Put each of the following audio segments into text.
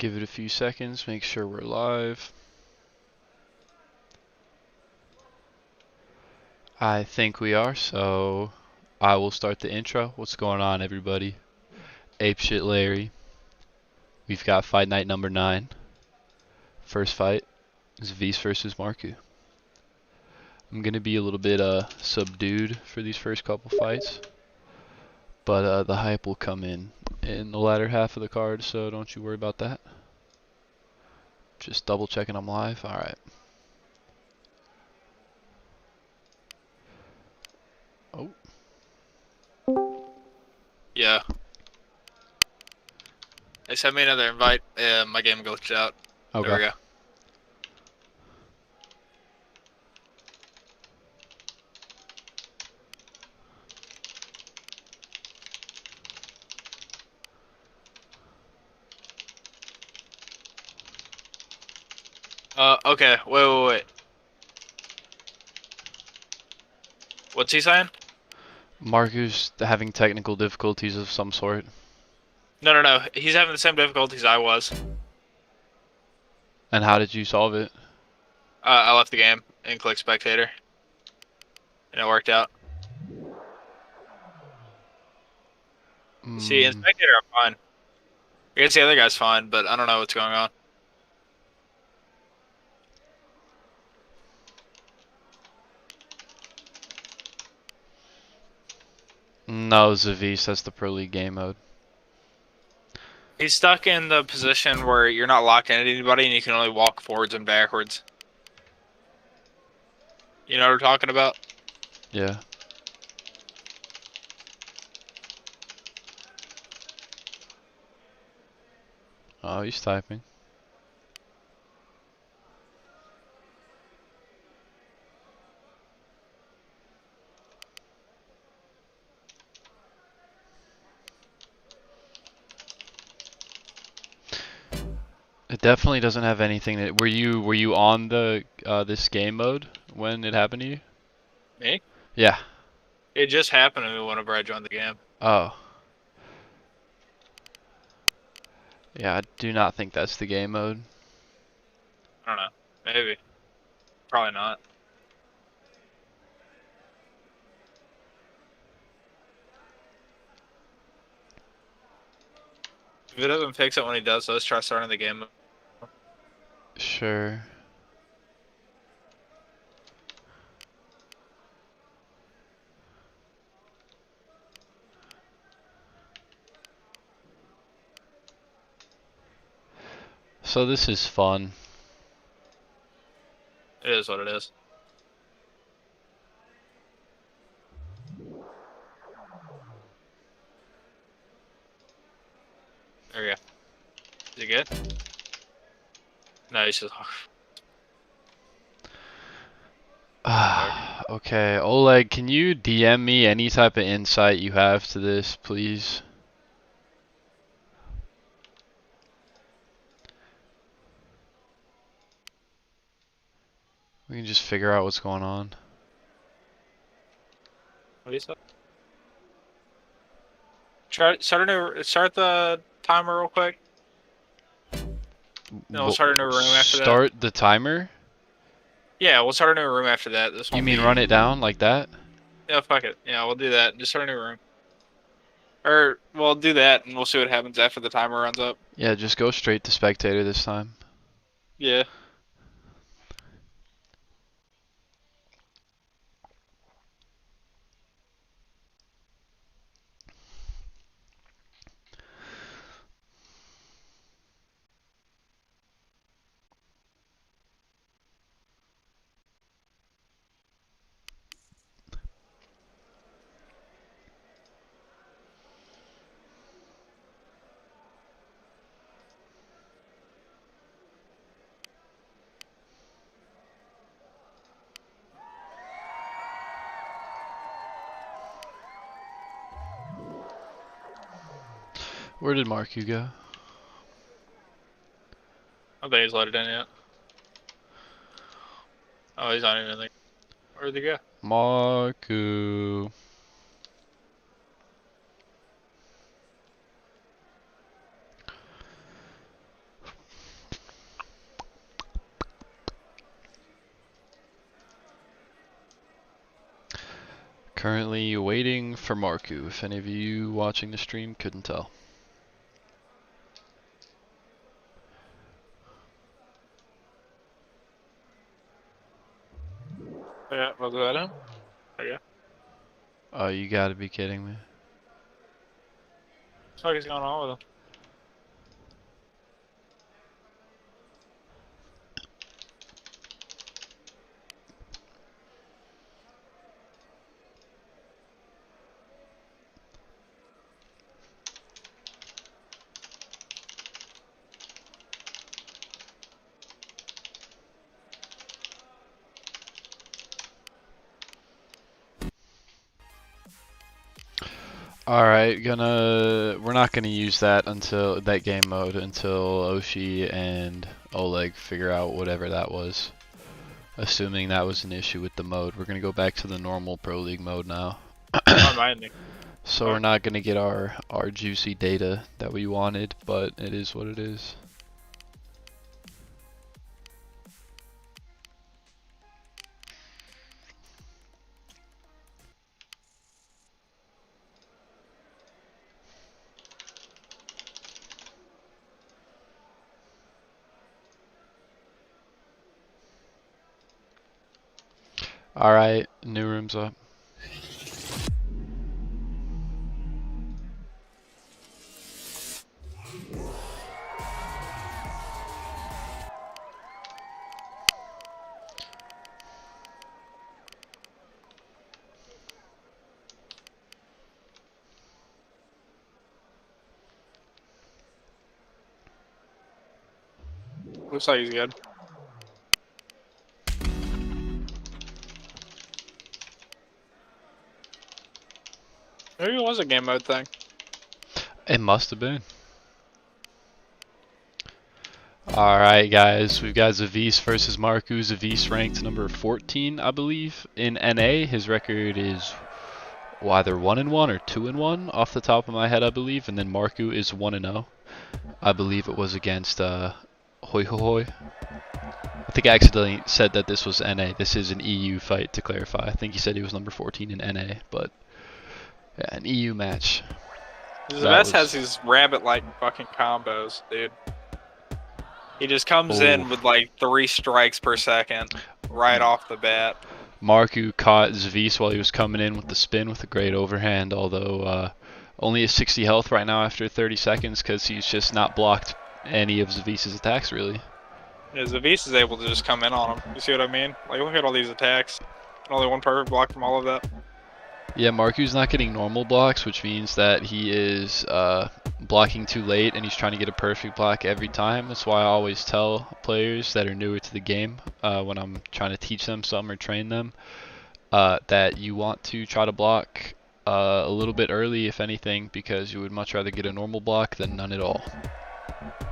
Give it a few seconds, make sure we're live. I think we are, so I will start the intro. What's going on, everybody? Apeshit Larry. We've got fight night number 9. First fight is Vise versus Marku. I'm gonna be a little bit subdued for these first couple fights, but the hype will come in the latter half of the card, so don't you worry about that. Just double checking I'm live. All right. Oh. Yeah. They sent me another invite. My game glitched out. Okay. There we go. Okay. Wait. What's he saying? Marku's having technical difficulties of some sort. No. He's having the same difficulties I was. And how did you solve it? I left the game and clicked spectator. And it worked out. See, in spectator, I'm fine. I guess the other guy's fine, but I don't know what's going on. No, Zavis, that's the Pro League game mode. He's stuck in the position where you're not locked into anybody and you can only walk forwards and backwards. You know what we're talking about? Yeah. Oh, he's typing. It definitely doesn't have anything that were you on the this game mode when it happened to you? Me? Yeah. It just happened to me whenever I joined the game. Oh. Yeah, I do not think that's the game mode. I don't know. Maybe. Probably not. If it doesn't fix it when he does, let's try starting the game. Sure. So this is fun. It is what it is. There we go. Is he good? No, he's just... Okay, Oleg, can you DM me any type of insight you have to this, please? We can just figure out what's going on. What do you say? Start the timer real quick. Then we'll start a new room after that. Start the timer? Yeah, we'll start a new room after that. This You mean run it down like that? Yeah, fuck it. Yeah, we'll do that. Just start a new room. Or, we'll do that, and we'll see what happens after the timer runs up. Yeah, just go straight to spectator this time. Yeah. Where did Marku go? I don't think he's loaded in yet. Oh, he's not even like... Where'd he go? Marku. Currently waiting for Marku, if any of you watching the stream couldn't tell. Yeah, we'll go at him. Okay. Oh, you gotta be kidding me. What the fuck is going on with him? Alright, we're not gonna use that until that game mode until Oshi and Oleg figure out whatever that was. Assuming that was an issue with the mode. We're gonna go back to the normal Pro League mode now. Not minding. So we're not gonna get our juicy data that we wanted, but it is what it is. Alright, new room's up. Looks like he's good. Maybe it was a game mode thing. It must have been. Alright guys, we've got Zavis versus Marku. Zavis ranked number 14, I believe, in NA. His record is either 1-1 or 2-1 off the top of my head, I believe. And then Marku is 1-0. I believe it was against Hoi Hoi Hoi. I think I accidentally said that this was NA. This is an EU fight, to clarify. I think he said he was number 14 in NA, but yeah, an EU match. Zavis has these rabbit-like fucking combos, dude. He just comes in with like 3 strikes per second right off the bat. Marku caught Zavis while he was coming in with the spin with a great overhand, although only a 60 health right now after 30 seconds because he's just not blocked any of Zavis's attacks, really. Yeah, Zavis is able to just come in on him. You see what I mean? Like, look at all these attacks. And only one perfect block from all of that. Yeah, Marku's not getting normal blocks, which means that he is blocking too late and he's trying to get a perfect block every time. That's why I always tell players that are newer to the game when I'm trying to teach them something or train them that you want to try to block a little bit early, if anything, because you would much rather get a normal block than none at all.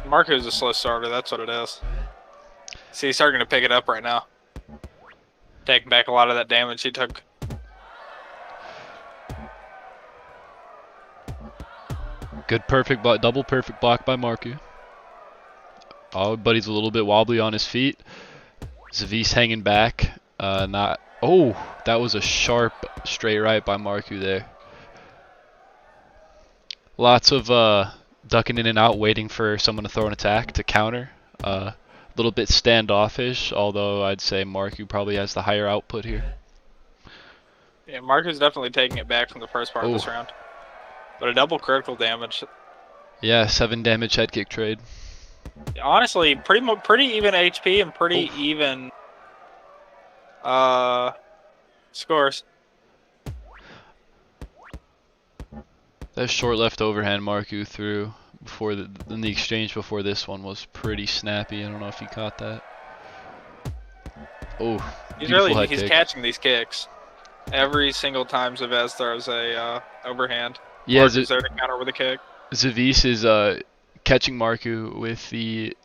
Marku's a slow starter, that's what it is. See, he's starting to pick it up right now. Taking back a lot of that damage he took. Good perfect block, double perfect block by Marku. Oh, but he's a little bit wobbly on his feet. Zavis hanging back. Oh, that was a sharp straight right by Marku there. Lots of ducking in and out, waiting for someone to throw an attack to counter. A little bit standoffish, although I'd say Marku probably has the higher output here. Yeah, Marku's definitely taking it back from the first part of this round. But a double critical damage. Yeah, 7 damage head kick trade. Honestly, pretty even HP and pretty even scores. That short left overhand Marku threw before in the exchange before this one was pretty snappy. I don't know if you caught that. Oh, he's catching these kicks every single time Zavis throws a overhand. Yeah, Marku's there to counter with a kick. Zavis is catching Marku with the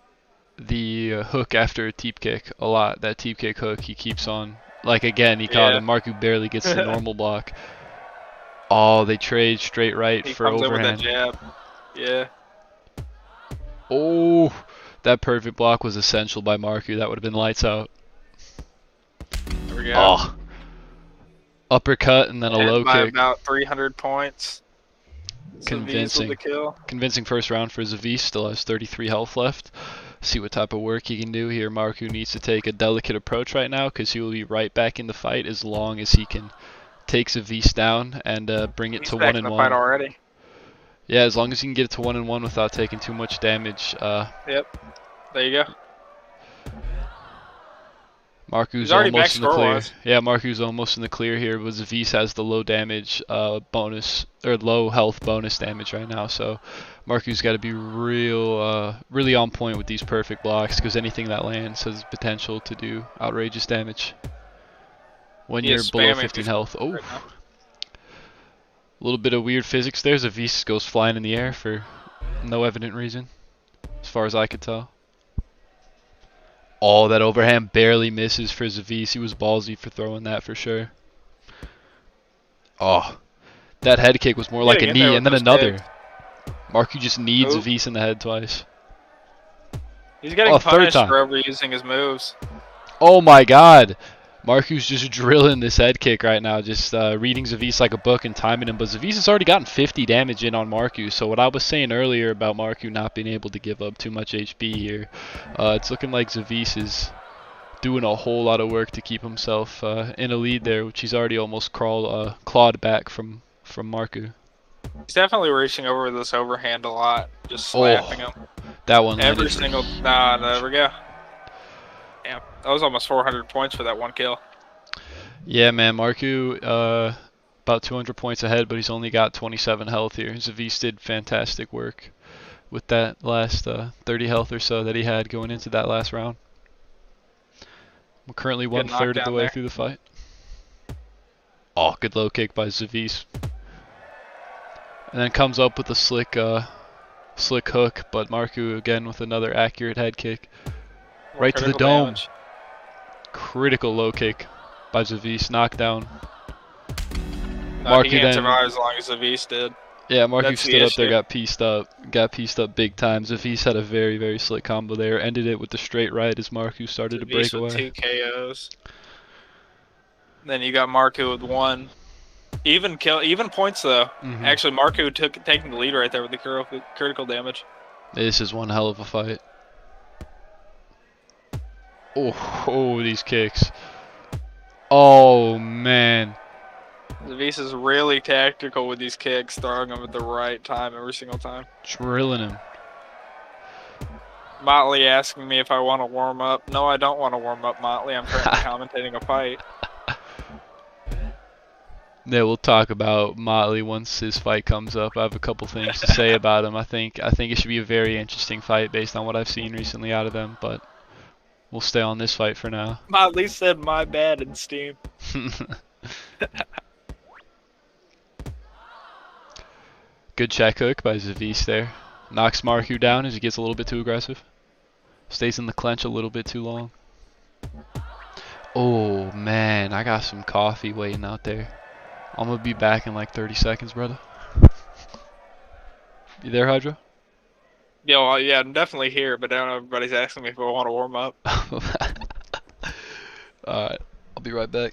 hook after a teep kick a lot. That teep kick hook he keeps on. Like again, he caught him. Marku barely gets the normal block. Oh, they trade straight right for overhand. He comes in with that jab. Yeah. Oh, that perfect block was essential by Marku. That would have been lights out. There we go. Oh. uppercut and then a Ahead low by kick. about 300 points. Zavis with the Convincing. kill. Convincing first round for Zavis. Still has 33 health left. See what type of work he can do here. Marku needs to take a delicate approach right now because he will be right back in the fight as long as he can take Zavis down and bring it He's to back in the fight 1-1. already. Yeah, as long as he can get it to 1-1 without taking too much damage. Yep. There you go. Marku's already almost back in the clear. score-wise. Yeah, Marku's almost in the clear here, but Zavis has the low damage bonus, or low health bonus damage right now, so Marku's got to be really on point with these perfect blocks, because anything that lands has potential to do outrageous damage when He you're is below spamming 15 these health. Oh, right now. a little bit of weird physics there. Zavis goes flying in the air for no evident reason, as far as I could tell. Oh, that overhand barely misses for Zavis. He was ballsy for throwing that for sure. Oh, that head kick was more like a Getting in there knee, with and then those another. kicks. Marku just needs Oop. Zavis in the head twice. He's getting Oh, third punished time. for overusing his moves. Oh my god. Marku's just drilling this head kick right now, just reading Zavis like a book and timing him. But Zavis has already gotten 50 damage in on Marku, so what I was saying earlier about Marku not being able to give up too much HP here, it's looking like Zavis is doing a whole lot of work to keep himself in a lead there, which he's already almost clawed back from Marku. He's definitely reaching over this overhand a lot, just slapping him. That one Every landed. single. Nah, there we go. Damn, that was almost 400 points for that one kill. Yeah, man, Marku about 200 points ahead, but he's only got 27 health here. Zavis did fantastic work with that last 30 health or so that he had going into that last round. We're currently Good 1/3 of the knockdown way there. through the fight. Oh, good low kick by Zavis. And then comes up with a slick hook, but Marku again with another accurate head kick. More Right to the critical dome. damage. Critical low kick by Zavis. Knockdown. No, he Marku can't then. survive as long as Zavis did. Yeah, Marku That's the stood up there, issue. got pieced up big time. Zavis had a very, very slick combo there. Ended it with the straight right as Marku started to break Zavis with away. 2 KOs. Then you got Marku with 1. Even points though. Actually, Marku taking the lead right there with the critical damage. This is one hell of a fight. Oh, these kicks. Oh, man. Zavis is really tactical with these kicks, throwing them at the right time every single time. Drilling him. Motley asking me if I want to warm up. No, I don't want to warm up, Motley. I'm currently commentating a fight. Yeah, we'll talk about Motley once his fight comes up. I have a couple things to say about him. I think it should be a very interesting fight based on what I've seen recently out of them, but we'll stay on this fight for now. Motley said my bad in Steam. Good check hook by Zavis there. Knocks Marku down as he gets a little bit too aggressive. Stays in the clinch a little bit too long. Oh, man, I got some coffee waiting out there. I'm going to be back in like 30 seconds, brother. You there, Hydro? Yo, yeah, I'm definitely here, but I don't know, everybody's asking me if I want to warm up. Alright, I'll be right back.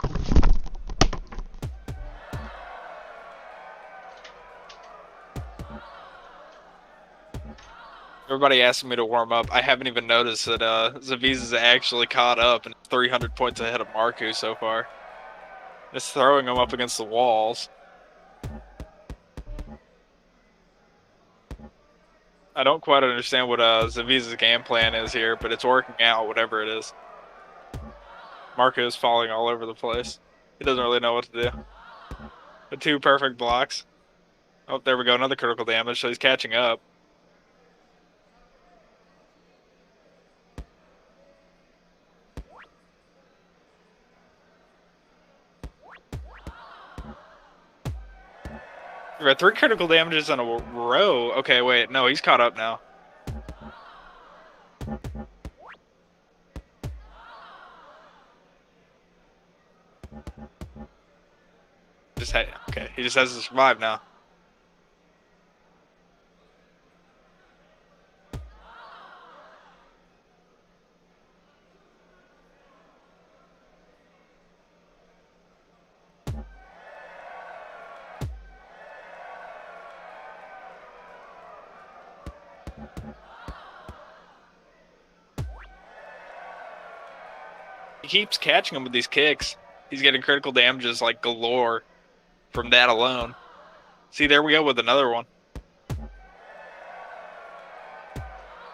Everybody asking me to warm up. I haven't even noticed that Zavis is actually caught up and 300 points ahead of Marku so far. It's throwing him up against the walls. I don't quite understand what Zavis' game plan is here, but it's working out, whatever it is. Marku is falling all over the place. He doesn't really know what to do. The 2 perfect blocks. Oh, there we go, another critical damage, so he's catching up. We've got 3 critical damages in a row. Okay, wait, no, he's caught up now. Okay, he just has to survive now. He keeps catching him with these kicks. He's getting critical damages like galore from that alone. See, there we go with another one.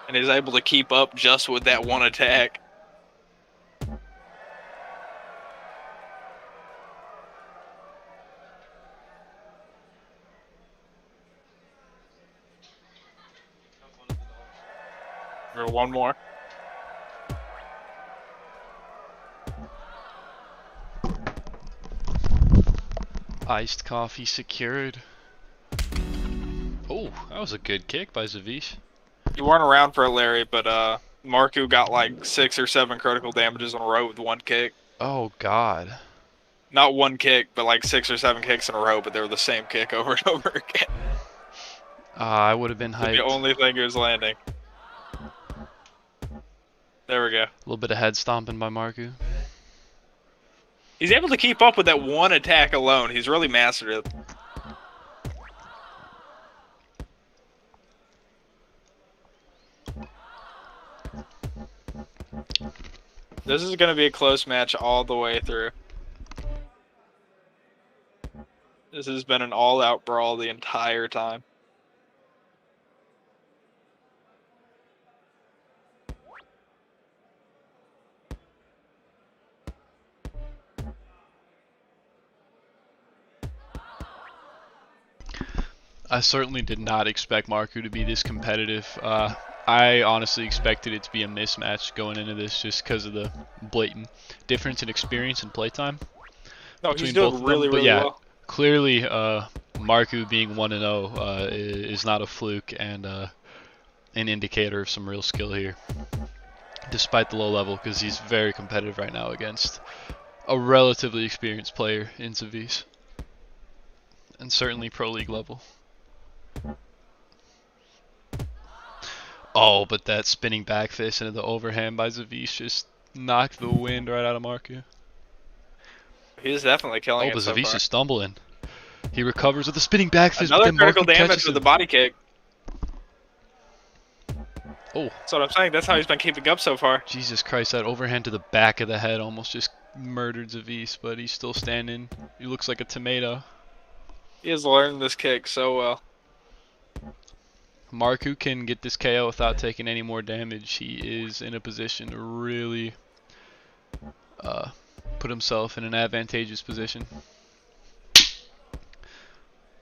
And he's able to keep up just with that one attack. Or one more. Iced coffee secured. Oh, that was a good kick by Zavish. You weren't around for it, Larry, but Marku got like 6 or 7 critical damages in a row with one kick. Oh God. Not one kick, but like 6 or 7 kicks in a row, but they were the same kick over and over again. I would have been hyped. The only thing he was landing. There we go. A little bit of head stomping by Marku. He's able to keep up with that one attack alone. He's really mastered it. This is going to be a close match all the way through. This has been an all-out brawl the entire time. I certainly did not expect Marku to be this competitive. I honestly expected it to be a mismatch going into this just because of the blatant difference in experience and playtime. No, he's doing really well. Clearly, Marku being 1-0 is not a fluke and an indicator of some real skill here, despite the low level, because he's very competitive right now against a relatively experienced player in Zavis, and certainly pro league level. Oh, but that spinning back fist into the overhand by Zavis just knocked the wind right out of Marku. He's definitely killing it but so Zavis far. is stumbling. He recovers with a spinning back fist. Another critical damage with the body kick. Oh. That's what I'm saying. That's how he's been keeping up so far. Jesus Christ, that overhand to the back of the head almost just murdered Zavis, but he's still standing. He looks like a tomato. He has learned this kick so well. Marku can get this KO without taking any more damage. He is in a position to really put himself in an advantageous position.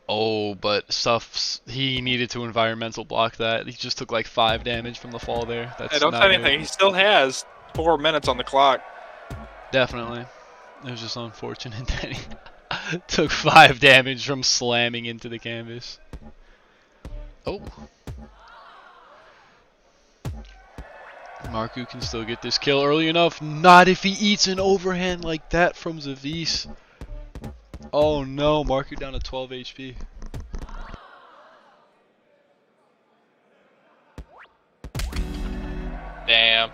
Oh, but he needed to environmental block that. He just took like 5 damage from the fall there. That's Hey, don't not say anything. new. He still has 4 minutes on the clock. Definitely. It was just unfortunate that he took 5 damage from slamming into the canvas. Oh. Marku can still get this kill early enough. Not if he eats an overhand like that from Zavis. Oh no, Marku down to 12 HP. Damn.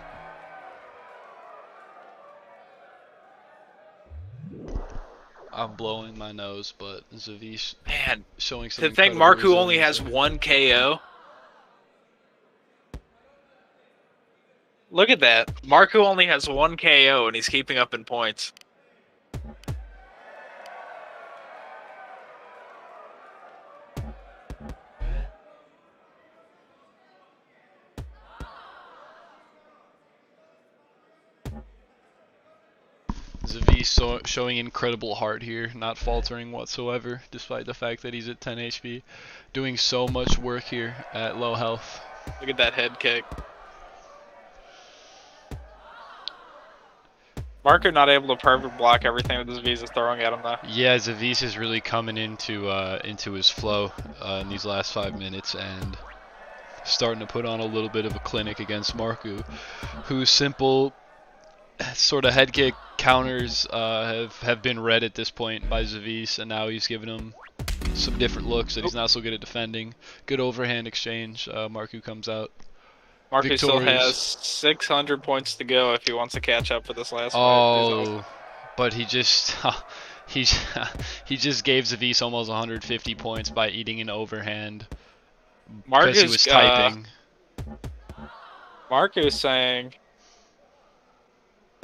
I'm blowing my nose, but Zavis showing some. To think Marku only has 1 KO. Look at that. Marku only has 1 KO and he's keeping up in points. Zavis showing incredible heart here, not faltering whatsoever, despite the fact that he's at 10 HP. Doing so much work here at low health. Look at that head kick. Marku not able to perfect block everything that Zavis is throwing at him though. Yeah, Zavis is really coming into his flow in these last 5 minutes and starting to put on a little bit of a clinic against Marku, whose simple sort of head kick counters have been read at this point by Zavis, and now he's giving him some different looks that he's not so good at defending. Good overhand exchange. Marku comes out. Marku still has 600 points to go if he wants to catch up for this last fight. Oh, but he just he just gave Zavis almost 150 points by eating an overhand because he was typing. Mark is saying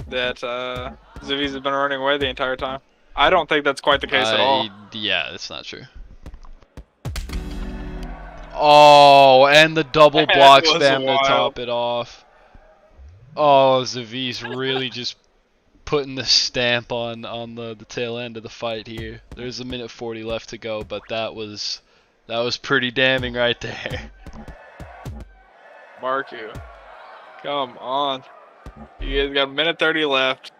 that Zaviz has been running away the entire time. I don't think that's quite the case at all. Yeah, that's not true. Oh, and the double That block was spam to wild. top it off. Oh, Zaviz really just putting the stamp on the tail end of the fight here. There's a minute 40 left to go, but that was pretty damning right there. Marku, come on. You guys got a minute 30 left.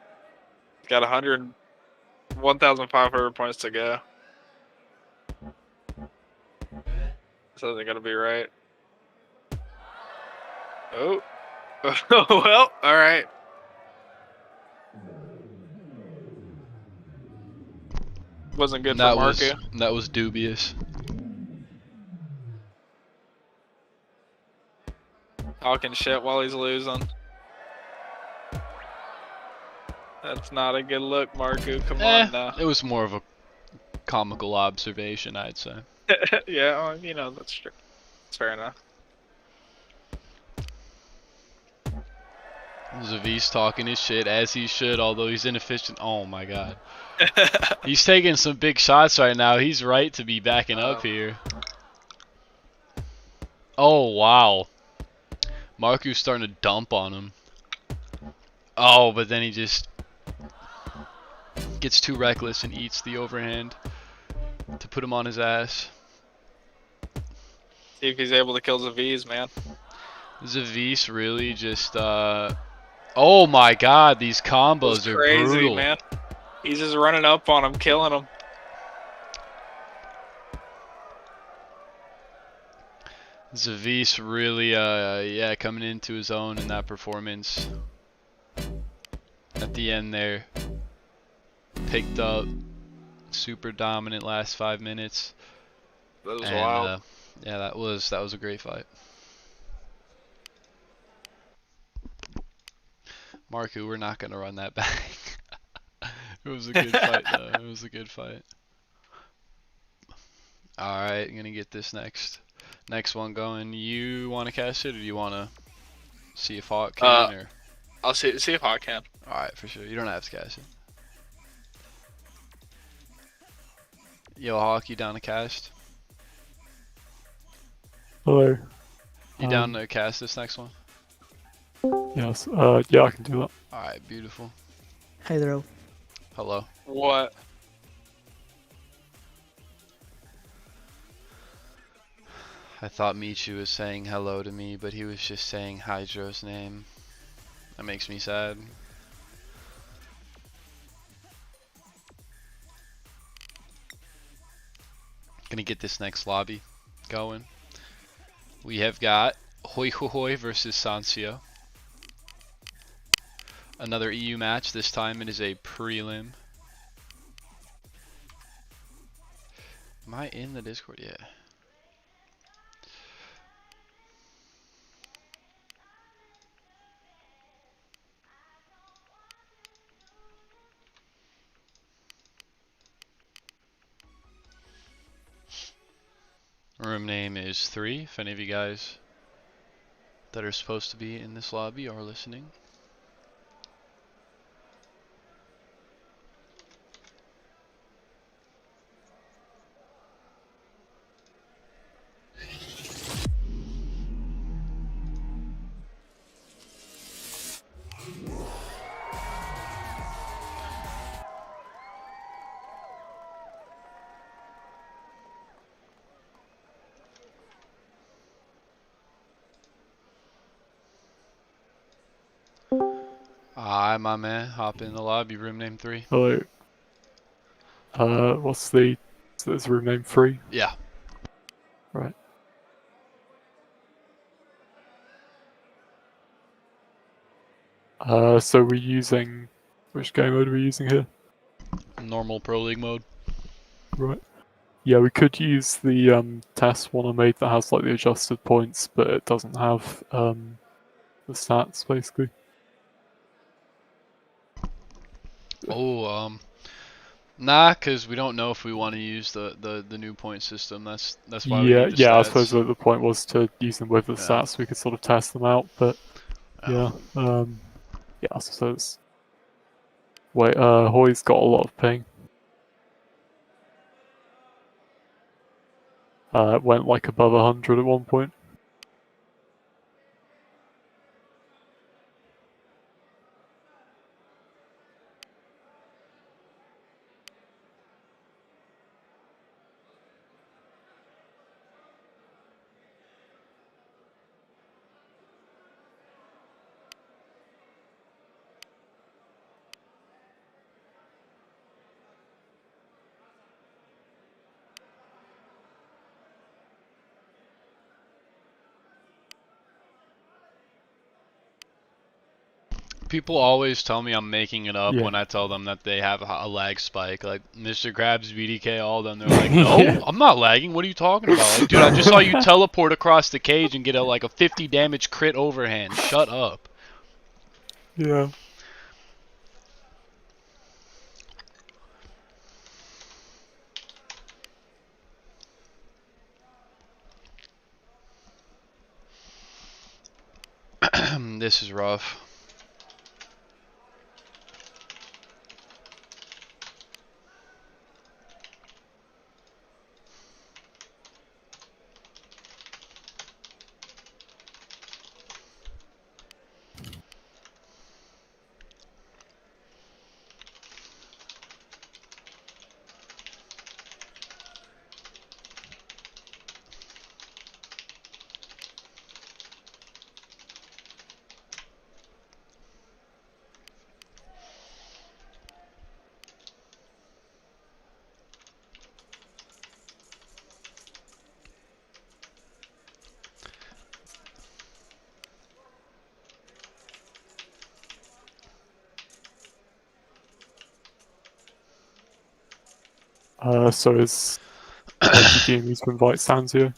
Got 1,500 points to go. This isn't gonna be right. Oh. Well, all right. Wasn't good for Marku. That was dubious. Talking shit while he's losing. That's not a good look, Marku. Come on now. It was more of a comical observation, I'd say. Yeah, well, you know, that's true. That's fair enough. Zaviz talking his shit as he should, although he's inefficient. Oh my god. He's taking some big shots right now. He's right to be backing up here. Oh wow. Marku's starting to dump on him. Oh, but then he just gets too reckless and eats the overhand to put him on his ass. See if he's able to kill Zaviz, man. Zaviz really just oh my god, these combos are crazy, brutal. Man. He's just running up on him, killing him. Zaviz really yeah, coming into his own in that performance. At the end there. Picked up. Super dominant last 5 minutes. That was wild. Yeah, that was a great fight. Marku, we're not gonna run that back. It was a good fight though. It was a good fight. Alright, I'm gonna get this next one going. You wanna cast it or do you wanna see if Hawk can or I'll see if Hawk can. Alright, for sure. You don't have to cast it. Yo, Hawk, you down to cast? Hello. You down to cast this next one? Yes. Yeah, I can do that. Alright, beautiful. Hello. Hello. What? I thought Michu was saying hello to me, but he was just saying Hydro's name. That makes me sad. Gonna get this next lobby going. We have got Hoi Hoi Hoi versus Sancio. Another EU match. This time it is a prelim. Am I in the Discord? Yeah. Room name is 3, if any of you guys that are supposed to be in this lobby are listening. Hi, my man. Hop in the lobby, room name 3. Hello. What's the... So there's room name 3? Yeah. Right. So we're using... Which game mode are we using here? Normal Pro League mode. Right. Yeah, we could use the test one I made that has like the adjusted points, but it doesn't have the stats, basically. Oh, nah, cause we don't know if we want to use the new point system. That's why we need the yeah. I stats. suppose the point was to use them with the stats. So we could sort of test them out, but Yeah. Yeah, I suppose. Wait, Hoy's got a lot of ping. It went like above 100 at one point. People always tell me I'm making it up Yeah. when I tell them that they have a lag spike. Like Mr. Krabs, VDK, all of them. They're like, no, Yeah. I'm not lagging. What are you talking about? Like, dude, I just saw you teleport across the cage and get like a 50 damage crit overhand. Shut up. Yeah. This is rough. So is Benji needs to invite Sanzio?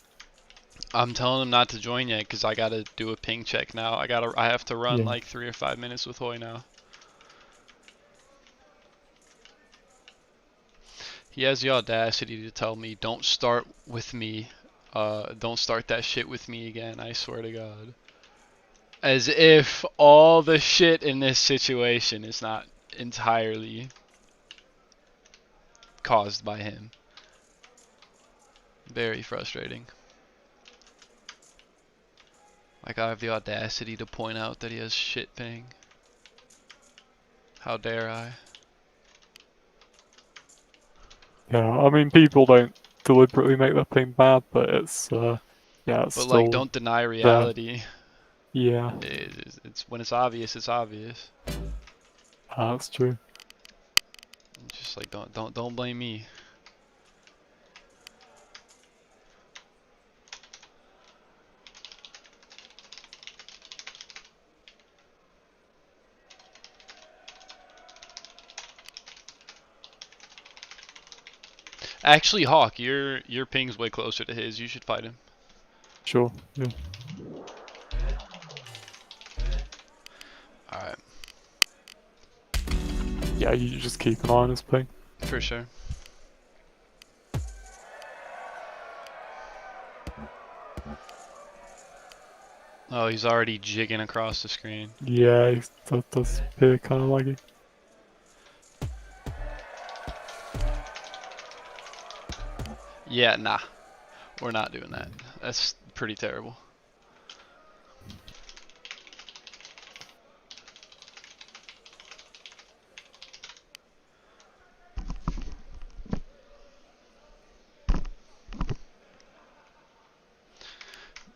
I'm telling him not to join yet because I gotta do a ping check now. I have to run Yeah. like 3 or 5 minutes with Hoy now. He has the audacity to tell me, don't start with me. Don't start that shit with me again, I swear to God. As if all the shit in this situation is not entirely caused by him. Very frustrating. Like I have the audacity to point out that he has shit ping. How dare I? Yeah, I mean, people don't deliberately make that thing bad, but it's, yeah, it's But like, still don't deny there. reality. Yeah, It's when it's obvious, it's obvious. that's true. Just like don't blame me. Actually, Hawk, your ping's way closer to his. You should fight him. Sure, yeah. All right, Yeah, you just keep an eye on his ping. for sure. Oh, he's already jigging across the screen. Yeah, that does appear kind of laggy. Yeah, nah, we're not doing that. That's pretty terrible.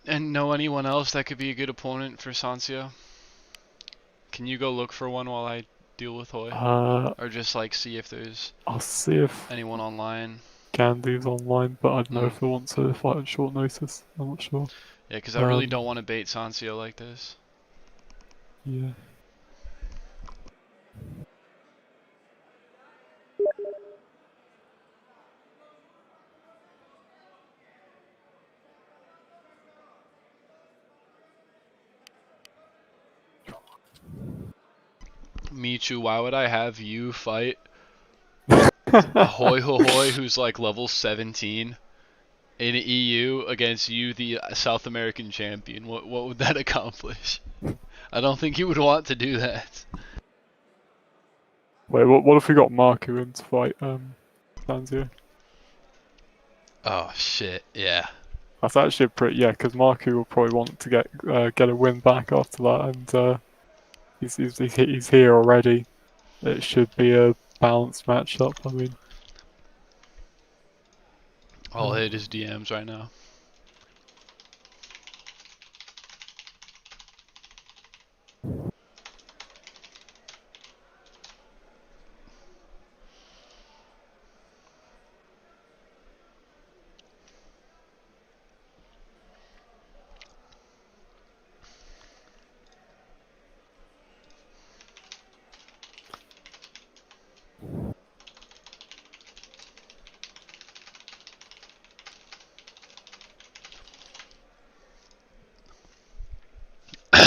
And know anyone else that could be a good opponent for Sancio? Can you go look for one while I deal with Hoy? Or just like see if there's I'll see if anyone online? Gandhi's online, but I don't know Mm. if he wants to fight on short notice. I'm not sure. Yeah, because I really don't want to bait Sancio like this. Yeah. Michu, why would I have you fight a Hoy Ho Hoy who's like level 17 in EU against you, the South American champion. What would that accomplish? I don't think you would want to do that. Wait, what if we got Marku in to fight Sanzio? Oh shit, yeah. That's actually a pretty, yeah, because Marku will probably want to get a win back after that, and he's here already. It should be a balanced matchup. I mean, I'll hit his DMs right now.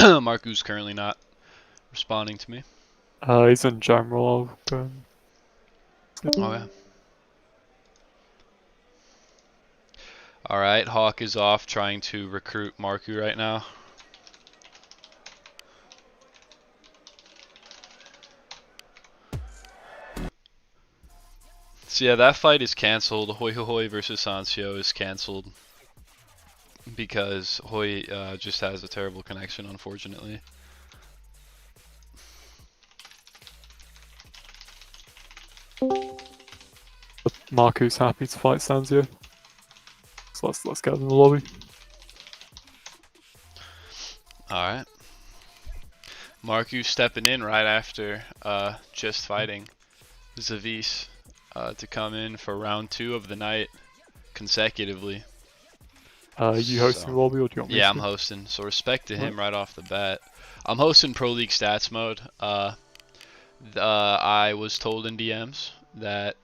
Marku's currently not responding to me. he's in general. I'll go and... Oh yeah. Alright, Hawk is off trying to recruit Marku right now. So yeah, that fight is cancelled. Hoi Hoi versus Sancio is cancelled. Because Hoi just has a terrible connection, unfortunately. Marku's happy to fight Sanzio. So let's get in the lobby. Alright. Marku stepping in right after just fighting Zavis to come in for round 2 of the night consecutively. You hosting the lobby or do you want me to? Yeah, I'm hosting. So respect to him right off the bat. I'm hosting Pro League Stats mode. I was told in DMs that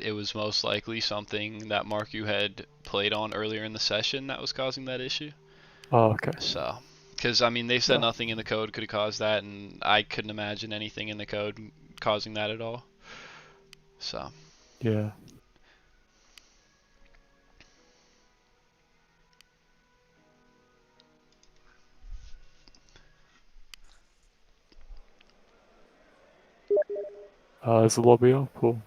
it was most likely something that Marku had played on earlier in the session that was causing that issue. Oh, okay. So, because I mean, they said nothing in the code could have caused that, and I couldn't imagine anything in the code causing that at all. So. Yeah. Is the lobby up or?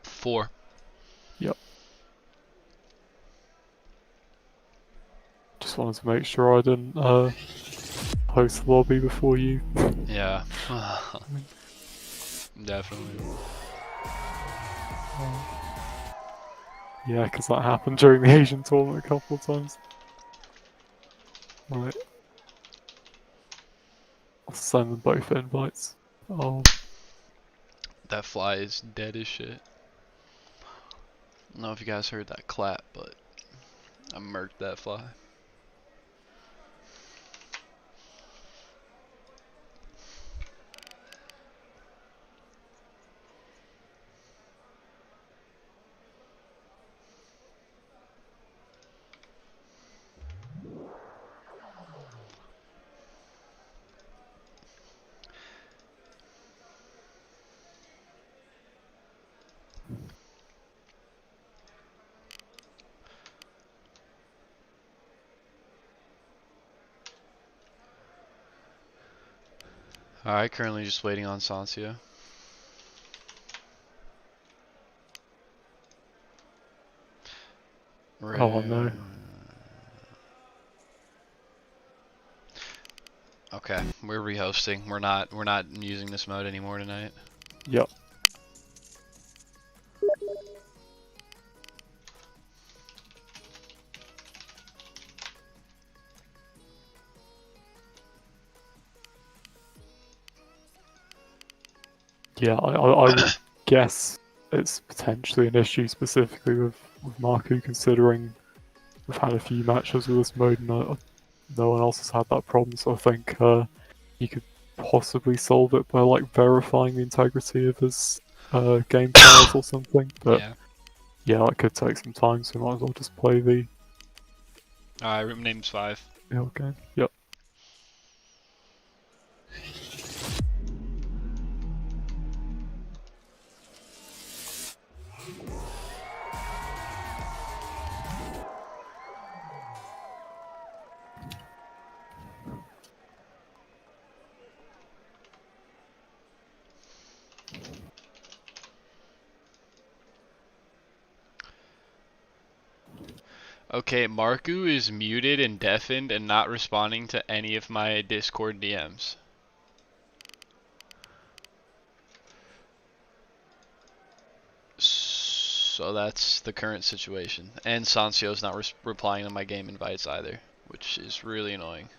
4. Yep. Just wanted to make sure I didn't host the lobby before you. Yeah. Definitely. Yeah, because that happened during the Asian tournament a couple of times. Right. I'll send them both invites. Oh. That fly is dead as shit. I don't know if you guys heard that clap, but I murked that fly. Alright, currently just waiting on Sancio. Oh no. Okay, we're rehosting. We're not using this mode anymore tonight. Yep. Yeah, I would guess it's potentially an issue specifically with Marku, considering we've had a few matches with this mode and no one else has had that problem, so I think he could possibly solve it by like verifying the integrity of his game files or something, but yeah, that could take some time, so we might as well just play the room name's 5. game. Yep. Okay, Marku is muted and deafened and not responding to any of my Discord DMs. So that's the current situation. And Sancio's not replying to my game invites either, which is really annoying.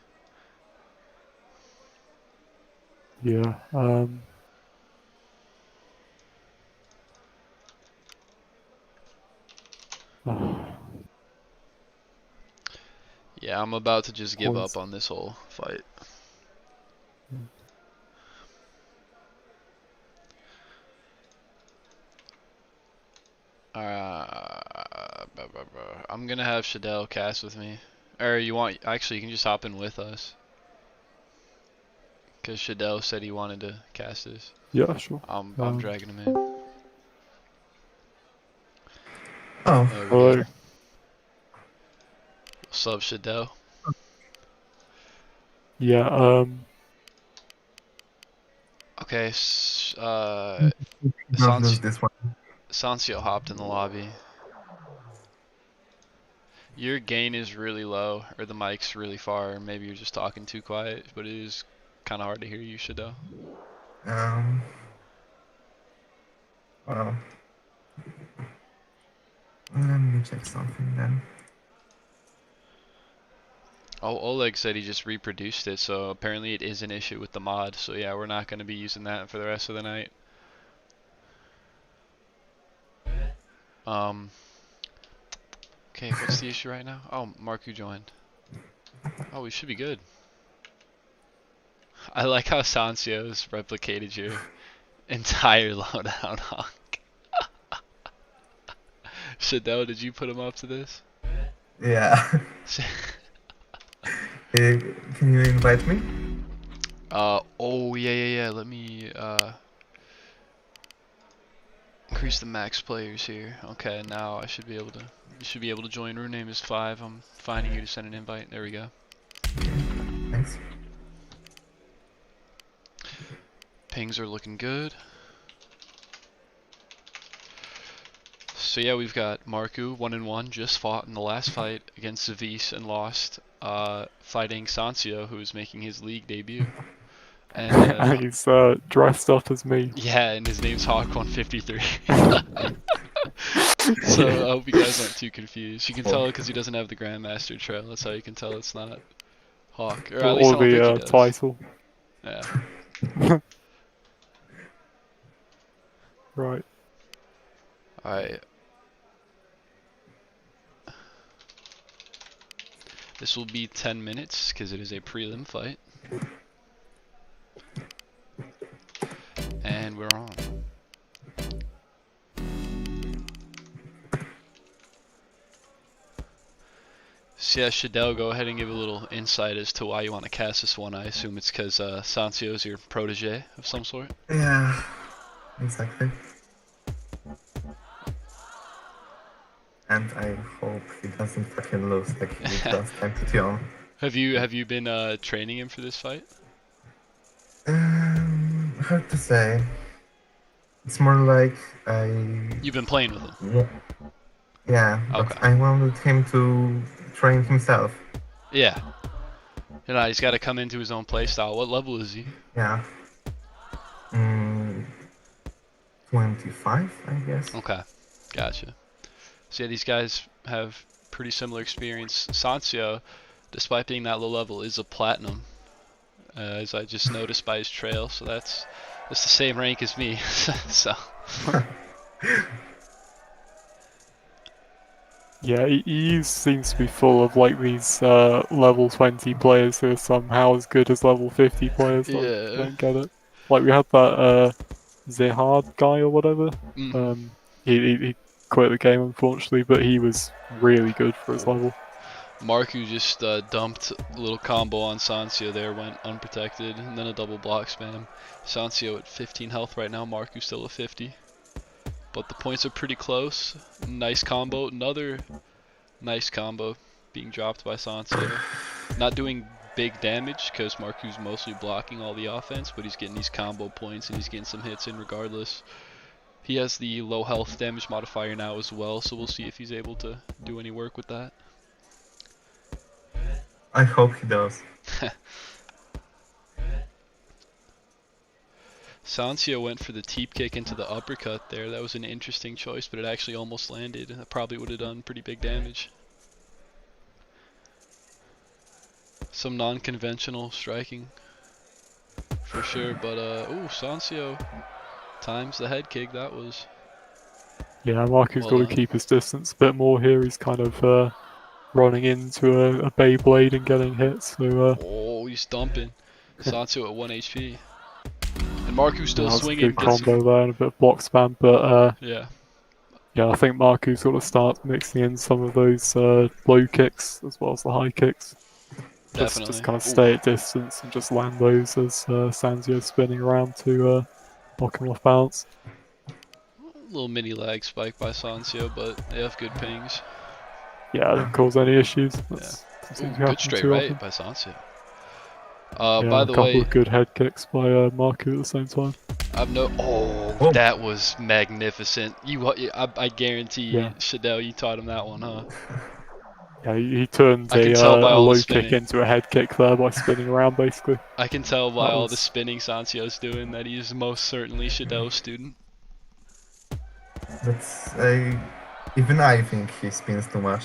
Yeah. Yeah, I'm about to just give Points. up on this whole fight. I'm gonna have Shadell cast with me. Or actually you can just hop in with us. Cause Shadell said he wanted to cast this. Yeah, sure. I'm dragging him in. Oh. There we Hello. go. What's up, Shadell? Yeah, Okay, Don't lose this one. Sancio hopped in the lobby. Your gain is really low, or the mic's really far, or maybe you're just talking too quiet, but it is kind of hard to hear you, Shadell. Well, let me check something then. Oh, Oleg said he just reproduced it, so apparently it is an issue with the mod, so yeah, we're not going to be using that for the rest of the night. Okay, what's the issue right now? Oh, Marku joined. Oh, we should be good. I like how Sancio's replicated your entire loadout, Honk. Shadell, did you put him up to this? Yeah. Can you invite me? Oh, yeah. Let me, increase the max players here. Okay, now I should be able to, you should be able to join. Room name is 5. I'm finding you to send an invite. There we go. Thanks. Pings are looking good. So yeah, we've got Marku 1-1, just fought in the last fight against Zavis and lost, fighting Sancio, who is making his league debut. And he's dressed up as me. yeah, and his name's Hawk153. So I hope you guys aren't too confused. You can tell because he doesn't have the Grandmaster trail. That's how you can tell it's not Hawk, or at least I Or don't think he the does. title. Yeah. Right. Alright. This will be 10 minutes because it is a prelim fight. And we're on. So yeah, Shadell, go ahead and give a little insight as to why you want to cast this one. I assume it's because Sancio's your protege of some sort. Yeah, exactly. And I hope he doesn't fucking lose like he did last time to Tion. Have you been training him for this fight? Hard to say. It's more like You've been playing with him. Yeah, but Okay. I wanted him to train himself. Yeah. You know, he's got to come into his own playstyle. What level is he? Yeah. 25, I guess. Okay. Gotcha. So yeah, these guys have pretty similar experience. Sancio, despite being that low level, is a platinum, as I just noticed by his trail. So that's the same rank as me. So. Yeah, he seems to be full of like these level 20 players who are somehow as good as level 50 players. Like, Yeah. I don't get it. Like we had that Zehard guy or whatever. He quit the game unfortunately, but he was really good for his level. Marku just dumped a little combo on Sancio there, went unprotected, and then a double block spam. Sancio at 15 health right now, Marku still at 50. But the points are pretty close. Nice combo, another nice combo being dropped by Sancio. Not doing big damage because Marku's mostly blocking all the offense, but he's getting these combo points and he's getting some hits in regardless. He has the low health damage modifier now as well, so we'll see if he's able to do any work with that. I hope he does. Sancio went for the teep kick into the uppercut there. That was an interesting choice, but it actually almost landed. That probably would have done pretty big damage. Some non-conventional striking for sure, but ooh, Sancio times the head kick. That was Yeah, Marku's well got to done. keep his distance a bit more here. He's kind of running into a Beyblade and getting hit. So Oh, he's dumping. Sancio at 1 HP. And Marku's still that was a swinging. good combo there and a bit of block spam. But Yeah, yeah, I think Marku's got to start mixing in some of those low kicks as well as the high kicks. definitely. Just kind of Ooh. stay at distance and just land those as Sanzio's spinning around to knock him off balance. Little mini lag spike by Sancio, but they have good pings. Yeah, it didn't cause any issues. That's Ooh, doesn't good happen straight too right often. by Sancio. Yeah, By a the couple way, of good head kicks by Marku at the same time. I've no. Oh, Oh. that was magnificent. I guarantee, Yeah. Shadell, you taught him that one, huh? Yeah, he turned I can tell by a all the low spinning. kick into a head kick there by spinning around basically. I can tell by That all the was- spinning Sancio's doing that he is most certainly Shadell's student. That's even I think he spins too much.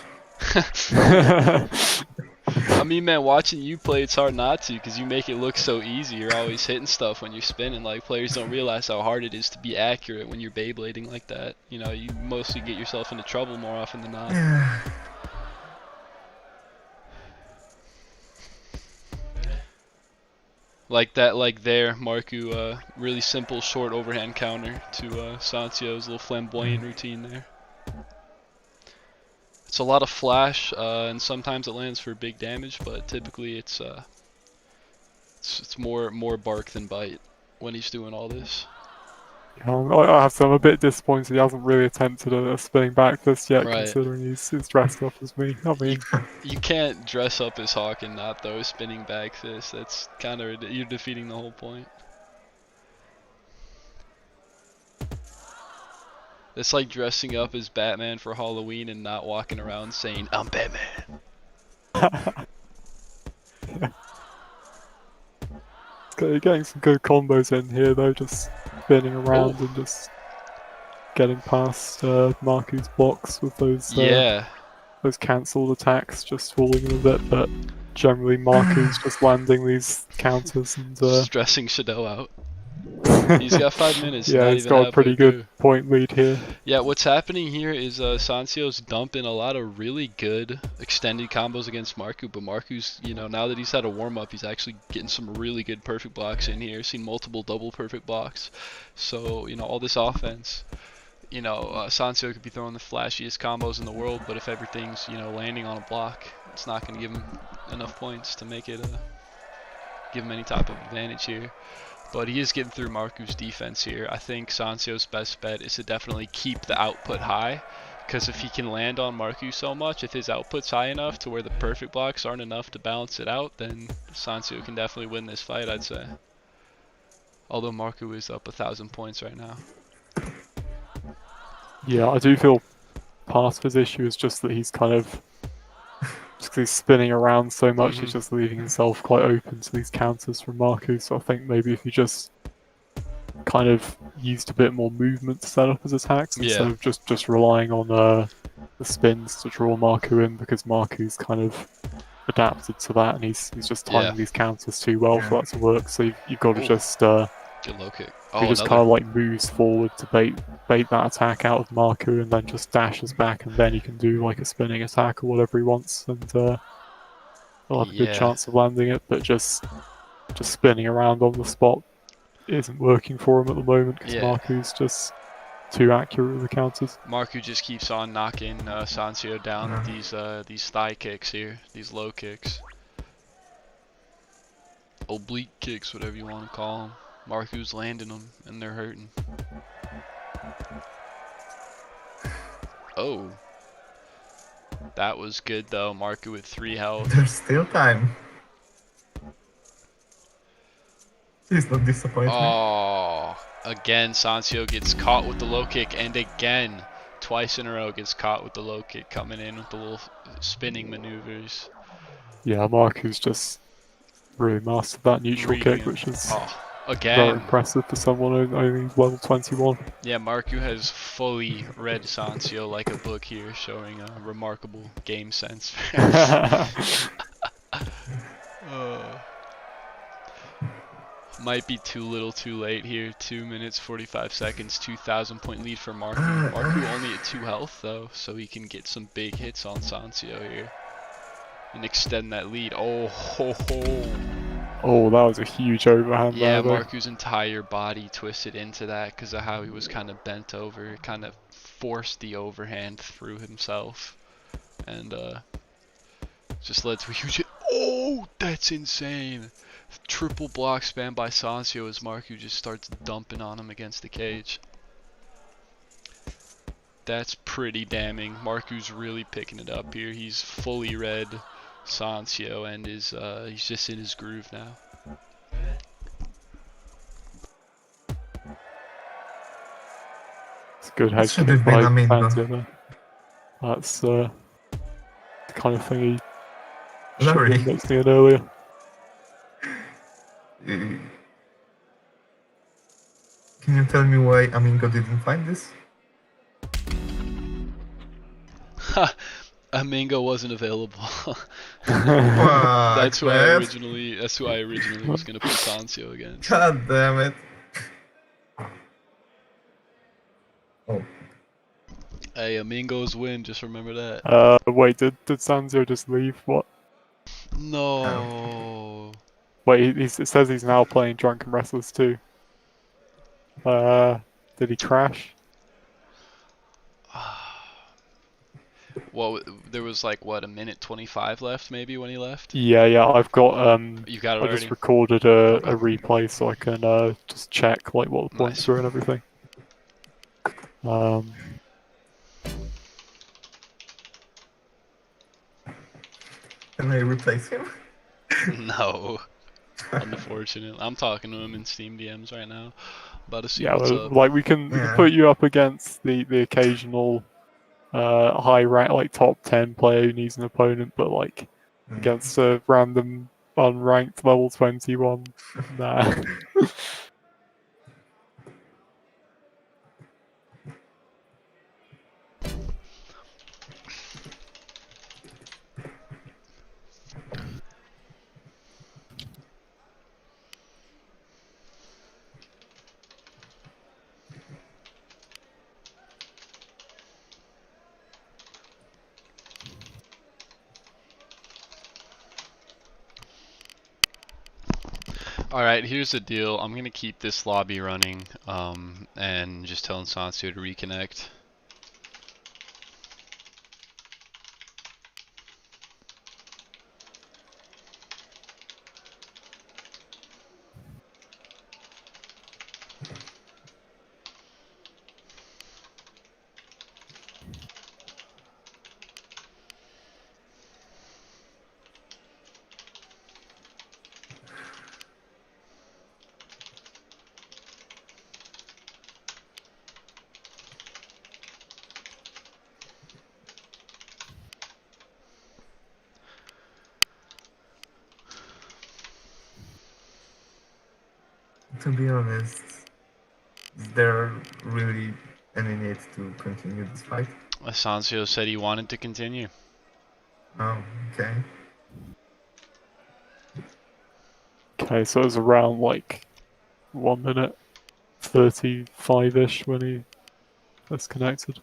I mean, man, watching you play, it's hard not to, because you make it look so easy. You're always hitting stuff when you're spinning. Like, players don't realize how hard it is to be accurate when you're Beyblading like that. You know, you mostly get yourself into trouble more often than not. Yeah. Like that, like there, Marku, really simple short overhand counter to Sancio's little flamboyant routine there. It's a lot of flash, and sometimes it lands for big damage, but typically it's more bark than bite when he's doing all this. I have to say I'm a bit disappointed he hasn't really attempted a spinning back fist yet, Right. considering he's dressed up as me. I mean, You can't dress up as Hawk and not throw a spinning back fist. That's kind of, you're defeating the whole point. It's like dressing up as Batman for Halloween and not walking around saying, I'm Batman. getting some good combos in here though, just spinning around and just getting past Marku's blocks with those Yeah. those cancelled attacks, just fooling him a bit, but generally Marku's just landing these counters and Stressing Shadell out. He's got 5 minutes. yeah, not he's even got a halfway pretty good through. point lead here. Yeah, what's happening here is Sancio's dumping a lot of really good extended combos against Marku, but Marku's, you know, now that he's had a warm-up, he's actually getting some really good perfect blocks in here. Seen multiple double perfect blocks. So, you know, all this offense, you know, Sancio could be throwing the flashiest combos in the world, but if everything's, you know, landing on a block, it's not going to give him enough points to make it give him any type of advantage here. But he is getting through Marku's defense here. I think Sancio's best bet is to definitely keep the output high, because if he can land on Marku so much, if his output's high enough to where the perfect blocks aren't enough to balance it out, then Sancio can definitely win this fight, I'd say. Although Marku is up 1,000 points right now. Yeah, I do feel part of his issue is just that he's kind of just 'cause he's spinning around so much, he's just leaving himself quite open to these counters from Marku. So I think maybe if he just kind of used a bit more movement to set up his attacks instead of just relying on the spins to draw Marku in, because Marku's kind of adapted to that and he's just timing these counters too well for that to work. So you've got to just Good low kick. he just kind of like moves forward to bait that attack out of Marku and then just dashes back, and then he can do like a spinning attack or whatever he wants, and he'll have a good chance of landing it. But just spinning around on the spot isn't working for him at the moment because Marku's just too accurate with the counters. Marku just keeps on knocking Sancio down with these thigh kicks here, these low kicks, oblique kicks, whatever you want to call them. Marku's landing them, and they're hurting. Oh. That was good, though. Marku with 3 health. There's still time. Please don't disappoint me. Oh. Again, Sancio gets caught with the low kick, and again, twice in a row gets caught with the low kick, coming in with the little spinning maneuvers. Yeah, Marku's just really mastered that neutral Reading kick, him. which is Oh, very again. impressive for someone only level 21. Yeah, Marku has fully read Sancio like a book here, showing a remarkable game sense. Might be too little too late here. 2 minutes 45 seconds, 2,000 point lead for Marku. Marku only at 2 health though, so he can get some big hits on Sancio here and extend that lead. Oh ho ho! Oh, that was a huge overhand Yeah, there, though. Marku's entire body twisted into that because of how he was kind of bent over. It kind of forced the overhand through himself, and just led to a huge hit. Oh, that's insane! Triple block spam by Sancio as Marku just starts dumping on him against the cage. That's pretty damning. Marku's really picking it up here. He's fully read Sancio and he's just in his groove now. It's a good head should kick have been by Amingo. Sancio there. That's the kind of thing he should have Larry. been mixing in earlier. Can you tell me why Amingo didn't find this? Amingo wasn't available. Fuck, That's who man. I originally was gonna put Sancio against. God damn it. Oh. Hey, Amingo's win, just remember that. Wait, did Sancio just leave? What? No. Wait, it says he's now playing Drunken Wrestlers too. Did he crash? Well, there was like what, a minute 25 left maybe when he left? Yeah, I've got You got it I already? just recorded a replay so I can just check like what the points Nice. were and everything. Can I replace him? No. Unfortunately. I'm talking to him in Steam DMs right now. About to see Yeah, what's well, up. like we can Yeah. put you up against the occasional high rank like top 10 player who needs an opponent, but like against a random unranked level 21, nah. Alright, here's the deal. I'm gonna keep this lobby running, and just telling Sansu to reconnect. To be honest, is there really any need to continue this fight? Sansu said he wanted to continue. Oh, okay. Okay, so it was around like 1 minute 35-ish when he first connected.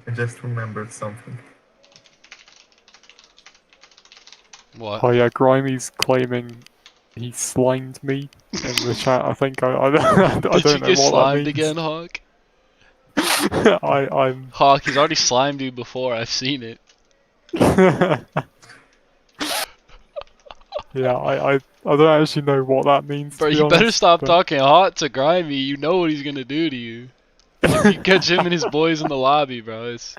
I just remembered something. What? Oh yeah, Grimey's claiming he slimed me in the chat. I think I don't Did you know get what slimed that means. again, Hawk? I'm Hawk, he's already slimed you before, I've seen it. Yeah, I don't actually know what that means. Bro, to be you better honest, stop but- talking hot to Grimy, you know what he's gonna do to you. You catch him and his boys in the lobby, bro. It's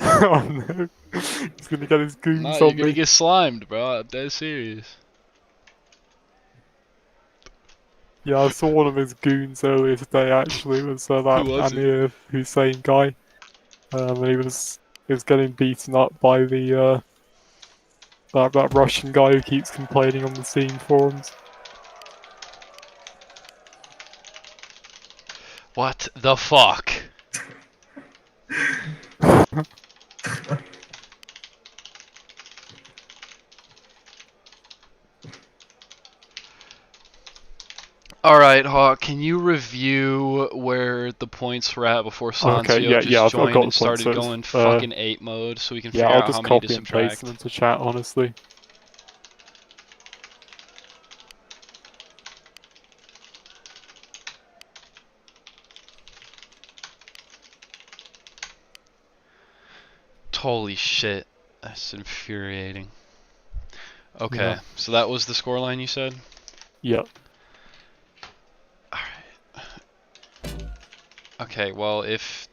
Oh no. He's gonna get his goons no, on you're gonna me. get slimed, bro. I'm dead serious. Yeah, I saw one of his goons earlier today. Actually, it was that Who was it? Amir Hussein guy, and he was getting beaten up by the that Russian guy who keeps complaining on the Steam forums. What the fuck? Alright, Hawk, can you review where the points were at before Sancio Okay, yeah, just I've got joined the and points, started so it's, going fucking 8 mode so we can yeah, figure I'll out how just many to copy and paste subtract? them into chat, honestly. Holy shit, that's infuriating. Okay, Yeah. so that was the scoreline you said? Yep. Okay, well if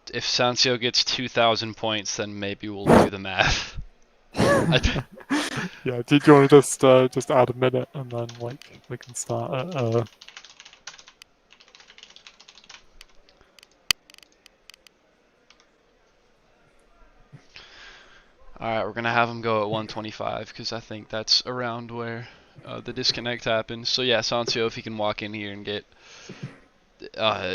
Sancio gets 2,000 points, then maybe we'll do the math. Yeah, do you want to just add a minute and then like we can start at Alright, we're gonna have him go at 125 because I think that's around where the disconnect happens. So yeah, Sancio, if he can walk in here and get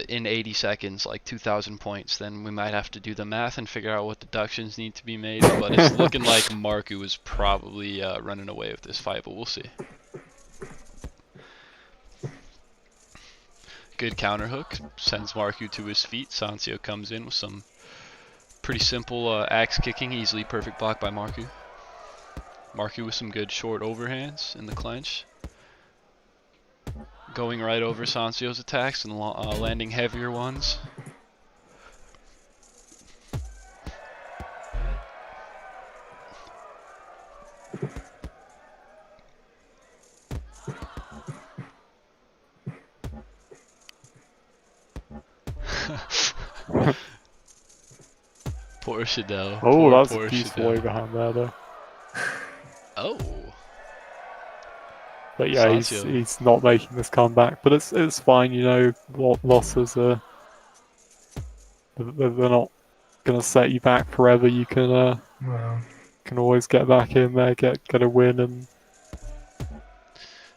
in 80 seconds like 2,000 points, then we might have to do the math and figure out what deductions need to be made. But it's looking like Marku is probably running away with this fight, but we'll see. Good counter hook, sends Marku to his feet. Sancio comes in with some pretty simple axe kicking, easily perfect block by Marku. Marku with some good short overhands in the clinch. Going right over Sancio's attacks and landing heavier ones. Poor Shadell. oh, that's Poor a beautiful Shadell. overhand there though. Oh. But yeah, Sancio. he's not making this comeback, but it's fine, you know. Losses are they're not gonna set you back forever. You Well, can always get back in there, get a win, and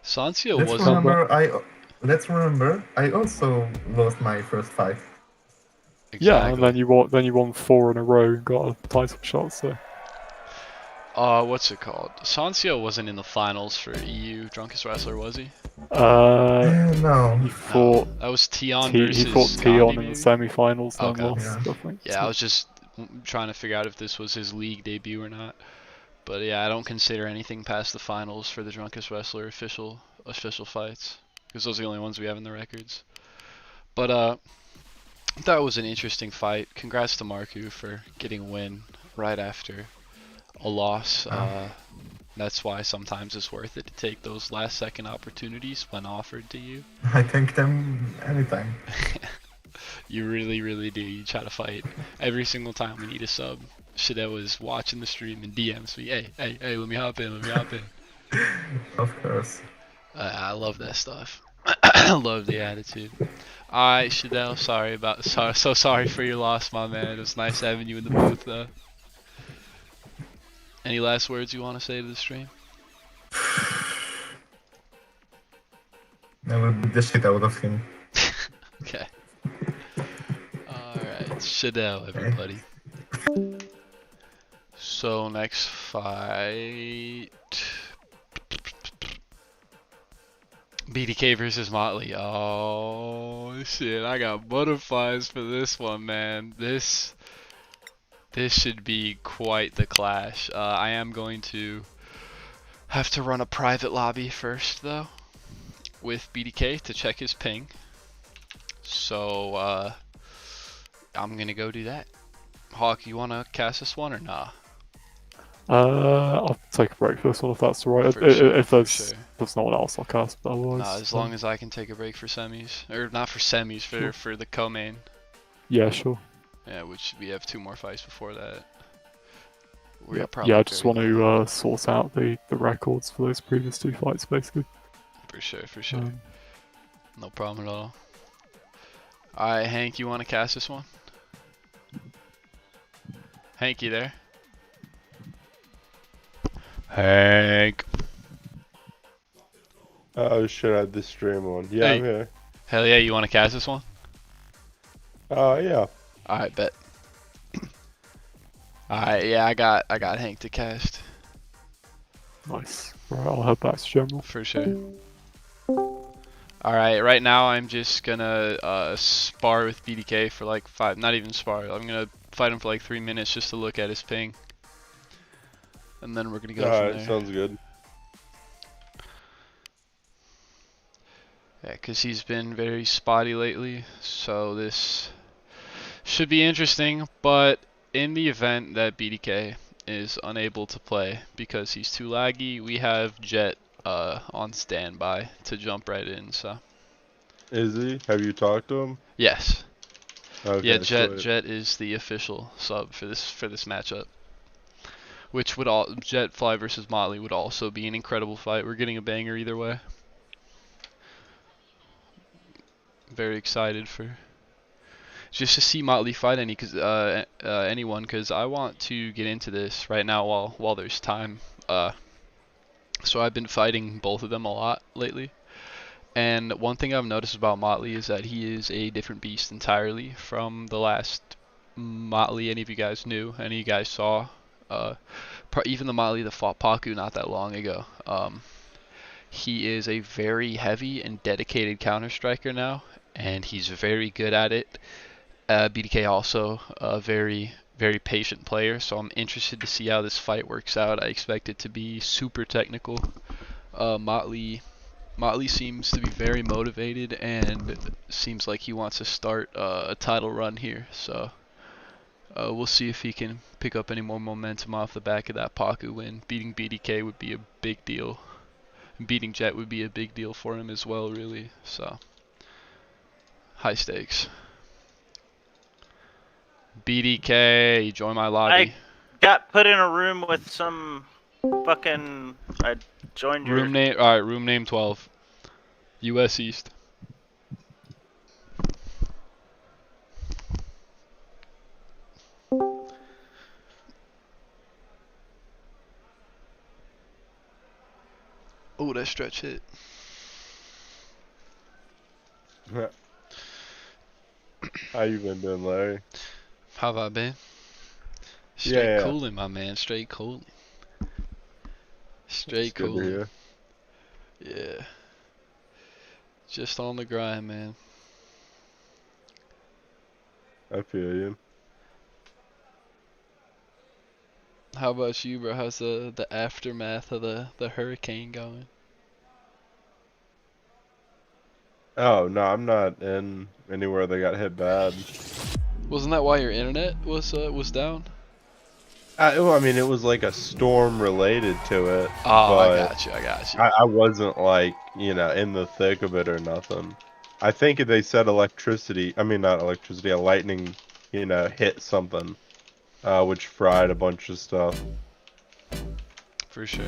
Sancio let's wasn't. remember I also lost my first fight. yeah, and Exactly. then you won 4 in a row and got a title shot. So What's it called? Sancio wasn't in the finals for EU Drunkest Wrestler, was he? No. he fought That was Tion he versus fought Tion Gandhi, in the maybe? semi-finals and Okay. lost. Yeah. I think. Yeah, I was just trying to figure out if this was his league debut or not. But yeah, I don't consider anything past the finals for the Drunkest Wrestler official fights, because those are the only ones we have in the records. But that was an interesting fight. Congrats to Marku for getting a win right after a loss. That's why sometimes it's worth it to take those last second opportunities when offered to you. I take them anytime. You really, really do. You try to fight every single time we need a sub. Shadell was watching the stream and DMs me, hey, let me hop in. Of course. I love that stuff. I love the attitude. Alright, Shadell, so sorry for your loss, my man. It was nice having you in the booth, though. Any last words you want to say to the stream? I will beat the shit out of him. Okay. Alright, Shadell, everybody. So, next fight... BDK versus Motley. Oh, shit, I got butterflies for this one, man. This should be quite the clash. I am going to have to run a private lobby first, though, with BDK to check his ping. So, I'm gonna go do that. Hawk, you wanna cast this one or nah? I'll take a break for this one if that's alright. For sure, If for sure. there's no one else, I'll cast. But otherwise, Nah, as long as I can take a break for semis, or not for semis, for the co-main. Yeah, sure. Yeah, which we have 2 more fights before that. We're Yeah, probably I just very want to sort out the records for those previous 2 fights, basically. For sure. Um, No problem at all. Alright, Hank, you want to cast this one? Hank, you there? Hank. Oh shit, I had the stream on. Yeah, Hey. I'm here. Hell yeah, you want to cast this one? Yeah. Alright, bet. Alright, yeah, I got Hank to cast. nice. Right, I'll head back to general. For sure. Alright, right now I'm just gonna spar with BDK for like 5, not even spar, I'm gonna fight him for like 3 minutes just to look at his ping. And then we're gonna go from Alright, there. sounds good. Yeah, because he's been very spotty lately, so this should be interesting, but in the event that BDK is unable to play because he's too laggy, we have Jet on standby to jump right in, so. Is he? Have you talked to him? Yes. Okay, Yeah, Jet sweet. Jet is the official sub for this matchup. Which would Jet Fly versus Motley would also be an incredible fight. We're getting a banger either way. Very excited for just to see Motley fight anyone, because I want to get into this right now while there's time. So I've been fighting both of them a lot lately, and one thing I've noticed about Motley is that he is a different beast entirely from the last Motley any of you guys knew, any of you guys saw. Even the Motley that fought Paku not that long ago. He is a very heavy and dedicated counter striker now, and he's very good at it. BDK also a very patient player, so I'm interested to see how this fight works out. I expect it to be super technical. Motley seems to be very motivated and seems like he wants to start a title run here, so we'll see if he can pick up any more momentum off the back of that Paku win. Beating BDK would be a big deal. Beating Jet would be a big deal for him as well, really, so high stakes. BDK, join my lobby. I got put in a room with some fucking. I joined your. Room name. All right, room name 12. U.S. East. Oh, that stretch hit. How you been doing, Larry? How have I been? Straight Yeah. cooling, my man. Straight cooling. Straight Good to cooling. hear. Yeah. Just on the grind, man. I feel you. How about you, bro? How's the aftermath of the hurricane going? Oh no, I'm not in anywhere that got hit bad. Wasn't that why your internet was down? Well, I mean, it was like a storm related to it. Oh, but I got you. I wasn't like, in the thick of it or nothing. I think they said electricity. I mean, not electricity. A lightning, hit something, which fried a bunch of stuff. For sure.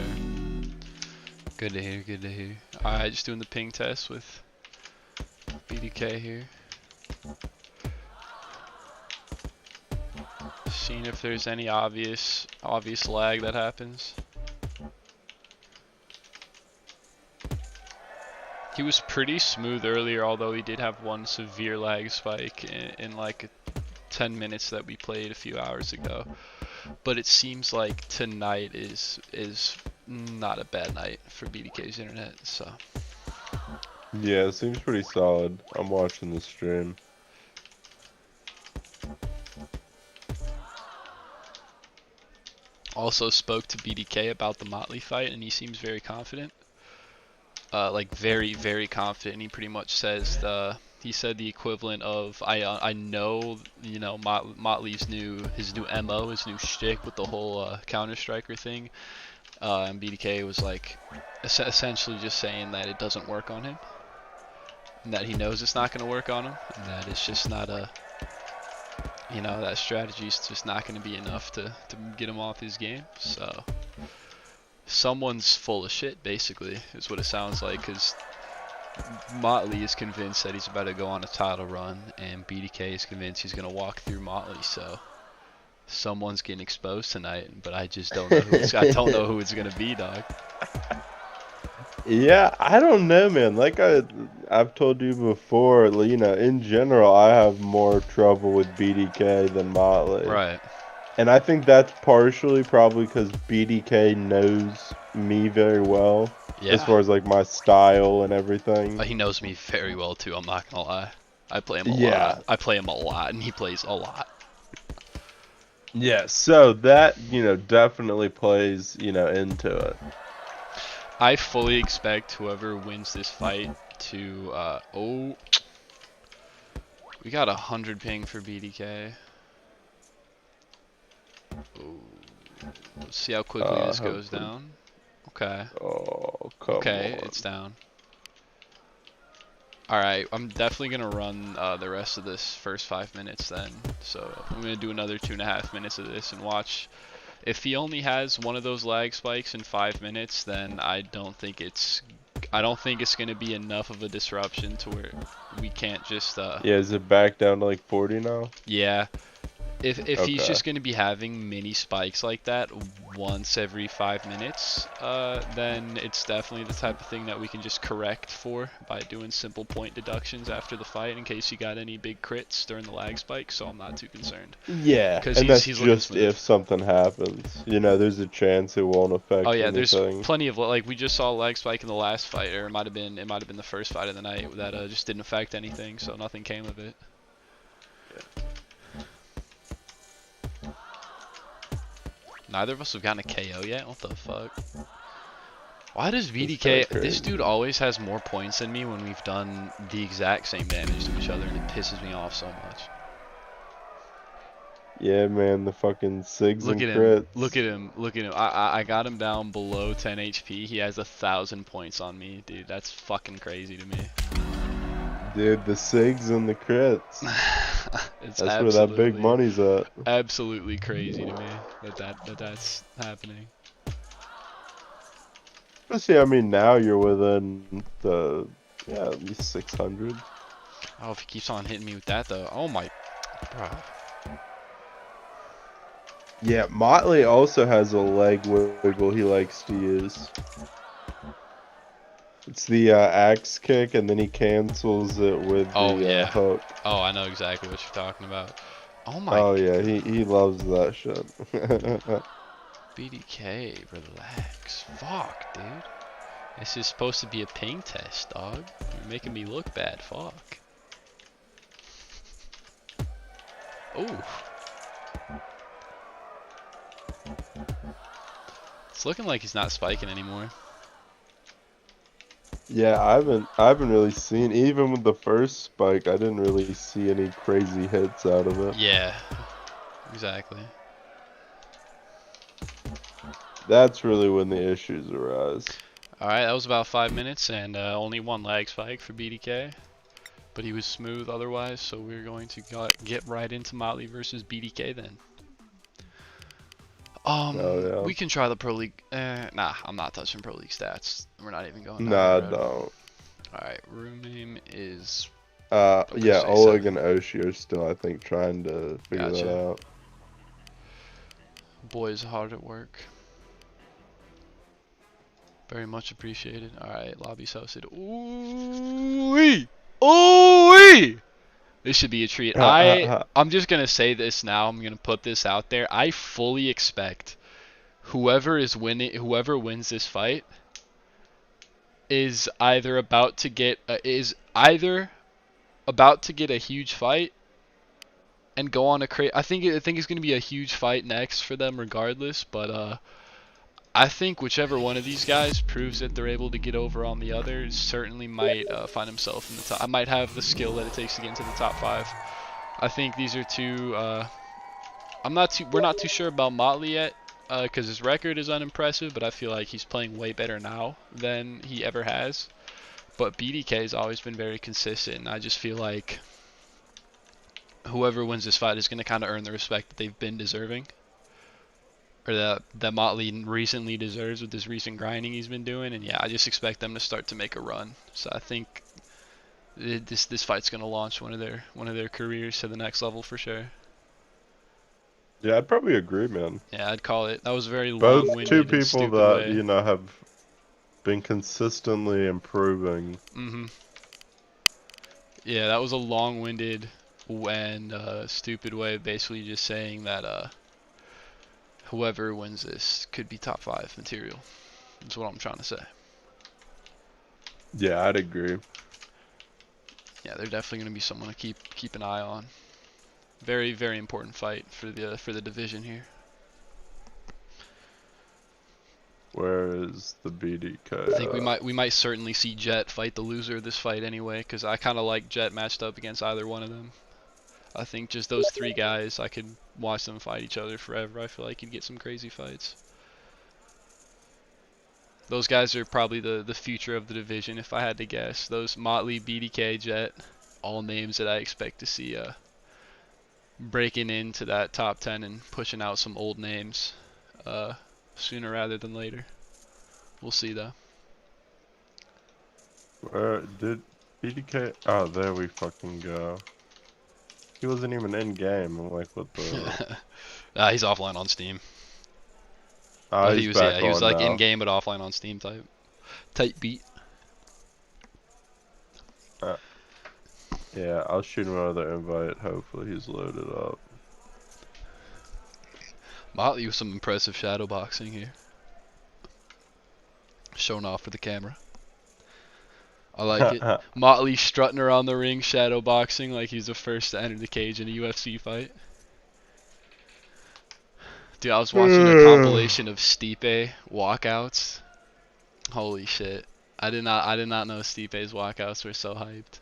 Good to hear. Alright, just doing the ping test with BDK here. Seeing if there's any obvious lag that happens. He was pretty smooth earlier, although he did have one severe lag spike in like 10 minutes that we played a few hours ago. But it seems like tonight is not a bad night for BDK's internet, so. Yeah, it seems pretty solid. I'm watching the stream. Also spoke to BDK about the Motley fight, and he seems very confident. Like very confident. He pretty much says he said the equivalent of I know Motley's his new MO, his new shtick with the whole counter striker thing. And BDK was like essentially just saying that it doesn't work on him, and that he knows it's not going to work on him, and that it's just not you know, that strategy is just not going to be enough to get him off his game. So someone's full of shit, basically, is what it sounds like, because Motley is convinced that he's about to go on a title run, and BDK is convinced he's going to walk through Motley. So someone's getting exposed tonight, but I just don't know who I don't know who it's going to be, dog. Yeah, I don't know, man. Like I've told you before, you know, in general, I have more trouble with BDK than Motley. Right. And I think that's partially probably because BDK knows me very well, Yeah. as far as like my style and everything. He knows me very well too, I'm not gonna lie. I play him a Yeah. lot. I play him a lot, and he plays a lot. Yeah, so that, you know, definitely plays, you know, into it. I fully expect whoever wins this fight to, oh, we got 100 ping for BDK. Ooh. Let's see how quickly this goes hopefully. down. Okay. Oh, come Okay, on. it's down. Alright, I'm definitely going to run the rest of this first 5 minutes then. So I'm going to do another 2.5 minutes of this and watch. If he only has one of those lag spikes in 5 minutes, then I don't think it's going to be enough of a disruption to where we can't just Yeah, is it back down to like 40 now? yeah. If he's Okay. just going to be having mini spikes like that once every 5 minutes, then it's definitely the type of thing that we can just correct for by doing simple point deductions after the fight in case he got any big crits during the lag spike, so I'm not too concerned. Yeah, 'Cause and he's that's looking just smooth. if something happens. You know, there's a chance it won't affect Oh yeah, anything. there's plenty of, like, we just saw a lag spike in the last fight, or it might have been the first fight of the night that just didn't affect anything, so nothing came of it. Neither of us have gotten a KO yet? What the fuck? Why does BDK... This dude always has more points than me when we've done the exact same damage to each other, and it pisses me off so much. Yeah, man, the fucking SIGs Look and at him. crits. Look at him. Look at him. I got him down below 10 HP. He has 1,000 points on me, dude. That's fucking crazy to me. Dude, the SIGs and the crits. It's That's where that big money's at. absolutely crazy to me that's happening. Especially, I mean, now you're within the, yeah, at least 600. Oh, if he keeps on hitting me with that, though. Oh my... Bro. Yeah, Motley also has a leg wiggle he likes to use. It's the axe kick, and then he cancels it with the hook. Oh, I know exactly what you're talking about. Oh my... Oh yeah, he loves that shit. BDK, relax. Fuck, dude. This is supposed to be a ping test, dog. You're making me look bad. Fuck. Ooh. It's looking like he's not spiking anymore. Yeah, I haven't really seen, even with the first spike, I didn't really see any crazy hits out of it. Yeah. Exactly. That's really when the issues arise. Alright, that was about 5 minutes, and only one lag spike for BDK. But he was smooth otherwise, so we're going to get right into Motley versus BDK then. Oh, yeah. We can try the Pro League. Nah, I'm not touching Pro League stats. We're not even going down Nah, that road. don't. Alright, room name is... Yeah, say Oleg 7. and Oshi are still, I think, trying to figure Gotcha. that out. Boys hard at work. Very much appreciated. Alright, lobby's hosted. Ooh-wee! Ooh-wee! This should be a treat. I'm just gonna say this now. I'm gonna put this out there. I fully expect whoever wins this fight is either about to get a huge fight and go on a I think it's gonna be a huge fight next for them regardless. But I think whichever one of these guys proves that they're able to get over on the other certainly might find himself in the top. I might have the skill that it takes to get into the top 5. I think these are two. We're not too sure about Motley yet because his record is unimpressive, but I feel like he's playing way better now than he ever has. But BDK has always been very consistent, and I just feel like whoever wins this fight is going to kind of earn the respect that they've been deserving, or that Motley recently deserves with this recent grinding he's been doing. And yeah, I just expect them to start to make a run. So I think this fight's going to launch one of their careers to the next level for sure. Yeah, I'd probably agree, man. Yeah, I'd call it. That was a very Both two long-winded and people stupid that, way. you know, have been consistently improving. Yeah, that was a long-winded and stupid way of basically just saying that whoever wins this could be top 5 material. That's what I'm trying to say. Yeah, I'd agree. Yeah, they're definitely going to be someone to keep an eye on. Very, very important fight for the division here. Where is the BDK? I think we might certainly see Jet fight the loser of this fight anyway, because I kind of like Jet matched up against either one of them. I think just those 3 guys, I could watch them fight each other forever. I feel like you'd get some crazy fights. Those guys are probably the future of the division, if I had to guess. Those Motley, BDK, Jet, all names that I expect to see breaking into that top 10 and pushing out some old names sooner rather than later. We'll see though. Where did BDK? Oh, there we fucking go. He wasn't even in game. I'm like, what the? He's offline on Steam. Oh, But he's he was back he was on like now. in game but offline on Steam type beat. Yeah, I'll shoot him another invite. Hopefully he's loaded up. Motley with some impressive shadow boxing here. Showing off for the camera. I like it. Motley strutting around the ring, shadow boxing like he's the first to enter the cage in a UFC fight. Dude, I was watching a compilation of Stipe walkouts. Holy shit. I did not know Stipe's walkouts were so hyped.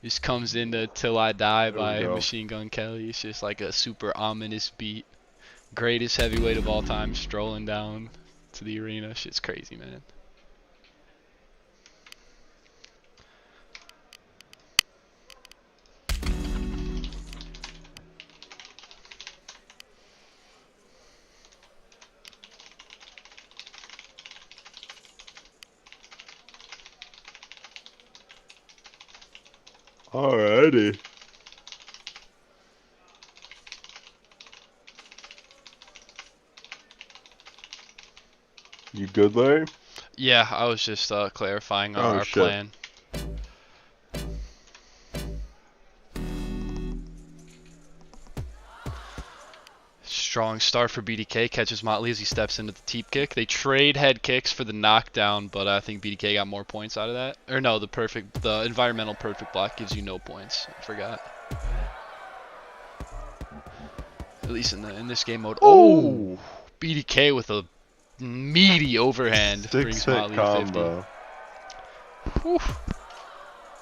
Just comes into Till I Die There we by go. Machine Gun Kelly. It's just like a super ominous beat. Greatest heavyweight of all time strolling down to the arena. Shit's crazy, man. Alrighty. You good, Larry? Yeah, I was just clarifying our shit. plan. Strong start for BDK, catches Motley as he steps into the teep kick. They trade head kicks for the knockdown, but I think BDK got more points out of that. Or no, the environmental perfect block gives you no points. I forgot. At least in this game mode. Oh, BDK with a meaty overhand brings 6-hit Motley to 50. combo. Whew.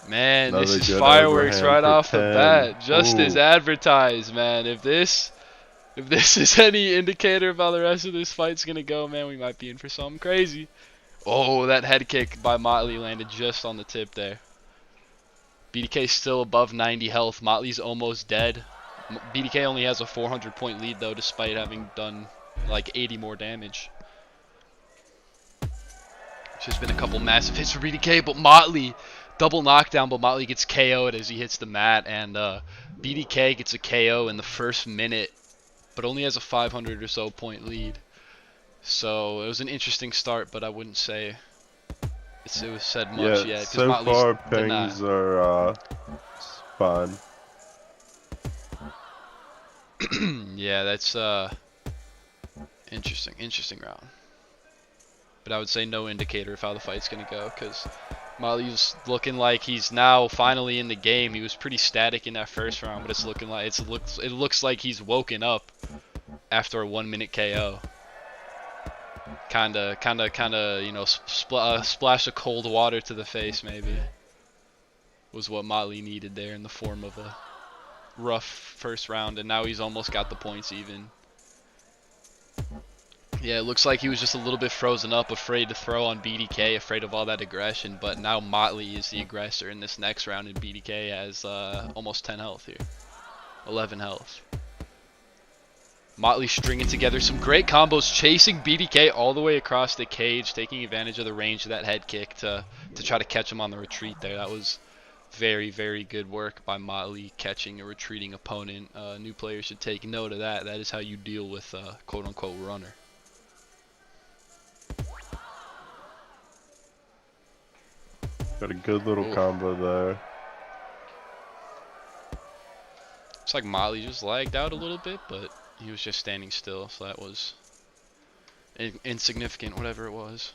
Man, Another this is good fireworks overhand right for off the 10. bat, just as Ooh. advertised, man. If this is any indicator of how the rest of this fight's gonna go, man, we might be in for something crazy. Oh, that head kick by Motley landed just on the tip there. BDK still above 90 health. Motley's almost dead. BDK only has a 400-point lead though, despite having done like 80 more damage. There's been a couple massive hits for BDK, but Motley, double knockdown, but Motley gets KO'd as he hits the mat, and BDK gets a KO in the first minute, but only has a 500 or so point lead. So it was an interesting start, but I wouldn't say it was said much Yeah, yet. so Motley's far pings are fine. yeah, that's interesting round. But I would say no indicator of how the fight's gonna go, because Motley's looking like he's now finally in the game. He was pretty static in that first round, but it looks like he's woken up after a 1-minute KO. Kinda, you know, splash of cold water to the face maybe was what Motley needed there in the form of a rough first round, and now he's almost got the points even. Yeah, it looks like he was just a little bit frozen up, afraid to throw on BDK, afraid of all that aggression, but now Motley is the aggressor in this next round, and BDK has almost 10 health here. 11 health. Motley stringing together some great combos, chasing BDK all the way across the cage, taking advantage of the range of that head kick to try to catch him on the retreat there. That was very, very good work by Motley, catching a retreating opponent. New players should take note of that. That is how you deal with a quote-unquote runner. Got a good little combo there. It's like Motley just lagged out a little bit, but he was just standing still, so that was insignificant, whatever it was.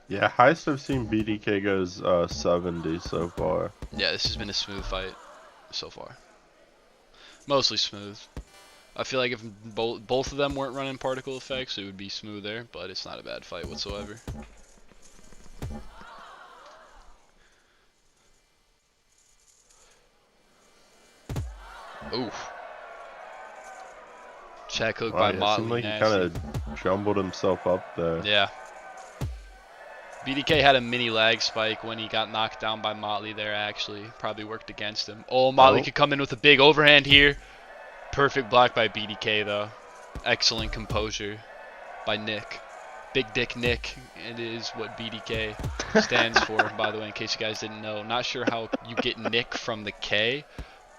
Yeah, highest I've seen BDK goes 70 so far. Yeah, this has been a smooth fight so far. Mostly smooth. I feel like if both of them weren't running particle effects, it would be smoother, but it's not a bad fight whatsoever. Oof. Check hook by It Motley. seemed like he kind of jumbled himself up there. Yeah. BDK had a mini lag spike when he got knocked down by Motley there, actually. Probably worked against him. Oh, Motley could come in with a big overhand here. Perfect block by BDK, though. Excellent composure by Nick. Big Dick Nick. It is what BDK stands for, by the way, in case you guys didn't know. Not sure how you get Nick from the K,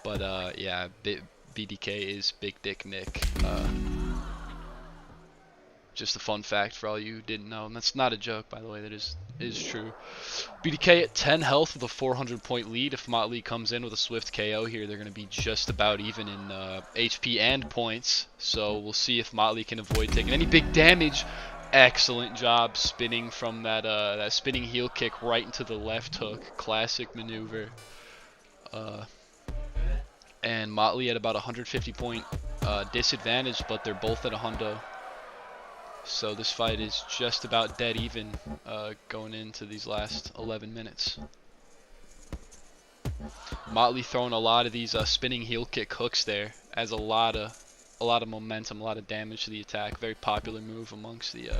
but yeah, BDK is Big Dick Nick. Just a fun fact for all you who didn't know, and that's not a joke, by the way. That is true. BDK at 10 health with a 400-point lead. If Motley comes in with a swift KO here, they're going to be just about even in HP and points. So we'll see if Motley can avoid taking any big damage. Excellent job spinning from that spinning heel kick right into the left hook. Classic maneuver. And Motley at about 150-point disadvantage, but they're both at a hundo. So this fight is just about dead even going into these last 11 minutes. Motley throwing a lot of these spinning heel kick hooks there, adds a lot of momentum, a lot of damage to the attack. Very popular move amongst the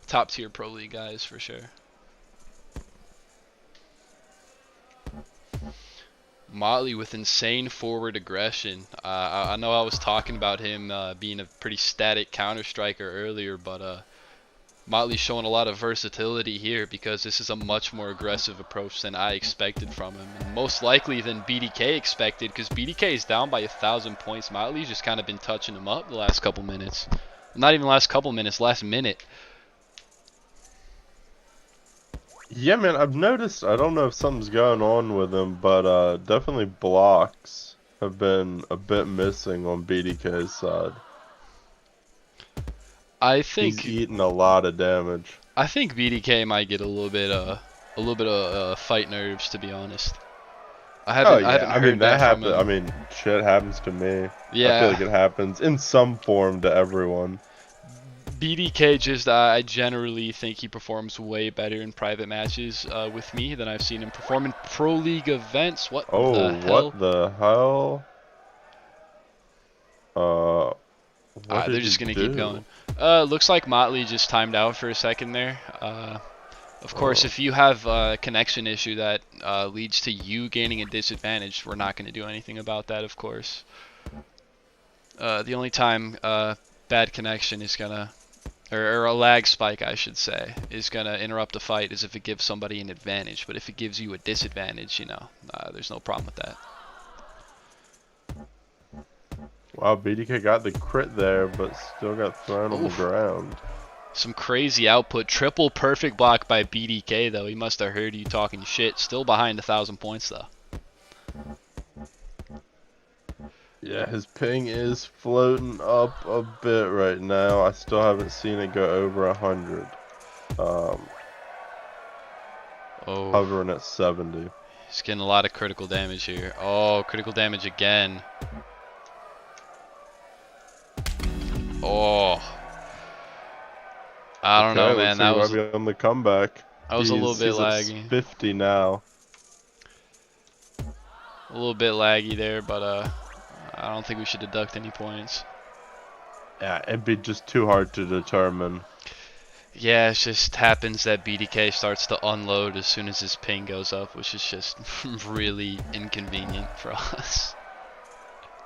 top tier pro league guys for sure. Motley with insane forward aggression. I know I was talking about him being a pretty static counter striker earlier, but Motley's showing a lot of versatility here because this is a much more aggressive approach than I expected from him, and most likely than BDK expected, because BDK is down by 1,000 points. Motley's just kind of been touching him up the last couple minutes. Not even last couple minutes, last minute. Yeah, man, I've noticed, I don't know if something's going on with him, but definitely blocks have been a bit missing on BDK's side. I think he's eating a lot of damage. I think BDK might get a little bit of fight nerves, to be honest. I haven't heard that from him. I mean, shit happens to me. Yeah. I feel like it happens in some form to everyone. BDK just, I generally think he performs way better in private matches with me than I've seen him perform in pro league events. What the hell? What the hell? They're just gonna keep going. Looks like Motley just timed out for a second there. Of course, if you have a connection issue that leads to you gaining a disadvantage, we're not gonna do anything about that, of course. The only time bad connection is gonna, or a lag spike, I should say, is gonna interrupt a fight is if it gives somebody an advantage. But if it gives you a disadvantage, you know, there's no problem with that. Wow, BDK got the crit there, but still got thrown on the ground. Some crazy output. Triple perfect block by BDK, though. He must have heard you talking shit. Still behind 1,000 points, though. Yeah, his ping is floating up a bit right now. I still haven't seen it go over 100. Hovering at 70. He's getting a lot of critical damage here. Oh, critical damage again. Oh. I don't know, man. That was on the comeback. That was a little bit laggy. 50 now. A little bit laggy there, but I don't think we should deduct any points. Yeah, it'd be just too hard to determine. Yeah, it just happens that BDK starts to unload as soon as his ping goes up, which is just really inconvenient for us.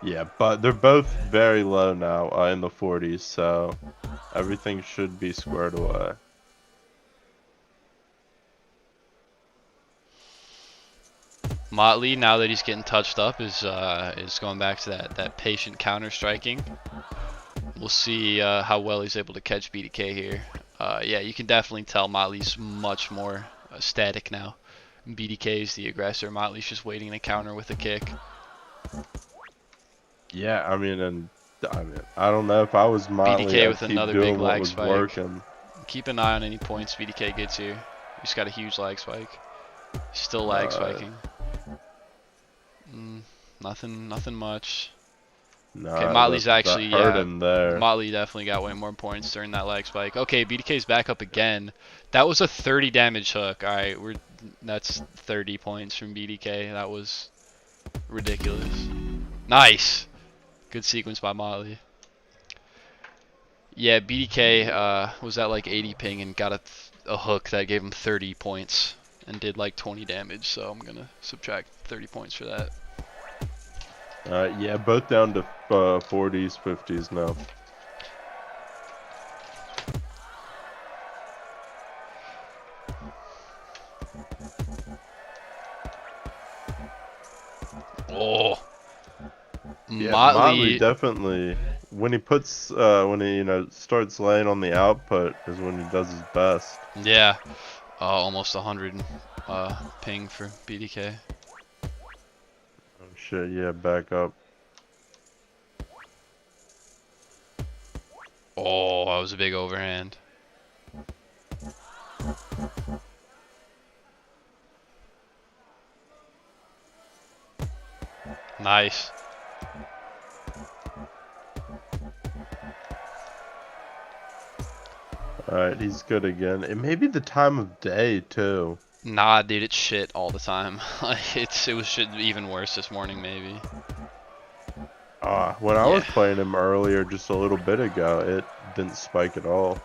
Yeah, but they're both very low now, in the 40s, so everything should be squared away. Motley, now that he's getting touched up, is going back to that patient counter striking. We'll see how well he's able to catch BDK here. Yeah, you can definitely tell Motley's much more static now. BDK is the aggressor. Motley's just waiting to counter with a kick. Yeah, I mean, I don't know if I was Motley, BDK I'd with keep another doing big what lag was spike. working. Keep an eye on any points BDK gets here. He's got a huge lag spike. Still lag spiking. Nothing much. No, Okay, Motley's actually, hurt him there. Motley definitely got way more points during that lag spike. Okay, BDK's back up again. That was a 30 damage hook. Alright, that's 30 points from BDK. That was ridiculous. Nice! Good sequence by Motley. Yeah, BDK was at like 80 ping and got a hook that gave him 30 points and did like 20 damage, so I'm gonna subtract 30 points for that. Yeah, both down to 40s, 50s now. Oh, Yeah, Motley definitely. When he puts, when he starts laying on the output is when he does his best. Yeah, almost 100 ping for BDK. Oh shit! Yeah, back up. Oh, that was a big overhand. Nice. Alright, he's good again. It may be the time of day too. Nah, dude, it's shit all the time. It was shit even worse this morning, maybe. When I was playing him earlier, just a little bit ago, it didn't spike at all.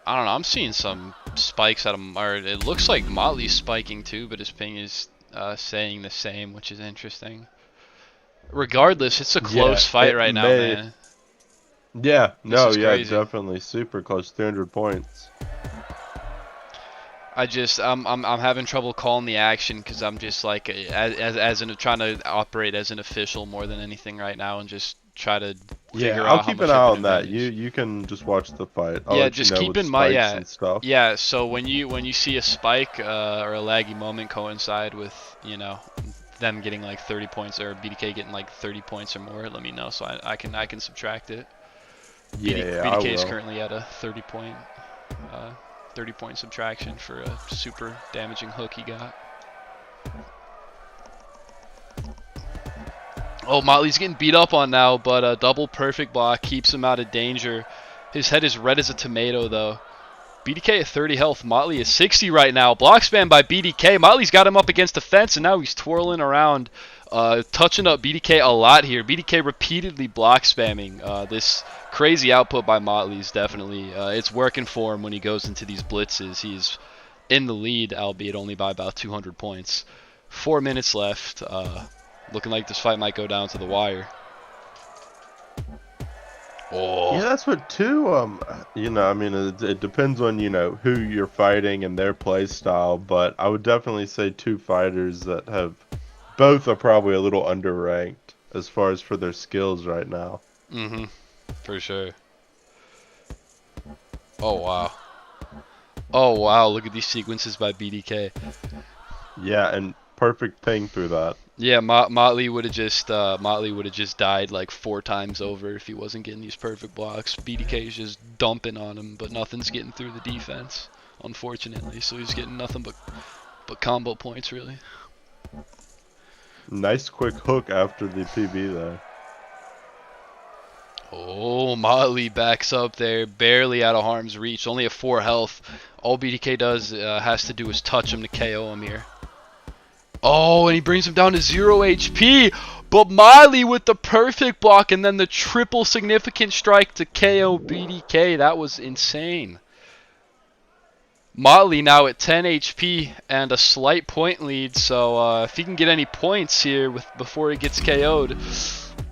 I don't know. I'm seeing some spikes at him, or it looks like Motley's spiking too, but his ping is saying the same, which is interesting. Regardless, it's a close fight right now, man. Yeah, no, is yeah, crazy. definitely super close, 300 points. I'm having trouble calling the action because I'm just like trying to operate as an official more than anything right now and just try to figure out I'll how keep much an eye of on that. advantage. You can just watch the fight. I'll Yeah, let just you know keep with in mind, spikes and stuff. yeah. So when you see a spike or a laggy moment coincide with them getting like 30 points or BDK getting like 30 points or more, let me know so I can subtract it. BDK is currently at a 30 point subtraction for a super damaging hook he got. Oh, Motley's getting beat up on now, but a double perfect block keeps him out of danger. His head is red as a tomato, though. BDK at 30 health. Motley is 60 right now. Block spam by BDK. Motley's got him up against the fence, and now he's twirling around, touching up BDK a lot here. BDK repeatedly block spamming. This crazy output by Motley is definitely, it's working for him when he goes into these blitzes. He's in the lead, albeit only by about 200 points. 4 minutes left. Looking like this fight might go down to the wire. Oh. Yeah, that's what too. I mean, it depends on who you're fighting and their play style, but I would definitely say two fighters that both are probably a little underranked as far as for their skills right now. For sure. Oh wow. Oh wow, look at these sequences by BDK. Yeah, and perfect ping through that. Yeah, Motley would have just died like 4 times over if he wasn't getting these perfect blocks. BDK is just dumping on him, but nothing's getting through the defense, unfortunately. So he's getting nothing but combo points, really. Nice quick hook after the PB there. Oh, Motley backs up there, barely out of harm's reach, only at 4 health. All BDK does has to do is touch him to KO him here. Oh, and he brings him down to 0 HP. But Miley with the perfect block and then the triple significant strike to KO BDK. That was insane. Motley now at 10 HP and a slight point lead, so if he can get any points here before he gets KO'd,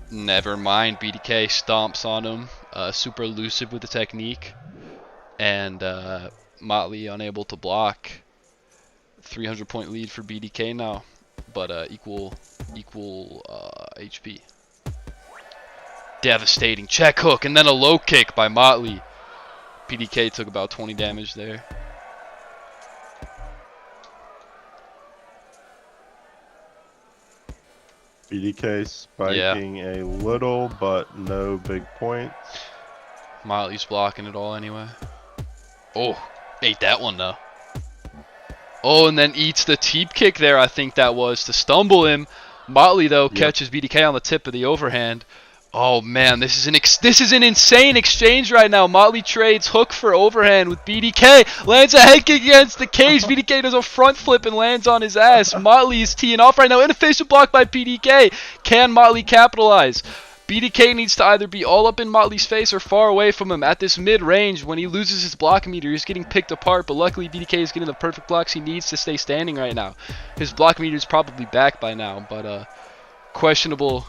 never mind. BDK stomps on him, super elusive with the technique, and Motley unable to block. 300 point lead for BDK now, but equal HP. Devastating check hook and then a low kick by Motley. BDK took about 20 damage there. BDK spiking a little, but no big points. Motley's blocking it all anyway. Oh, ate that one though. Oh, and then eats the teep kick there, I think that was, to stumble him. Motley, though, catches BDK on the tip of the overhand. Oh, man, this is an insane exchange right now. Motley trades hook for overhand with BDK. Lands a head kick against the cage. BDK does a front flip and lands on his ass. Motley is teeing off right now. Inefficient block by BDK. Can Motley capitalize? BDK needs to either be all up in Motley's face or far away from him at this mid-range. When he loses his block meter, he's getting picked apart, but luckily BDK is getting the perfect blocks he needs to stay standing right now. His block meter is probably back by now, but questionable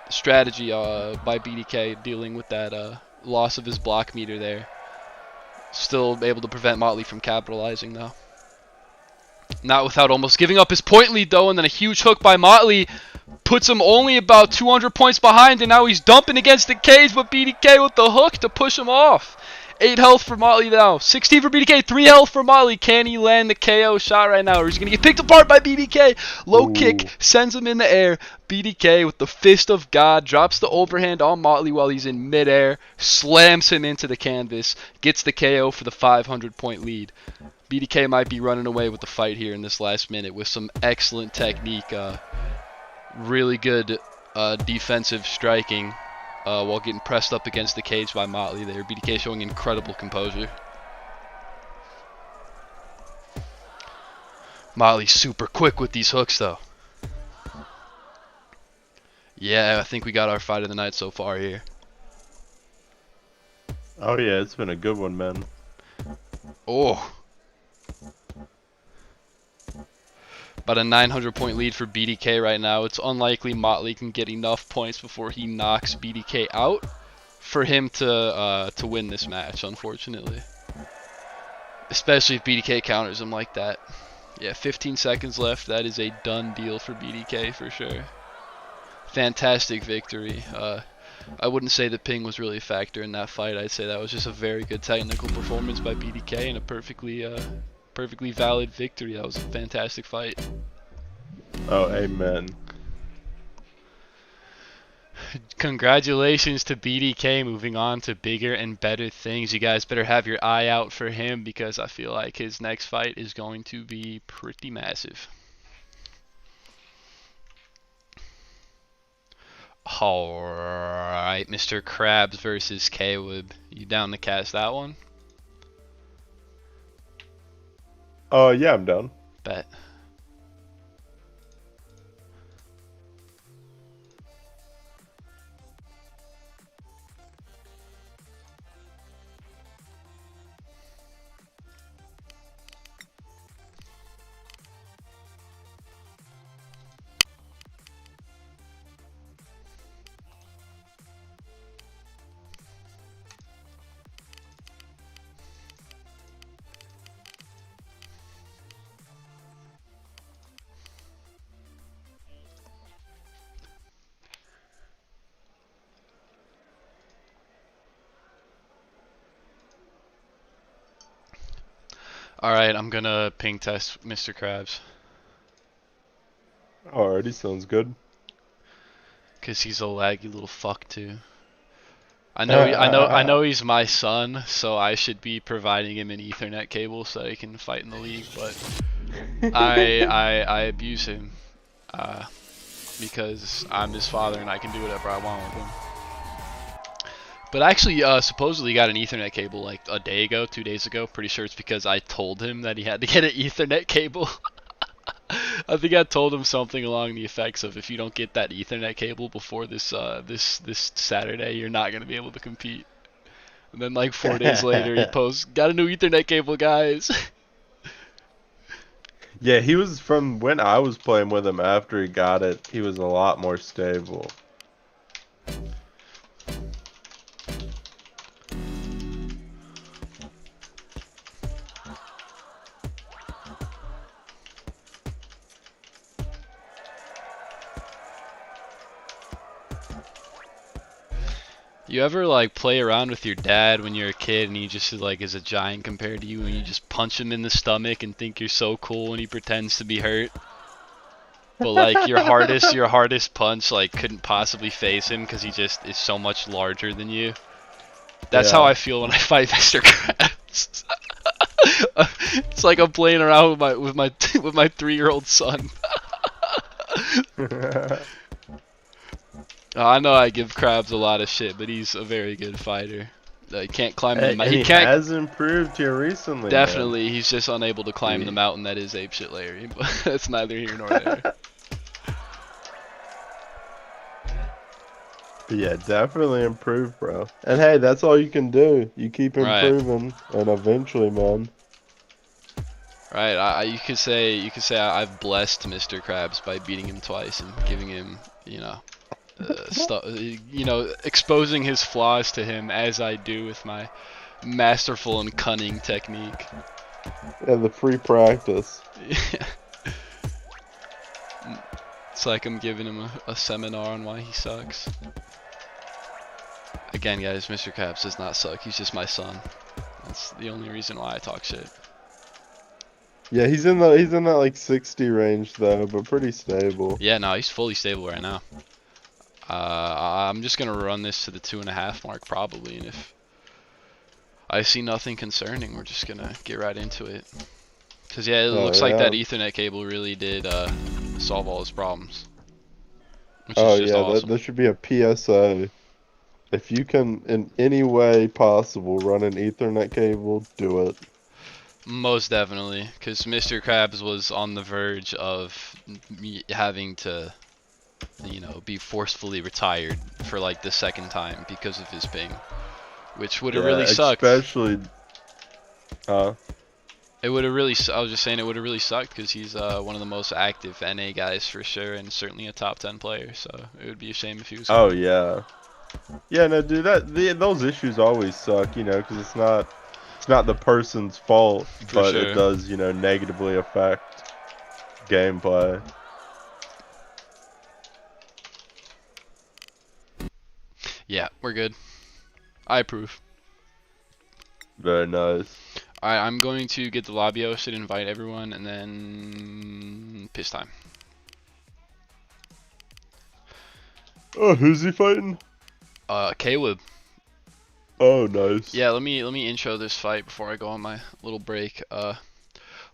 strategy by BDK dealing with that loss of his block meter there. Still able to prevent Motley from capitalizing, though. Not without almost giving up his point lead, though, and then a huge hook by Motley puts him only about 200 points behind, and now he's dumping against the cage, but BDK with the hook to push him off. 8 health for Motley now. 16 for BDK, 3 health for Motley. Can he land the KO shot right now, or is he going to get picked apart by BDK? Low kick sends him in the air. BDK with the fist of God drops the overhand on Motley while he's in midair, slams him into the canvas, gets the KO for the 500 point lead. BDK might be running away with the fight here in this last minute with some excellent technique. Really good defensive striking while getting pressed up against the cage by Motley there. BDK showing incredible composure. Motley's super quick with these hooks, though. Yeah, I think we got our fight of the night so far here. Oh yeah, it's been a good one, man. Oh. About a 900 point lead for BDK right now. It's unlikely Motley can get enough points before he knocks BDK out for him to win this match, unfortunately. Especially if BDK counters him like that. Yeah, 15 seconds left. That is a done deal for BDK for sure. Fantastic victory. I wouldn't say the ping was really a factor in that fight. I'd say that was just a very good technical performance by BDK and a perfectly valid victory. That was a fantastic fight. Oh, amen. Congratulations to BDK moving on to bigger and better things. You guys better have your eye out for him because I feel like his next fight is going to be pretty massive. Alright, Mr. Krabs versus Caleb. You down to cast that one? Yeah, I'm down. Bet. Alright, I'm gonna ping test Mr. Krabs. Alrighty, sounds good. Cause he's a laggy little fuck too. I know he's my son, so I should be providing him an Ethernet cable so he can fight in the league, but I abuse him. Because I'm his father and I can do whatever I want with him. But actually, supposedly got an Ethernet cable like a day ago, 2 days ago. Pretty sure it's because I told him that he had to get an Ethernet cable. I think I told him something along the effects of if you don't get that Ethernet cable before this Saturday, you're not gonna be able to compete. And then like 4 days later, he posts, "Got a new Ethernet cable, guys." Yeah, he was from when I was playing with him after he got it, he was a lot more stable. You ever like play around with your dad when you're a kid and he just like is a giant compared to you and you just punch him in the stomach and think you're so cool when he pretends to be hurt? But like your hardest punch like couldn't possibly phase him because he just is so much larger than you. That's how Yeah. I feel when I fight Mr. Krabs. It's like I'm playing around with my 3-year-old son. I know I give Krabs a lot of shit, but he's a very good fighter. He can't climb the And mountain. he has improved here recently, Definitely, he's just unable to climb Yeah. the mountain that is Apeshit Larry, but that's neither here nor there. man. Yeah, definitely improved, bro. And hey, that's all you can do. You keep Right. improving, and eventually, man. Right, you could say I've blessed Mr. Krabs by beating him twice and giving him, exposing his flaws to him as I do with my masterful and cunning technique. Yeah, the free practice. It's like I'm giving him a seminar on why he sucks. Again, guys, Mr. Krabs does not suck. He's just my son. That's the only reason why I talk shit. Yeah, he's in that like 60 range though, but pretty stable. Yeah, no, he's fully stable right now. I'm just gonna run this to the 2.5 mark probably, and if I see nothing concerning, we're just gonna get right into it. Cause yeah, it looks like that Ethernet cable really did solve all his problems, which is just awesome. That should be a PSA. If you can in any way possible run an Ethernet cable, do it. Most definitely, because Mr. Krabs was on the verge of me having to, be forcefully retired for like the 2nd time because of his ping, which would have really sucked. Especially, It would have really. I was just saying it would have really sucked because he's one of the most active NA guys for sure, and certainly a top 10 player. So it would be a shame if he was. Oh yeah, yeah. No, dude, those issues always suck, because it's not the person's fault, but sure. it does, negatively affect gameplay. Yeah, we're good. I approve. Very nice. Alright, I'm going to get the lobby hosted, invite everyone, and then piss time. Oh, who's he fighting? Caleb. Oh, nice. Yeah, let me intro this fight before I go on my little break.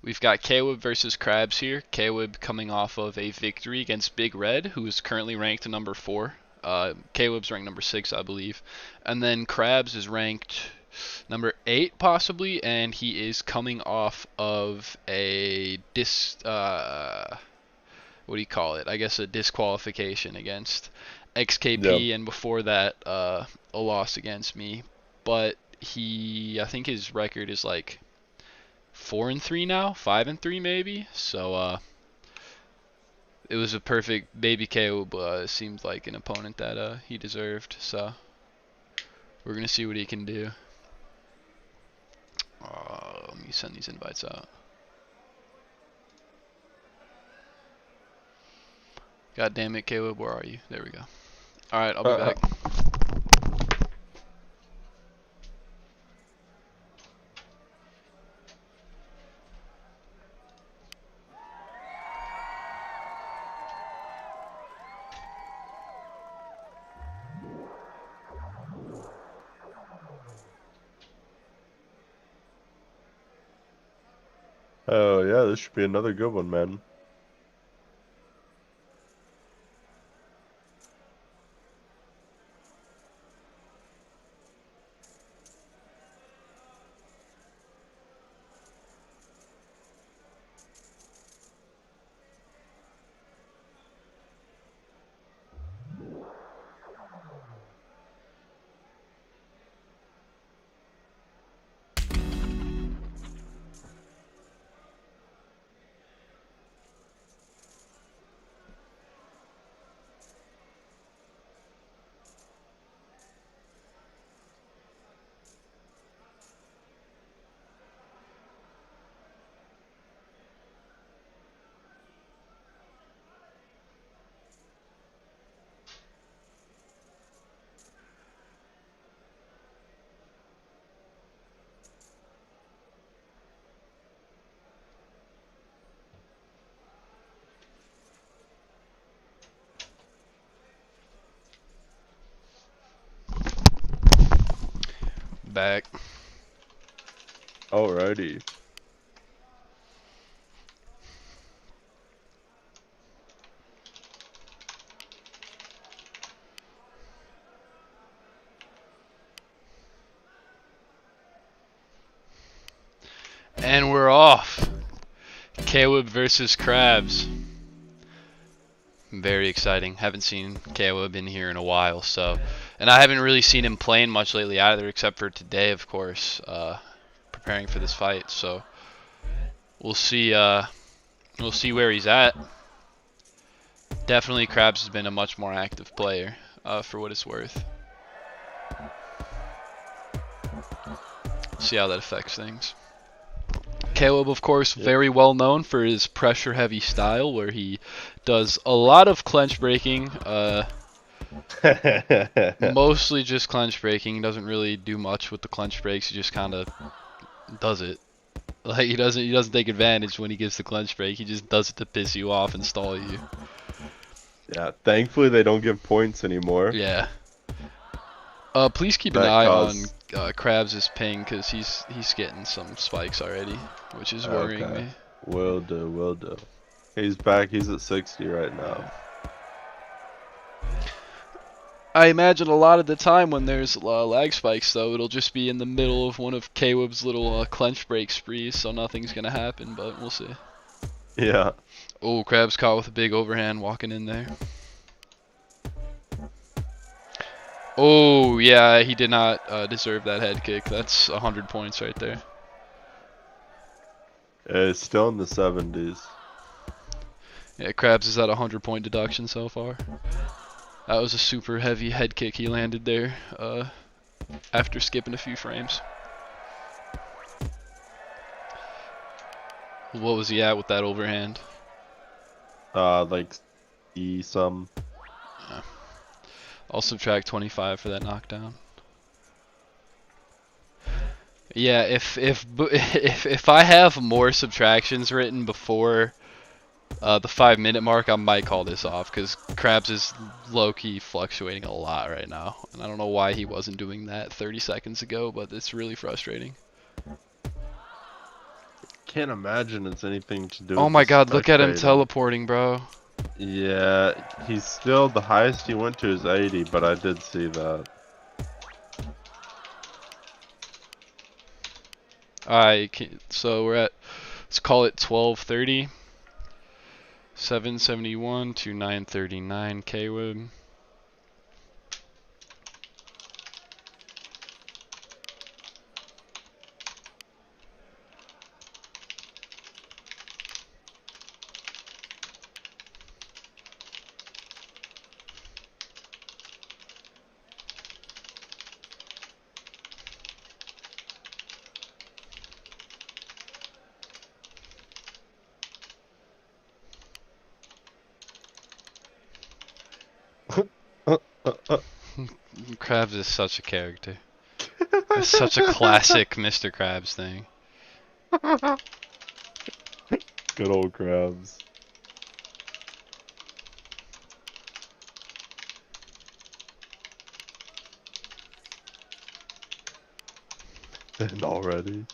We've got Caleb versus Krabs here. Caleb coming off of a victory against Big Red, who is currently ranked number 4. Caleb's ranked number 6, I believe. And then Krabs is ranked number 8 possibly, and he is coming off of a what do you call it? I guess a disqualification against XKP, and before that a loss against me. But I think his record is like 4-3 now, 5-3 maybe. So it was a perfect baby KO, but seemed like an opponent that he deserved. So we're gonna see what he can do. Let me send these invites out. God damn it, Caleb, where are you? There we go. Alright, I'll be back. Oh yeah, this should be another good one, man. Back. Alrighty. And we're off. Caleb versus Krabs. Very exciting. Haven't seen Caleb in here in a while, so, and I haven't really seen him playing much lately either, except for today, of course, preparing for this fight. So we'll see. We'll see where he's at. Definitely, Krabs has been a much more active player, for what it's worth. See how that affects things. Caleb, of course, very well known for his pressure-heavy style, where he does a lot of clench breaking, mostly just clench breaking. Doesn't really do much with the clench breaks. He just kind of does it. Like he doesn't take advantage when he gives the clench break. He just does it to piss you off and stall you. Yeah, thankfully they don't give points anymore. Yeah. Please keep an That eye on caused- Krabs' ping, because he's getting some spikes already, which is worrying me. Will do, will do. He's back, he's at 60 right now. I imagine a lot of the time when there's lag spikes, though, it'll just be in the middle of one of Caleb's little clench break sprees, so nothing's gonna happen, but we'll see. Yeah. Oh, Krabs caught with a big overhand walking in there. Oh, yeah, he did not deserve that head kick. That's 100 points right there. It's still in the 70s. Yeah, Krabs is at 100-point deduction so far. That was a super heavy head kick he landed there after skipping a few frames. What was he at with that overhand? Like some. I'll subtract 25 for that knockdown. Yeah, if I have more subtractions written before the 5-minute mark, I might call this off, because Krabs is low-key fluctuating a lot right now, and I don't know why he wasn't doing that 30 seconds ago, but it's really frustrating. Can't imagine it's anything to do Oh with my the god, look at him spectating. teleporting, bro. Yeah, he's still, the highest he went to is 80, but I did see that. Alright, so we're at, let's call it 12:30. 771 to 939 K-Wood. Krabs is such a character. It's such a classic Mr. Krabs thing. Good old Krabs. And already.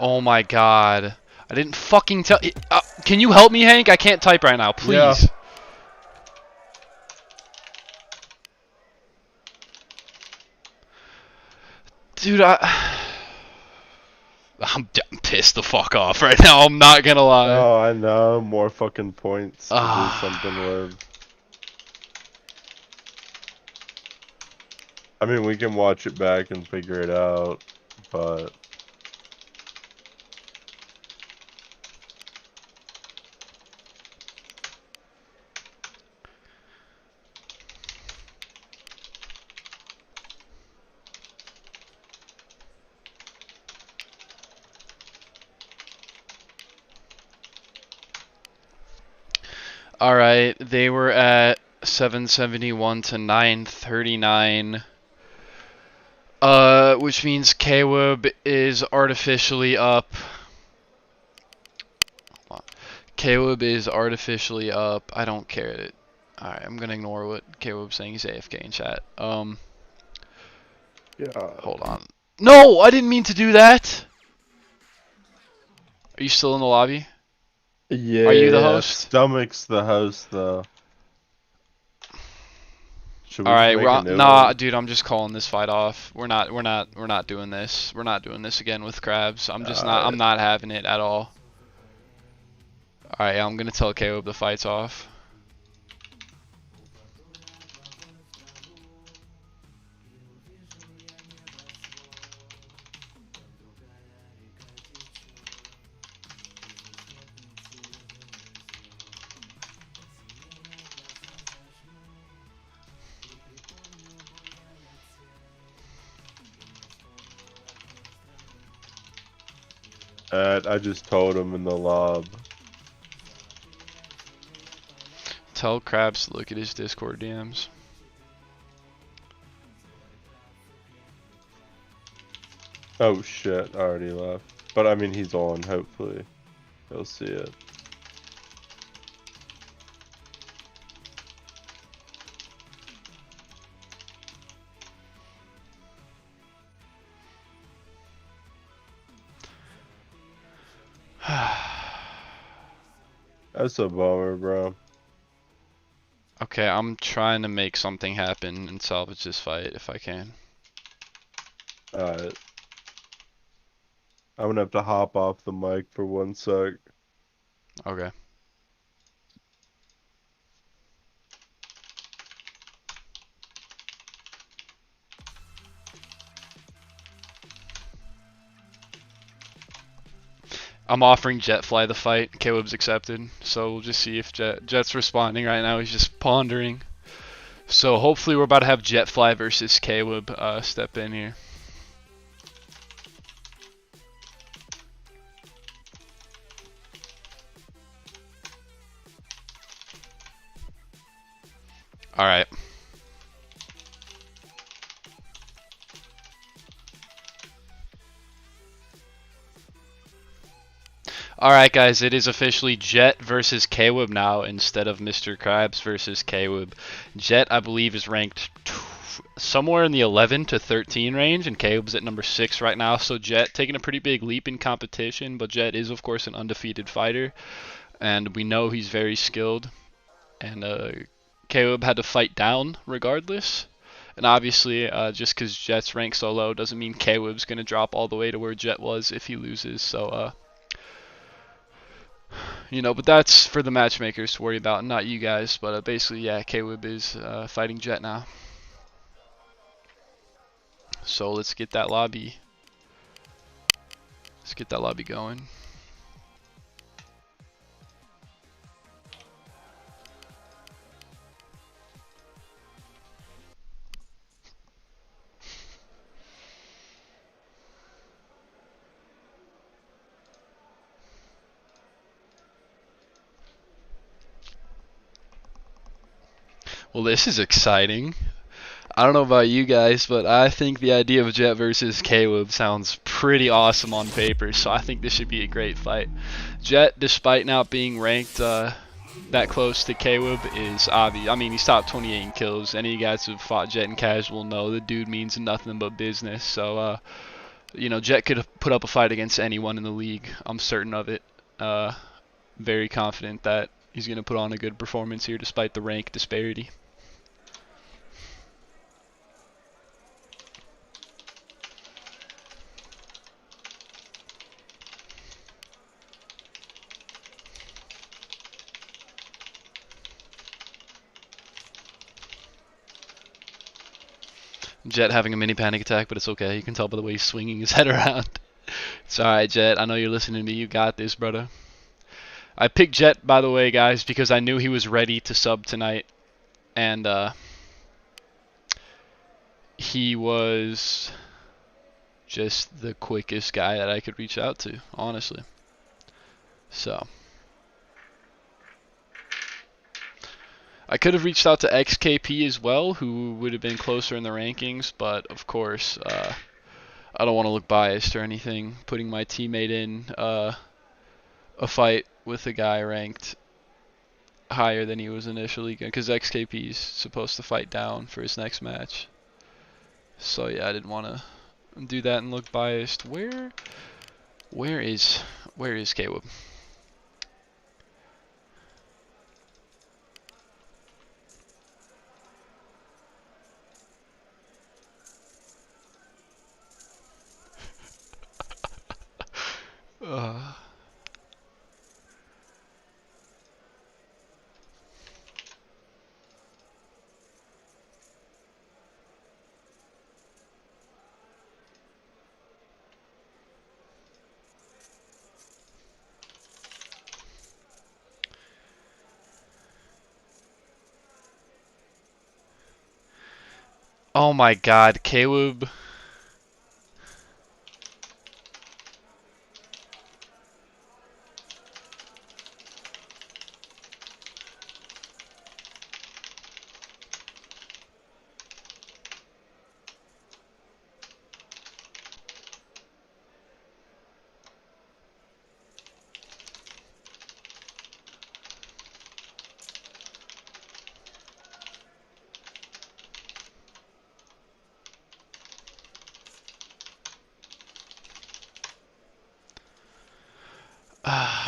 Oh my god. I didn't fucking tell. Can you help me, Hank? I can't type right now, please. Yeah. Dude, I'm pissed the fuck off right now. I'm not gonna lie. Oh, I know. More fucking points to Ah. do something with. I mean, we can watch it back and figure it out, but... All right, they were at 771 to 939. Which means Caleb is artificially up. Caleb is artificially up. I don't care. Alright, I'm gonna ignore what Caleb's saying. He's AFK in chat. Yeah. Hold on. No, I didn't mean to do that. Are you still in the lobby? Yeah. Are you the host? Stomach's the host, though. Should we Alright, make a new nah, one? dude, I'm just calling this fight off. We're not doing this. We're not doing this again with Krabs. I'm not having it at all. Alright, I'm gonna tell Caleb the fight's off. I just told him in the lob. Tell Krabs to look at his Discord DMs. Oh shit, I already left. But I mean, he's on, hopefully. He'll see it. That's a bummer, bro. Okay, I'm trying to make something happen and salvage this fight if I can. Alright. I'm gonna have to hop off the mic for 1 sec. Okay. I'm offering Jetfly the fight. Caleb's accepted, so we'll just see if Jet's responding right now. He's just pondering. So hopefully we're about to have Jetfly versus Caleb step in here. All right. Alright guys, it is officially Jet versus Caleb now instead of Mr. Krabs versus Caleb. Jet, I believe, is ranked somewhere in the 11 to 13 range, and Caleb's at number 6 right now. So Jet taking a pretty big leap in competition, but Jet is, of course, an undefeated fighter, and we know he's very skilled. And Caleb had to fight down regardless. And obviously, just because Jet's ranked so low doesn't mean Caleb's going to drop all the way to where Jet was if he loses. So, you know, but that's for the matchmakers to worry about, not you guys. But basically, yeah, Caleb is fighting Jet now. So let's get that lobby. Let's get that lobby going. Well, this is exciting. I don't know about you guys, but I think the idea of Jet versus Caleb sounds pretty awesome on paper, so I think this should be a great fight. Jet, despite not being ranked that close to Caleb, is obvious. I mean, he's top 28 in kills. Any of you guys who've fought Jet in casual know the dude means nothing but business. So, you know, Jet could put up a fight against anyone in the league. I'm certain of it. Very confident that he's going to put on a good performance here despite the rank disparity. Jet having a mini panic attack, but it's okay. You can tell by the way he's swinging his head around. It's alright, Jet. I know you're listening to me. You got this, brother. I picked Jet, by the way, guys, because I knew he was ready to sub tonight. And he was just the quickest guy that I could reach out to, honestly. So. I could have reached out to XKP as well, who would have been closer in the rankings, but of course, I don't want to look biased or anything, putting my teammate in a fight with a guy ranked higher than he was initially, because XKP's supposed to fight down for his next match. So yeah, I didn't want to do that and look biased. Where is Caleb? Oh my God, Caleb.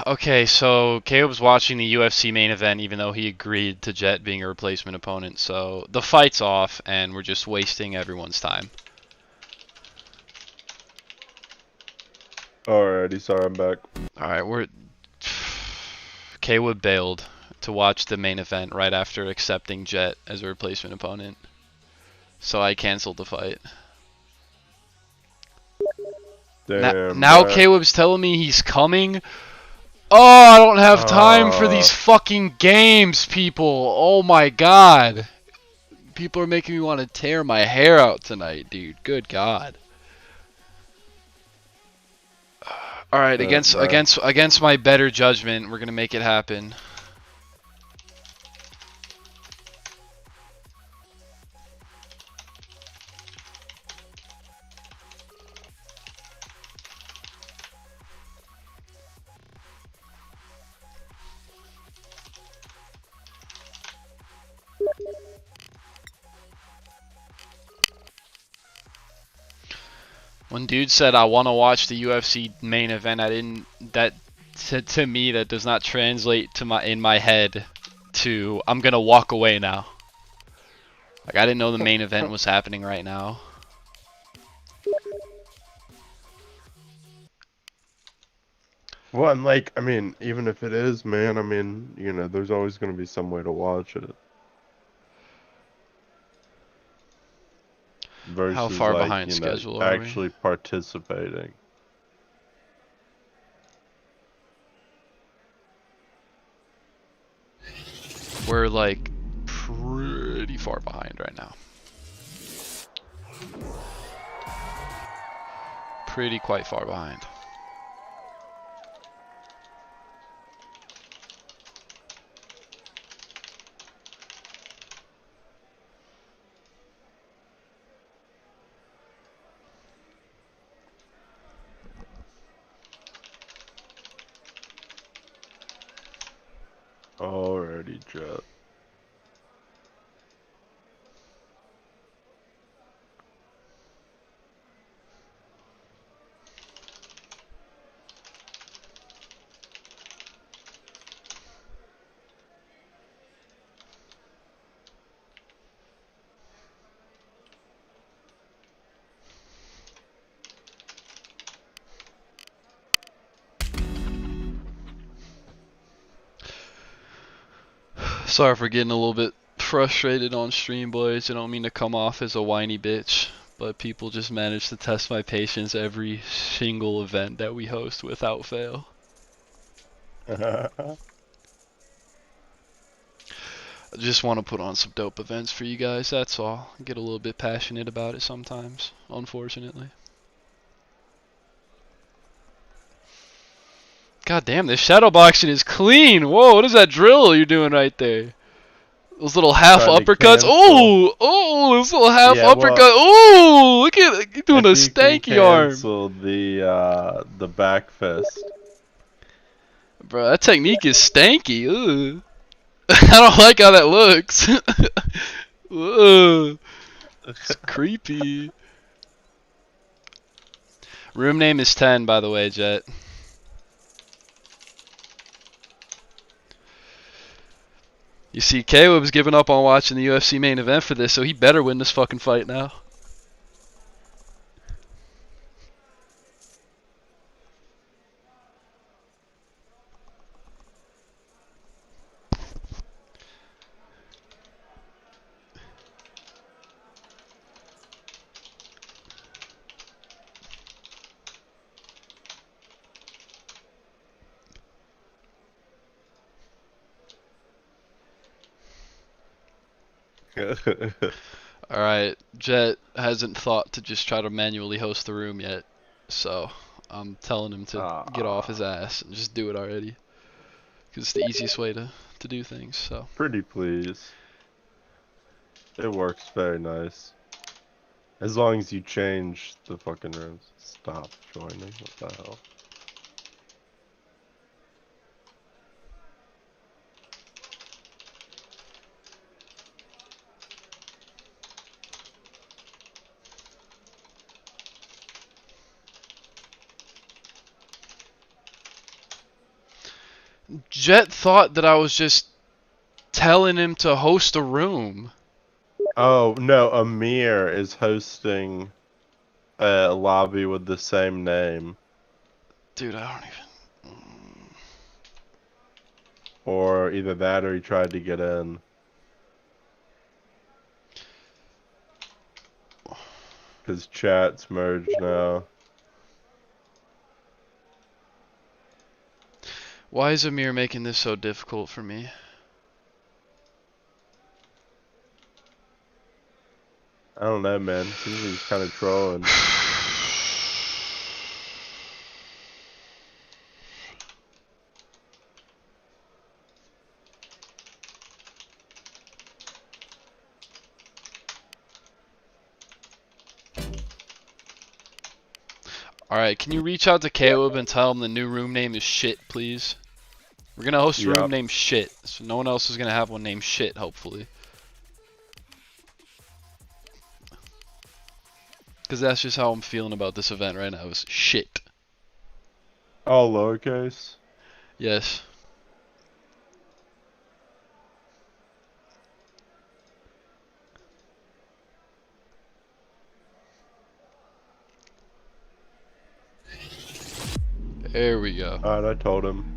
Okay, so Caleb's watching the UFC main event even though he agreed to Jet being a replacement opponent. So the fight's off and we're just wasting everyone's time. Alrighty, sorry, I'm back. Alright, Caleb bailed to watch the main event right after accepting Jet as a replacement opponent. So I canceled the fight. Damn. Now bruh. Caleb's telling me he's coming. Oh, I don't have time for these fucking games, people. Oh my God. People are making me want to tear my hair out tonight, dude. Good God. All right, against my better judgment, we're gonna make it happen. When dude said I want to watch the UFC main event, to me that does not translate to in my head to I'm gonna walk away now. Like I didn't know the main event was happening right now. Well, and like, I mean, even if it is, man, I mean, you know, there's always going to be some way to watch it. Versus, How far like, behind you know, schedule are we? actually participating. We're like pretty far behind right now. Pretty quite far behind. Alrighty, Jet. Sorry for getting a little bit frustrated on stream, boys. I don't mean to come off as a whiny bitch, but people just manage to test my patience every single event that we host without fail. I just want to put on some dope events for you guys, that's all. I get a little bit passionate about it sometimes, unfortunately. God damn, this shadow boxing is clean! Whoa, what is that drill you're doing right there? Those little half Trying to uppercuts. cancel. Oh, those little half Yeah, well, uppercut. Oh, look at you doing a If you can stanky arm. cancel the back fist. Bro, that technique is stanky. Ugh. I don't like how that looks. Ugh. It's creepy. Room name is 10, by the way, Jet. You see, Caleb's given up on watching the UFC main event for this, so he better win this fucking fight now. Alright, Jet hasn't thought to just try to manually host the room yet, so I'm telling him to get off his ass and just do it already. Because it's the easiest way to do things, so. Pretty please. It works very nice. As long as you change the fucking rooms. Stop joining. What the hell? Jet thought that I was just telling him to host a room. Oh, no, Amir is hosting a lobby with the same name. Dude, I don't even... Or either that or he tried to get in. Because chat's merged now. Why is Amir making this so difficult for me? I don't know, man. Seems like he's kind of trolling. Alright, can you reach out to Caleb and tell him the new room name is shit, please? We're gonna host a room named shit, so no one else is gonna have one named shit, hopefully. Because that's just how I'm feeling about this event right now, is shit. All lowercase? Yes. There we go. Alright, I told him.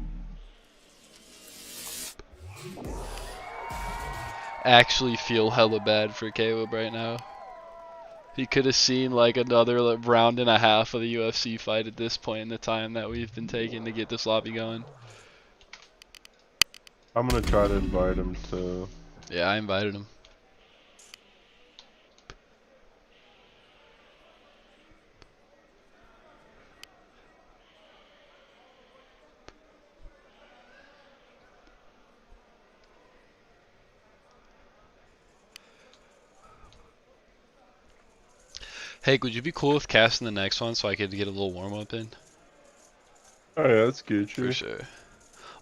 Actually feel hella bad for Caleb right now. He could have seen like another round and a half of the UFC fight at this point in the time that we've been taking to get this lobby going. I'm gonna try to invite him to... Yeah, I invited him. Hey, would you be cool with casting the next one so I could get a little warm up in? Oh yeah, that's Gucci. For sure.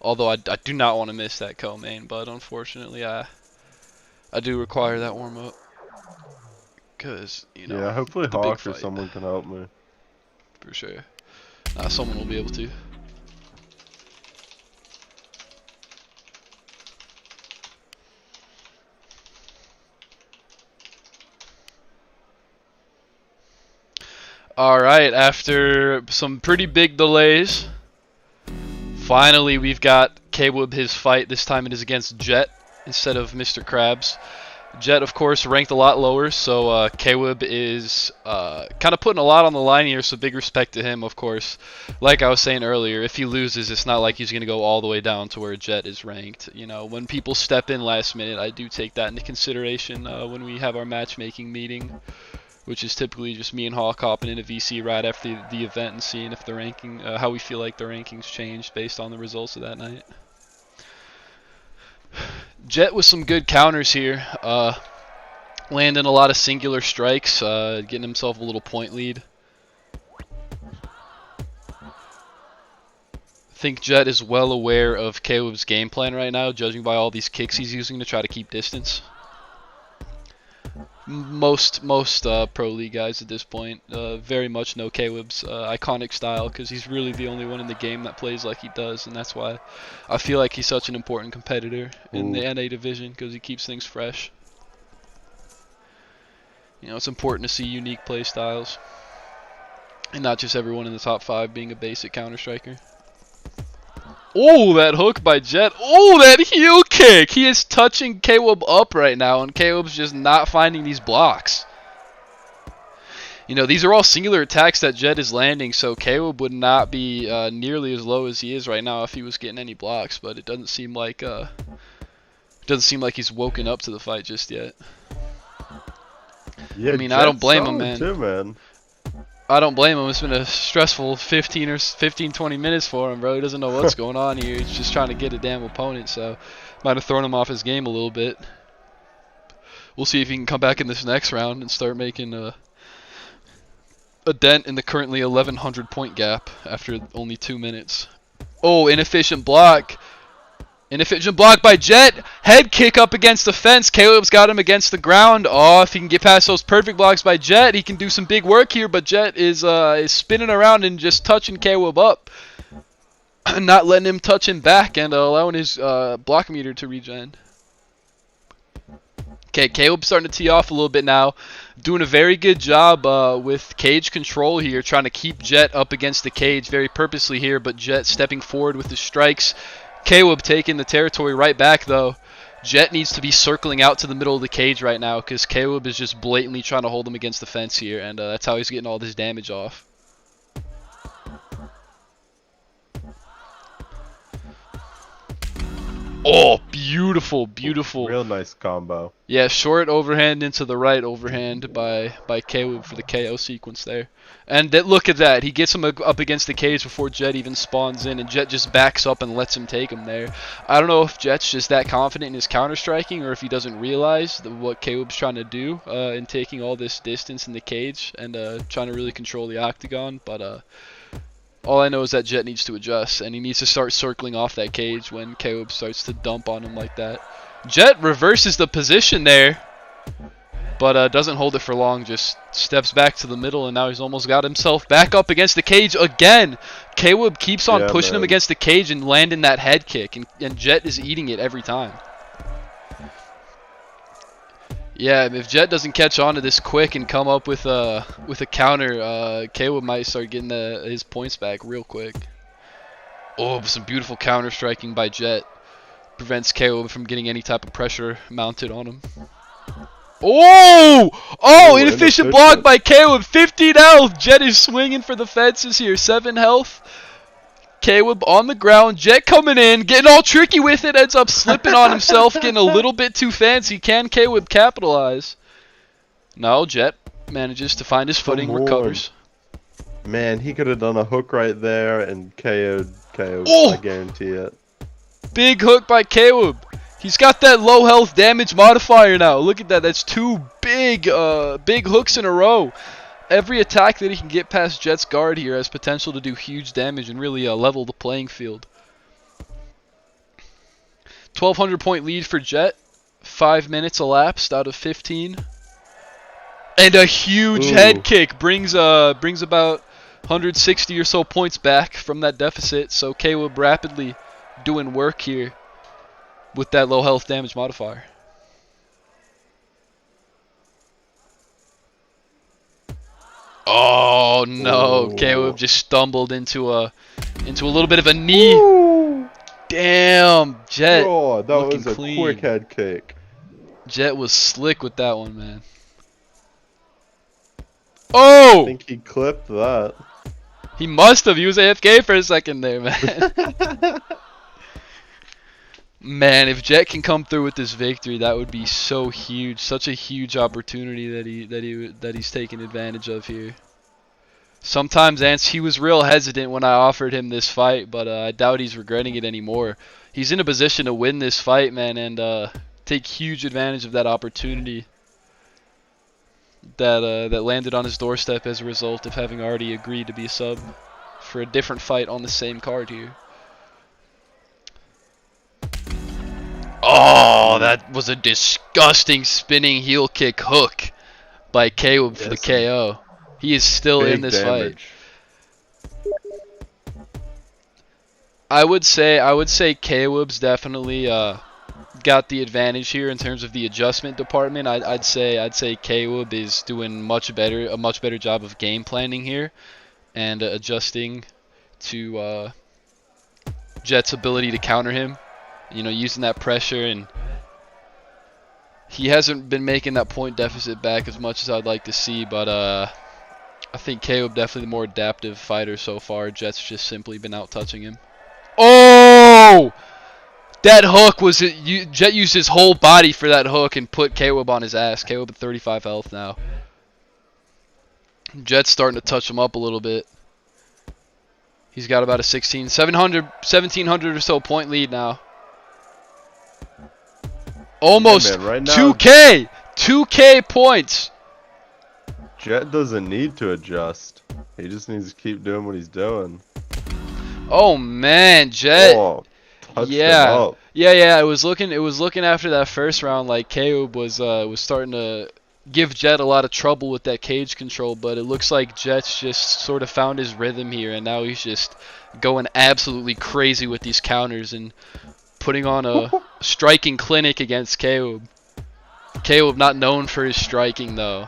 Although I do not want to miss that co-main, but unfortunately I do require that warm up. Cause, you know, Yeah, hopefully the big Hawk or fight. someone can help me. For sure. Someone will be able to. Alright, after some pretty big delays, finally we've got Caleb his fight. This time it is against Jet instead of Mr. Krabs. Jet, of course, ranked a lot lower, so Caleb is kind of putting a lot on the line here, so big respect to him, of course. Like I was saying earlier, if he loses, it's not like he's going to go all the way down to where Jet is ranked. You know, when people step in last minute, I do take that into consideration when we have our matchmaking meeting, which is typically just me and Hawk hopping into VC right after the event and seeing if the ranking, how we feel like the rankings changed based on the results of that night. Jet with some good counters here. Landing a lot of singular strikes, getting himself a little point lead. I think Jet is well aware of Caleb's game plan right now, judging by all these kicks he's using to try to keep distance. Most pro league guys at this point very much know Caleb's iconic style, because he's really the only one in the game that plays like he does, and that's why I feel like he's such an important competitor in the NA division, because he keeps things fresh. You know, it's important to see unique play styles, and not just everyone in the top 5 being a basic counter striker. Oh, that hook by Jet. Oh, that heel kick. He is touching Caleb up right now, and Caleb's just not finding these blocks. You know, these are all singular attacks that Jet is landing, so Caleb would not be nearly as low as he is right now if he was getting any blocks, but it doesn't seem like he's woken up to the fight just yet. Yeah, I mean, I don't blame him, man. Too, man. I don't blame him. It's been a stressful 15-20 minutes for him, bro. He doesn't know what's going on here. He's just trying to get a damn opponent, so might have thrown him off his game a little bit. We'll see if he can come back in this next round and start making a dent in the currently 1,100 point gap after only 2 minutes. Oh, inefficient block. Inefficient block by Jet. Head kick up against the fence. Caleb's got him against the ground. Oh, if he can get past those perfect blocks by Jet, he can do some big work here. But Jet is spinning around and just touching Caleb up. Not letting him touch him back, and allowing his block meter to regen. Okay, Caleb's starting to tee off a little bit now. Doing a very good job with cage control here. Trying to keep Jet up against the cage very purposely here. But Jet stepping forward with his strikes. Caleb taking the territory right back, though. Jet needs to be circling out to the middle of the cage right now, because Caleb is just blatantly trying to hold him against the fence here, and that's how he's getting all this damage off. Oh, beautiful, beautiful. Real nice combo. Yeah, short overhand into the right overhand by Caleb for the KO sequence there. And look at that. He gets him up against the cage before Jet even spawns in, and Jet just backs up and lets him take him there. I don't know if Jet's just that confident in his counter-striking, or if he doesn't realize what Caleb's trying to do in taking all this distance in the cage and trying to really control the octagon, but all I know is that Jet needs to adjust, and he needs to start circling off that cage when Caleb starts to dump on him like that. Jet reverses the position there, but doesn't hold it for long, just steps back to the middle, and now he's almost got himself back up against the cage again. Caleb keeps on pushing him against the cage and landing that head kick, and Jet is eating it every time. Yeah, if Jet doesn't catch on to this quick and come up with a counter, Caleb might start getting his points back real quick. Oh, some beautiful counter striking by Jet. Prevents Caleb from getting any type of pressure mounted on him. Oh! Oh, inefficient block by Caleb. 15 health. Jet is swinging for the fences here. 7 health. Caleb on the ground. Jet coming in. Getting all tricky with it. Ends up slipping on himself. Getting a little bit too fancy. Can Caleb capitalize? No, Jet manages to find his footing. Recovers. Man, he could have done a hook right there and KO'd Caleb. Oh! I guarantee it. Big hook by Caleb. He's got that low health damage modifier now. Look at that. That's 2 big hooks in a row. Every attack that he can get past Jet's guard here has potential to do huge damage and really level the playing field. 1,200 point lead for Jet. 5 minutes elapsed out of 15. And a huge head kick brings about 160 or so points back from that deficit. So Caleb rapidly doing work here with that low health damage modifier. Oh no, Caleb just stumbled into a little bit of a knee. Ooh. Damn, Jet. Oh, that looking was a clean. quick head kick. Jet was slick with that one, man. Oh! I think he clipped that. He must have. He was AFK for a second there, man. Man, if Jet can come through with this victory, that would be so huge. Such a huge opportunity that he's taking advantage of here. Sometimes, Ants, he was real hesitant when I offered him this fight, but I doubt he's regretting it anymore. he's in a position to win this fight, man, and take huge advantage of that opportunity that landed on his doorstep as a result of having already agreed to be a sub for a different fight on the same card here. Oh, that was a disgusting spinning heel kick hook by Caleb for the KO. He is still in this fight. I would say Caleb's definitely got the advantage here in terms of the adjustment department. I'd say Caleb is doing a much better job of game planning here and adjusting to Jet's ability to counter him. You know, using that pressure, and he hasn't been making that point deficit back as much as I'd like to see, but I think Caleb definitely the more adaptive fighter so far. Jet's just simply been out touching him. Oh! That hook was Jet used his whole body for that hook and put Caleb on his ass. Caleb at 35 health now. Jet's starting to touch him up a little bit. He's got about a 1700 or so point lead now. Almost yeah, man, right now, 2K! 2K points! Jet doesn't need to adjust. He just needs to keep doing what he's doing. Oh man, Jet. Oh, touched him Yeah. up. Yeah, it was looking after that first round like Caleb was starting to give Jet a lot of trouble with that cage control, but it looks like Jet's just sort of found his rhythm here, and now he's just going absolutely crazy with these counters and putting on a striking clinic against Caleb. Caleb not known for his striking though.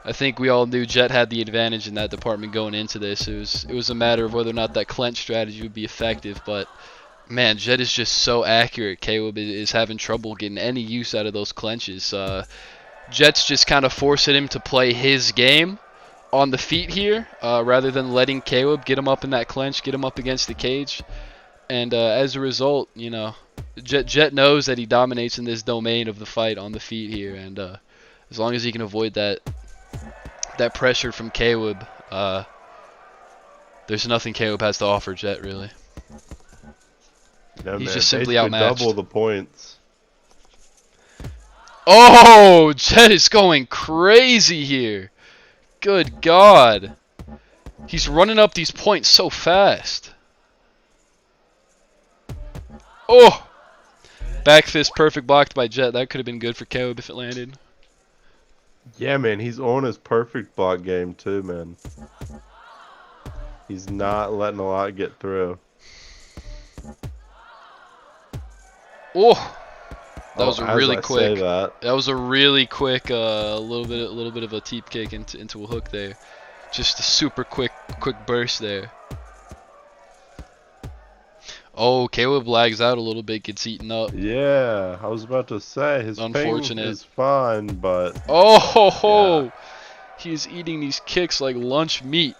I think we all knew Jet had the advantage in that department going into this. It was a matter of whether or not that clench strategy would be effective, but man, Jet is just so accurate. Caleb is having trouble getting any use out of those clenches. Jet's just kind of forcing him to play his game on the feet here, rather than letting Caleb get him up in that clench, get him up against the cage. And as a result, you know, Jet knows that he dominates in this domain of the fight on the feet here, and as long as he can avoid that pressure from Caleb, there's nothing Caleb has to offer Jet really. Yeah, He's man, just simply basically outmatched. double the points. Oh, Jet is going crazy here. Good God. He's running up these points so fast. Oh! Back fist perfect blocked by Jet. That could have been good for Caleb if it landed. Yeah, man, he's on his perfect block game too, man. He's not letting a lot get through. Oh! That was a really quick. That was a really quick, little bit of a teep kick into a hook there. Just a super quick burst there. Oh, Caleb lags out a little bit, gets eaten up. Yeah, I was about to say his Unfortunate. ping is fine, but Oh ho ho! Yeah. He's eating these kicks like lunch meat.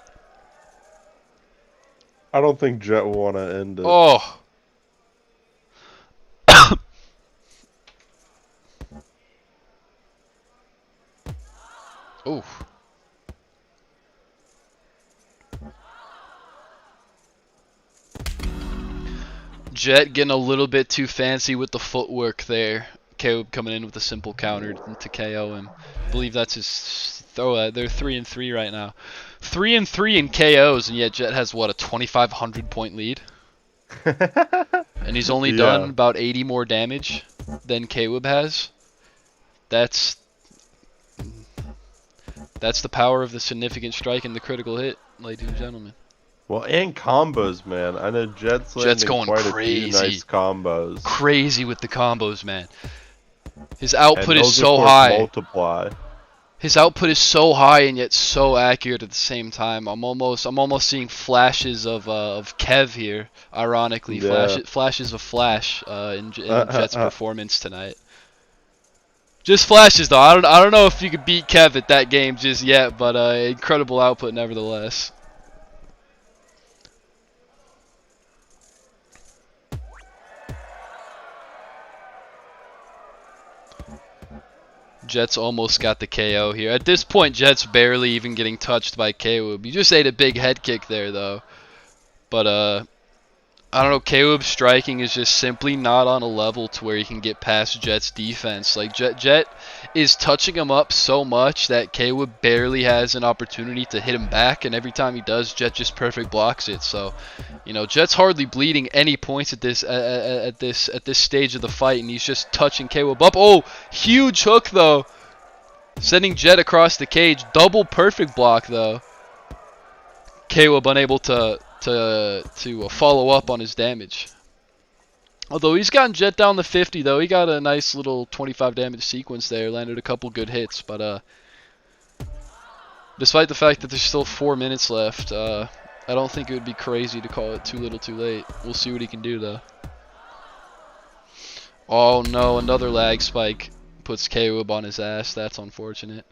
I don't think Jet will want to end it. Oh. Oh. Jet getting a little bit too fancy with the footwork there. Caleb coming in with a simple counter to KO him. I believe that's his. Oh, they're 3-3 right now. 3-3 in KOs, and yet Jet has what, a 2,500 point lead, and he's only done about 80 more damage than Caleb has. That's the power of the significant strike and the critical hit, ladies and gentlemen. Well, and combos, man. I know Jet's going quite crazy. a few nice combos. Crazy with the combos, man. His output And is those, so of course, high. Multiply. His output is so high and yet so accurate at the same time. I'm almost seeing flashes of Kev here. Ironically, Yeah. flashes of Flash in Jet's performance tonight. Just flashes though. I don't know if you could beat Kev at that game just yet, but incredible output nevertheless. Jet's almost got the KO here. At this point, Jet's barely even getting touched by Caleb. You just ate a big head kick there, though. But I don't know, Caleb's striking is just simply not on a level to where he can get past Jet's defense. Like, Jet is touching him up so much that Caleb barely has an opportunity to hit him back, and every time he does, Jet just perfect blocks it. So, you know, Jet's hardly bleeding any points at this stage of the fight, and he's just touching Caleb up. Oh, huge hook though, sending Jet across the cage. Double perfect block though. Caleb unable to follow up on his damage. Although he's gotten Jet down to 50 though, he got a nice little 25 damage sequence there, landed a couple good hits, but despite the fact that there's still 4 minutes left, I don't think it would be crazy to call it too little too late. We'll see what he can do though. Oh no, another lag spike puts Caleb on his ass. That's unfortunate.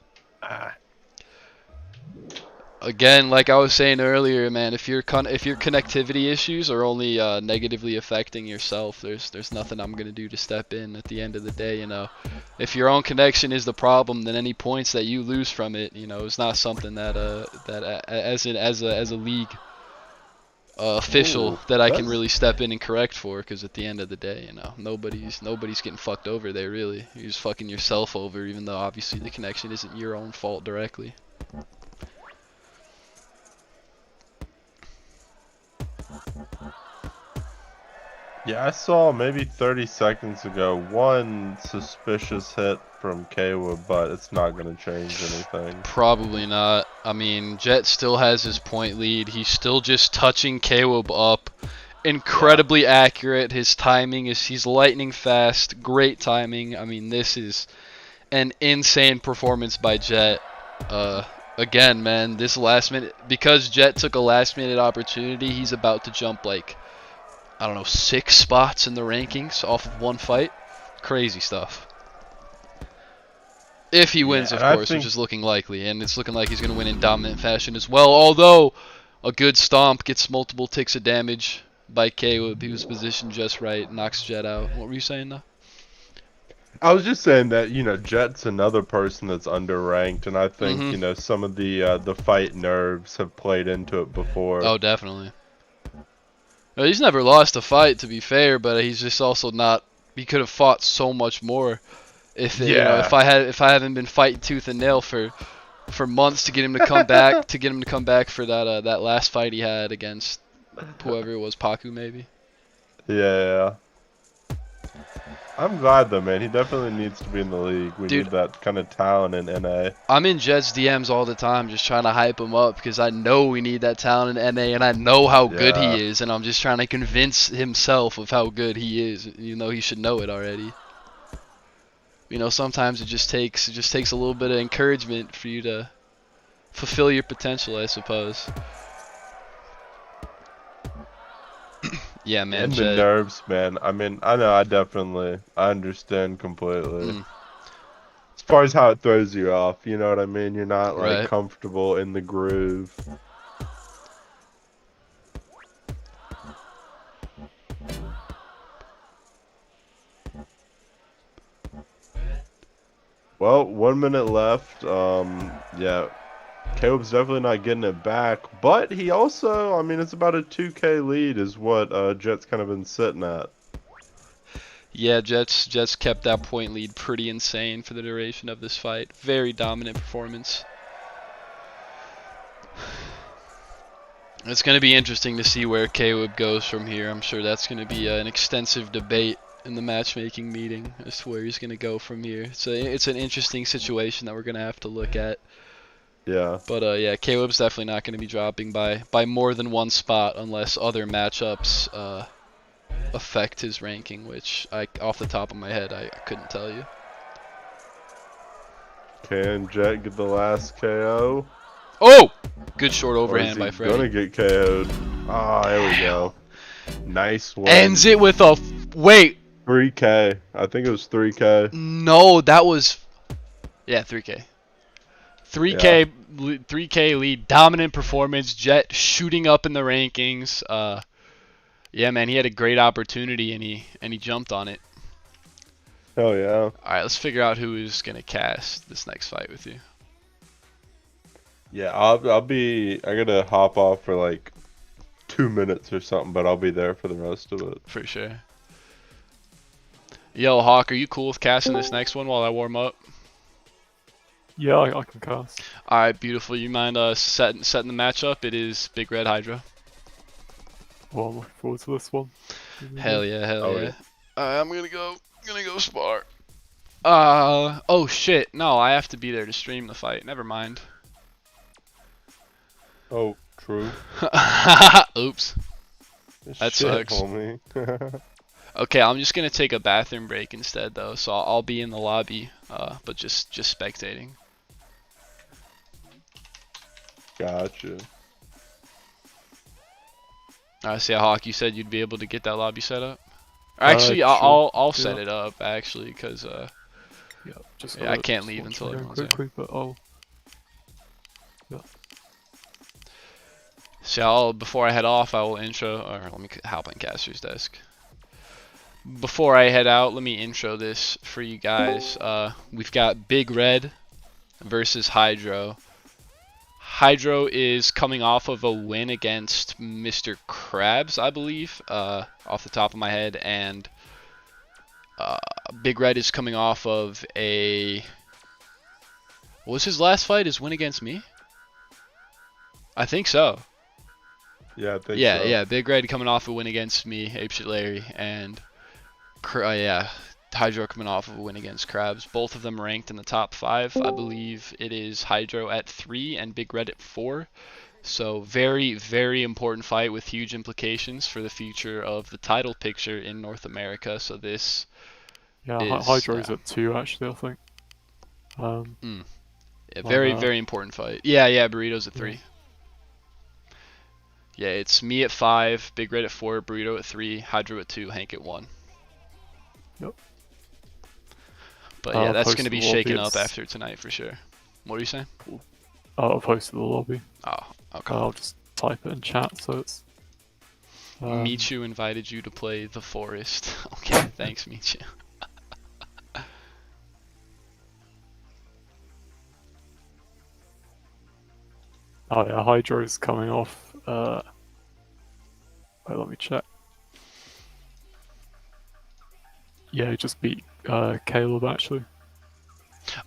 Again, like I was saying earlier, man, if your connectivity issues are only negatively affecting yourself, there's nothing I'm gonna do to step in. At the end of the day, you know, if your own connection is the problem, then any points that you lose from it, you know, is not something that as a league official that I can really step in and correct for. Because at the end of the day, you know, nobody's getting fucked over there really. You're just fucking yourself over, even though obviously the connection isn't your own fault directly. Yeah, I saw maybe 30 seconds ago one suspicious hit from Caleb, but it's not going to change anything. Probably not. I mean, Jet still has his point lead. He's still just touching Caleb up. Incredibly accurate. His timing is, he's lightning fast. Great timing. I mean, this is an insane performance by Jet. Again, man, this last minute, because Jet took a last minute opportunity, he's about to jump like, I don't know, 6 spots in the rankings off of one fight. Crazy stuff. If he wins, of course, which is looking likely, and it's looking like he's going to win in dominant fashion as well. Although, a good stomp gets multiple ticks of damage by Caleb. He was positioned just right, knocks Jet out. What were you saying, though? I was just saying that, you know, Jet's another person that's underranked, and I think, you know, some of the fight nerves have played into it before. Oh, definitely. Well, he's never lost a fight, to be fair, but he's just also not. He could have fought so much more if you know, if I haven't been fighting tooth and nail for months to get him to come back for that last fight he had against whoever it was, Paku maybe. Yeah. I'm glad though, man. He definitely needs to be in the league. We need that kind of talent in NA. I'm in Jet's DMs all the time just trying to hype him up because I know we need that talent in NA and I know how good he is, and I'm just trying to convince himself of how good he is, even though he should know it already. You know, sometimes it just takes a little bit of encouragement for you to fulfill your potential, I suppose. Yeah, man. And the nerves, man. I mean, I know, I understand completely. As far as how it throws you off, you know what I mean? You're not, like, comfortable in the groove. Well, 1 minute left. Yeah. Caleb's definitely not getting it back, but he also, I mean, it's about a 2K lead is what Jet's kind of been sitting at. Yeah, Jets kept that point lead pretty insane for the duration of this fight. Very dominant performance. It's going to be interesting to see where Caleb goes from here. I'm sure that's going to be an extensive debate in the matchmaking meeting as to where he's going to go from here. So it's an interesting situation that we're going to have to look at. Yeah. But yeah, Caleb's definitely not going to be dropping by more than 1 spot unless other matchups affect his ranking, which off the top of my head I couldn't tell you. Can Jet get the last KO? Oh! Good short overhand by Freddy. Gonna get KO'd. Ah, there we go. Nice one. Ends it with a wait. 3K. I think it was 3K. No, that was 3K. 3K lead, dominant performance. Jet shooting up in the rankings. Yeah, man, he had a great opportunity and he jumped on it. Hell yeah. All right, let's figure out who is gonna cast this next fight with you. Yeah, I gotta hop off for like 2 minutes or something, but I'll be there for the rest of it. For sure. Yo, Hawk, are you cool with casting this next one while I warm up? Yeah, I can cast. Alright, beautiful. You mind setting the matchup? It is Big Red Hydra. Well, I'm looking forward to this one. Hell yeah, hell Oh, yeah. yeah. Alright, I'm gonna go spar. Oh shit, no, I have to be there to stream the fight. Never mind. Oh, true. Oops. That Shit, sucks. homie. Okay, I'm just gonna take a bathroom break instead though, so I'll be in the lobby, but just spectating. Gotcha. See, Hawk, you said you'd be able to get that lobby set up. Actually, Sure. I'll set Yeah. it up actually, cause Yeah, just yeah, I can't leave watch until it everyone's there. quickly, but I'll. So before I head off, I will intro, or let me hop on Caster's desk. Before I head out, let me intro this for you guys. We've got Big Red versus Hydro. Hydro is coming off of a win against Mr. Krabs, I believe, off the top of my head, and Big Red is coming off of a... What was his last fight? His win against me? I think so. Yeah, I think so. Yeah, Big Red coming off a win against me, TrillLarry, and yeah, Hydro coming off of a win against Krabs. Both of them ranked in the top 5. I believe it is Hydro at 3 and Big Red at 4. So very, very important fight with huge implications for the future of the title picture in North America. So this is Hydro's at 2 actually, I think. Yeah, very, very important fight. Yeah, Burrito's at 3. Yeah, it's me at 5, Big Red at 4, Burrito at 3, Hydro at 2, Hank at 1. Yep. But yeah, that's post going to be the lobby, shaken up it's- after tonight for sure. What are you saying? I'll post to the lobby. Oh, okay. I'll just type it in chat so it's. Michu invited you to play The Forest. Okay, thanks, Michu. Oh yeah, Hydro's coming off. Wait, let me check. Yeah, he just beat Caleb actually.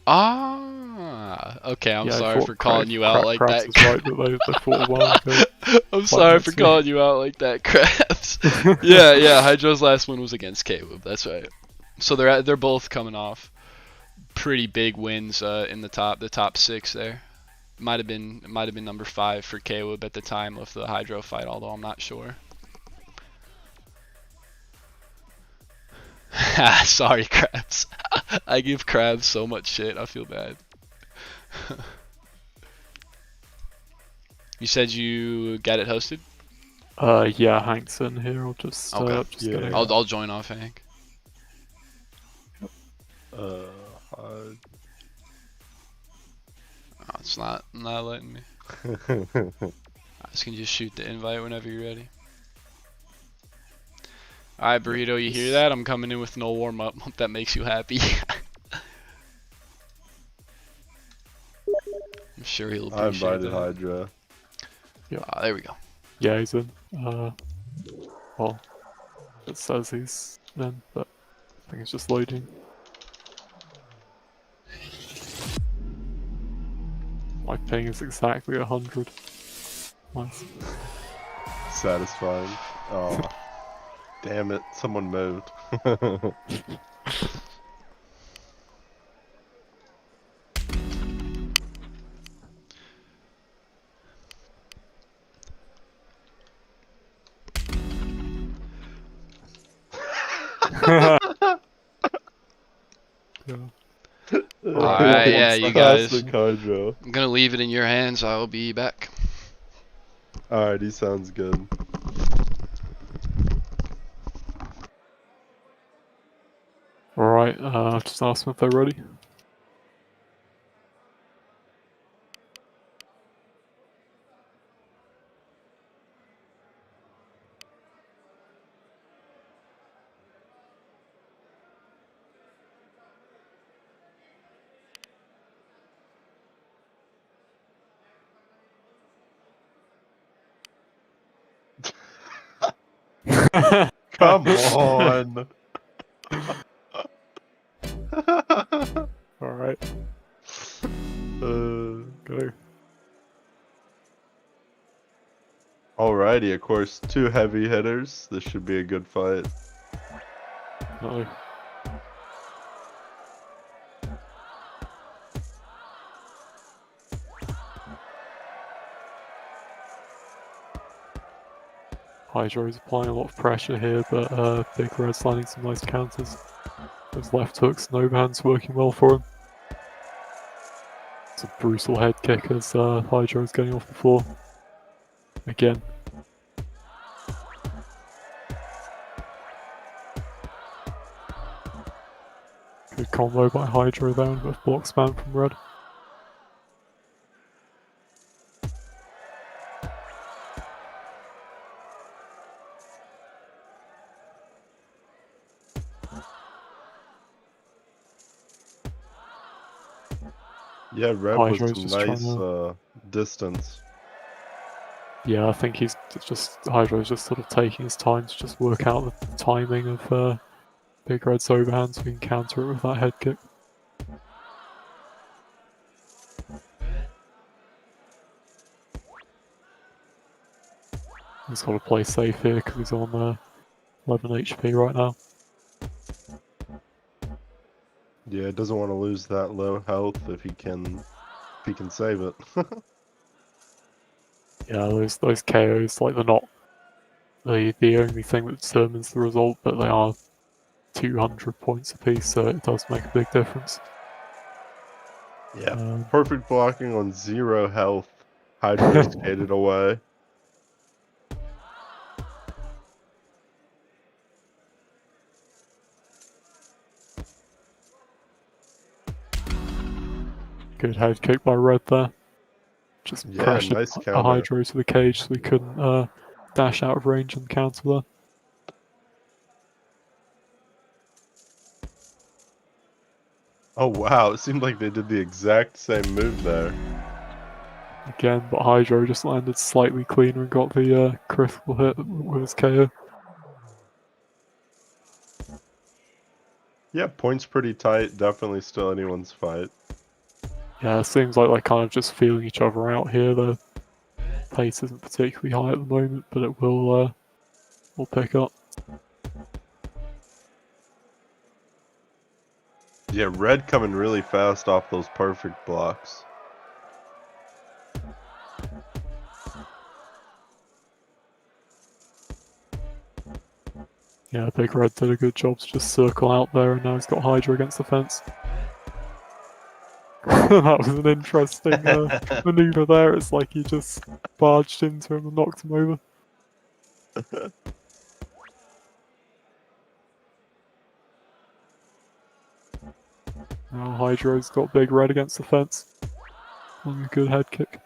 Okay, I'm Yeah, I sorry thought for calling you out like Krabs that. was right that they fought a while ago. I'm sorry for that's me. calling you out like that, Krabs. yeah, Hydro's last one was against Caleb. That's right. So they're both coming off pretty big wins in the top 6 there. Might have been number 5 for Caleb at the time of the Hydro fight, although I'm not sure. Sorry, Krabs. I give Krabs so much shit. I feel bad. You said you got it hosted? Yeah, Hank's in here. I'll just. Okay. Just Yeah. gonna- I'll join off, Hank. Hard. Oh, it's not letting me. I just can just shoot the invite whenever you're ready. Alright, Burrito, you hear that? I'm coming in with no warm-up. Hope that makes you happy. I'm sure he'll I appreciate invited that. Hydra. There we go. Yeah, he's in. Well, it says he's in, but I think it's just loading. My ping is exactly 100. Nice. Satisfying. Oh. Damn it, someone moved. Yeah. Alright, yeah, you guys. Classic Hydra. I'm gonna leave it in your hands. I'll be back. Alright, he sounds good. Alright, just ask them if they're ready. Come on. Alright, go. Alrighty, of course, two heavy hitters. This should be a good fight. No. Hydro's applying a lot of pressure here, but Big Red's landing some nice counters. Those left hooks and overhands working well for him. It's a brutal head kick as Hydro's getting off the floor. Again. Good combo by Hydro there with block spam from Red. Yeah, Red Hydro's with just some trying nice to- distance. Yeah, I think Hydro's just sort of taking his time to just work out the timing of Big Red's overhand so he can counter it with that head kick. He's got to play safe here because he's on 11 HP right now. Yeah, doesn't want to lose that low health if he can save it. Yeah, those KOs, like, they're not the only thing that determines the result, but they are 200 points apiece, so it does make a big difference. Yeah, perfect blocking on 0 health. Hydro skated away. Good head kick by Red there. Just Yeah, pressured nice a counter. Hydro to the cage so he couldn't dash out of range on the counter there. Oh wow, it seemed like they did the exact same move there. Again, but Hydro just landed slightly cleaner and got the critical hit with his KO. Yeah, points pretty tight. Definitely still anyone's fight. Yeah, it seems like they're kind of just feeling each other out here. The pace isn't particularly high at the moment, but it will pick up. Yeah, Red coming really fast off those perfect blocks. Yeah, Big Red did a good job to just circle out there, and now he's got Hydra against the fence. That was an interesting maneuver there. It's like he just barged into him and knocked him over. Now Hydro's got Big Red against the fence. On a good head kick.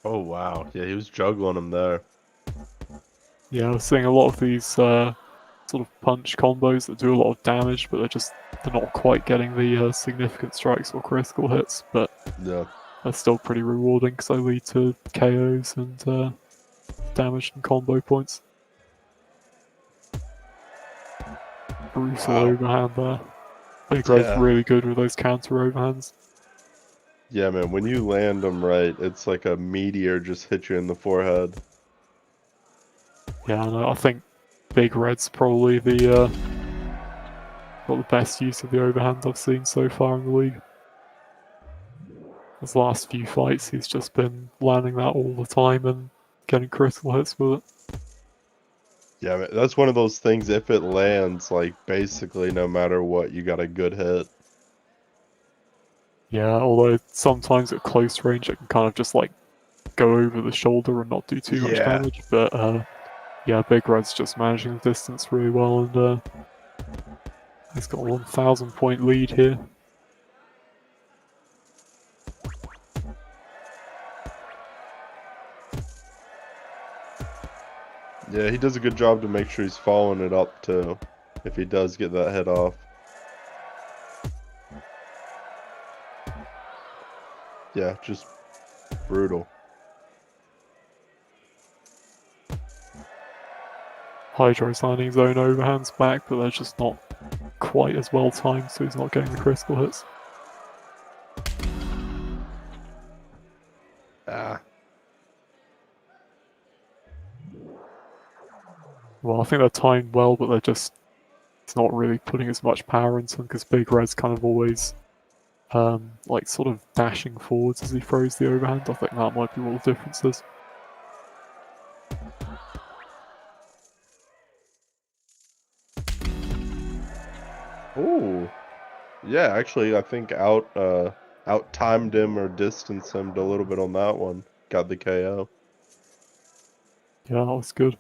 Oh wow, yeah, he was juggling him there. Yeah, we're seeing a lot of these sort of punch combos that do a lot of damage, but they're not quite getting the significant strikes or critical hits, but Yeah. they're still pretty rewarding because they lead to KOs and damage and combo points. Brutal overhand there. Big Red's really good with those counter overhands. Yeah, man, when you land them right, it's like a meteor just hit you in the forehead. Yeah, I think Big Red's probably got the best use of the overhand I've seen so far in the league. His last few fights, he's just been landing that all the time and getting critical hits with it. Yeah, man, that's one of those things, if it lands, like, basically no matter what, you got a good hit. Yeah, although sometimes at close range it can kind of just like go over the shoulder and not do too much damage, but yeah, Big Red's just managing the distance really well, and he's got a 1,000 point lead here. Yeah, he does a good job to make sure he's following it up, too, if he does get that hit off. Yeah, just brutal. Hydro's landing his own overhands back, but they're just not quite as well timed, so he's not getting the critical hits. Ah. Well, I think they're timed well, but they're just... It's not really putting as much power into them, because Big Red's kind of always, like, sort of dashing forwards as he throws the overhand. I think that might be what the difference is. Ooh. Yeah, actually, I think out timed him or distanced him a little bit on that one. Got the KO. Yeah, that was good.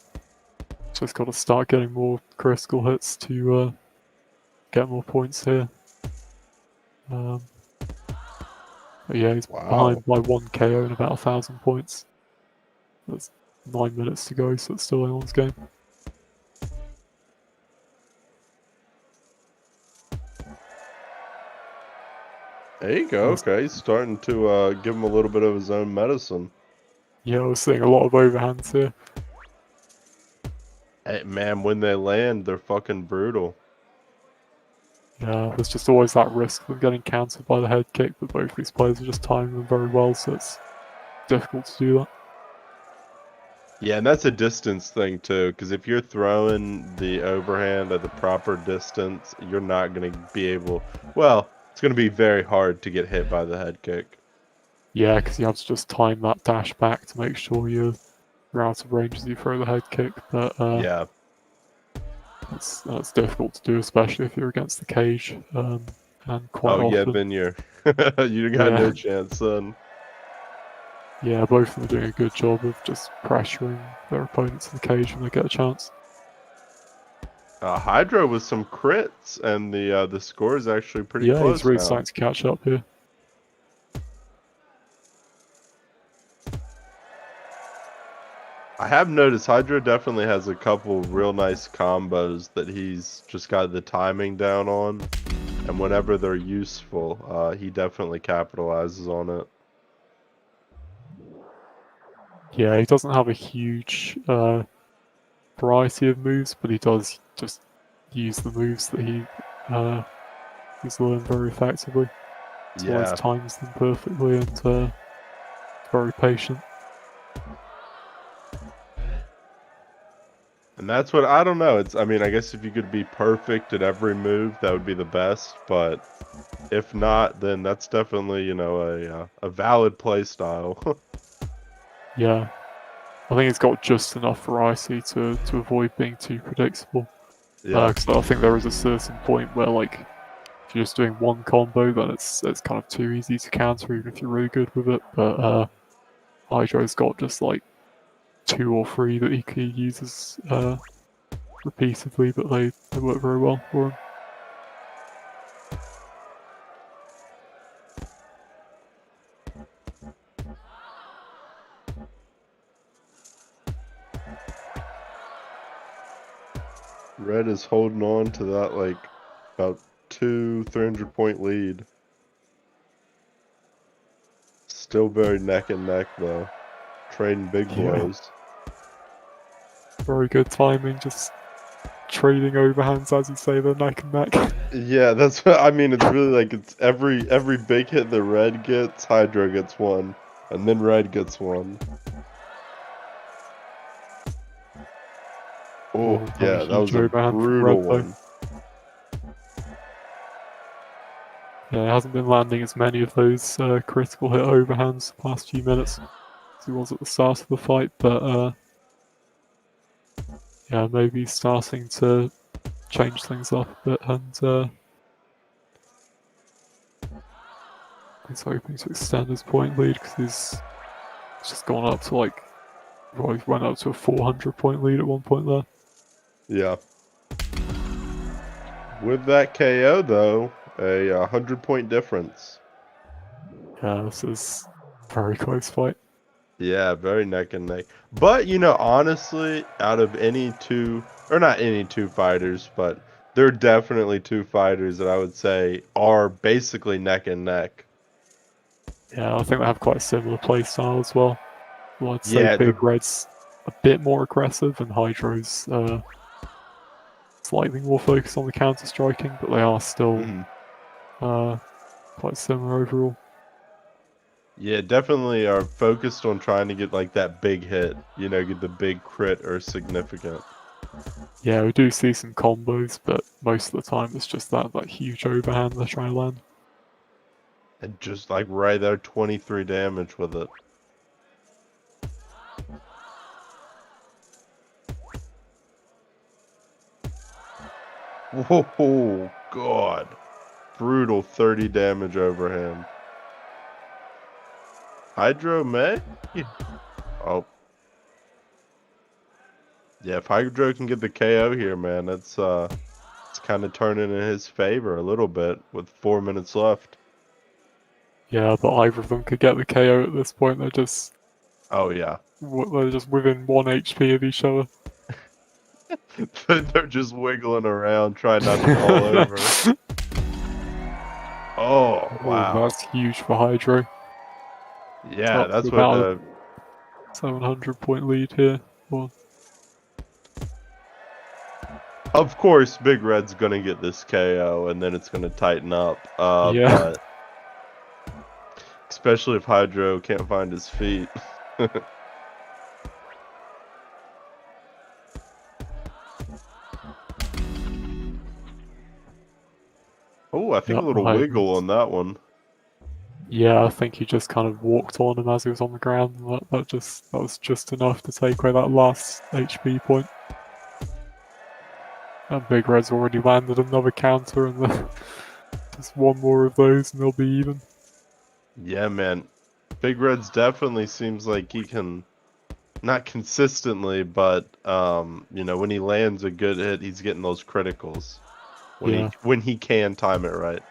Just got to start getting more critical hits to get more points here. But yeah, he's Wow. behind by 1 KO and about 1,000 points. There's 9 minutes to go, so it's still anyone's game. There you go. Okay, he's starting to give him a little bit of his own medicine. Yeah, I was seeing a lot of overhands here. Hey, man, when they land, they're fucking brutal. Yeah, there's just always that risk of them getting countered by the head kick, but both these players are just timing them very well, so it's difficult to do that. Yeah, and that's a distance thing too, because if you're throwing the overhand at the proper distance, you're not going to be able... Well, it's going to be very hard to get hit by the head kick. Yeah, because you have to just time that dash back to make sure you're out of range as you throw the head kick, but Yeah. that's difficult to do, especially if you're against the cage, and quite Oh, yeah, often. then you got no Yeah. chance then. Yeah, both of them are doing a good job of just pressuring their opponents in the cage when they get a chance. Hydra with some crits, and the score is actually pretty Yeah, close he's really now. starting to catch up here. I have noticed Hydra definitely has a couple real nice combos that he's just got the timing down on, and whenever they're useful, he definitely capitalizes on it. Yeah, he doesn't have a huge variety of moves, but he does just use the moves that he's learned very effectively. He always Yeah. times them perfectly and very patient. And that's what, I don't know, I mean, I guess if you could be perfect at every move, that would be the best, but if not, then that's definitely, you know, a valid play style. Yeah, I think he's got just enough variety to avoid being too predictable. Yeah. Because I think there is a certain point where, like, if you're just doing one combo, then it's kind of too easy to counter, even if you're really good with it. But Hydro's got just like 2 or 3 that he uses repeatedly, but they work very well for him. Red is holding on to that, like, about 300 point lead. Still very neck and neck, though. Trading big blows. Very good timing, just trading overhands as you say, they're neck and neck. Yeah, that's what I mean. It's really like it's every big hit that Red gets, Hydro gets one, and then Red gets one. Oh, yeah, that was a overhand from brutal Red, though. one. Yeah, he hasn't been landing as many of those critical hit overhands the past few minutes as he was at the start of the fight, but yeah, maybe he's starting to change things up a bit, and he's hoping to extend his point lead because he's just gone up to like, well, he went up to a 400 point lead at one point there. Yeah. With that KO, though, a 100-point difference. Yeah, this is a very close fight. Yeah, very neck and neck. But, you know, honestly, out of any two, or not any two fighters, but there are definitely two fighters that I would say are basically neck and neck. Yeah, I think they have quite a similar play style as well. Well, I'd say Yeah, Big Red's a bit more aggressive and Hydro's slightly more focused on the counter striking, but they are still quite similar overall. Yeah, definitely are focused on trying to get like that big hit, you know, get the big crit or significant. Yeah, we do see some combos, but most of the time it's just that huge overhand they're trying to land. And just like right there, 23 damage with it. Whoa, God. Brutal 30 damage overhand. Hydro May? Oh. Yeah, if Hydro can get the KO here, man, it's kind of turning in his favor a little bit with 4 minutes left. Yeah, but either of them could get the KO at this point. They're just Oh, yeah. they're just within 1 HP of each other. They're just wiggling around, trying not to fall over. Oh, wow. That's huge for Hydro. Yeah, Up that's to what about 700-point lead here. Well, Of course, Big Red's gonna get this KO, and then it's gonna tighten up. yeah. But especially if Hydro can't find his feet. Oh, I think Yep, a little Hydro. wiggle on that one. Yeah, I think he just kind of walked on him as he was on the ground, and that was just enough to take away that last HP point. And Big Red's already landed another counter, and then just one more of those, and they'll be even. Yeah, man. Big Red's definitely seems like he can, not consistently, but you know, when he lands a good hit, he's getting those criticals. When he can time it right.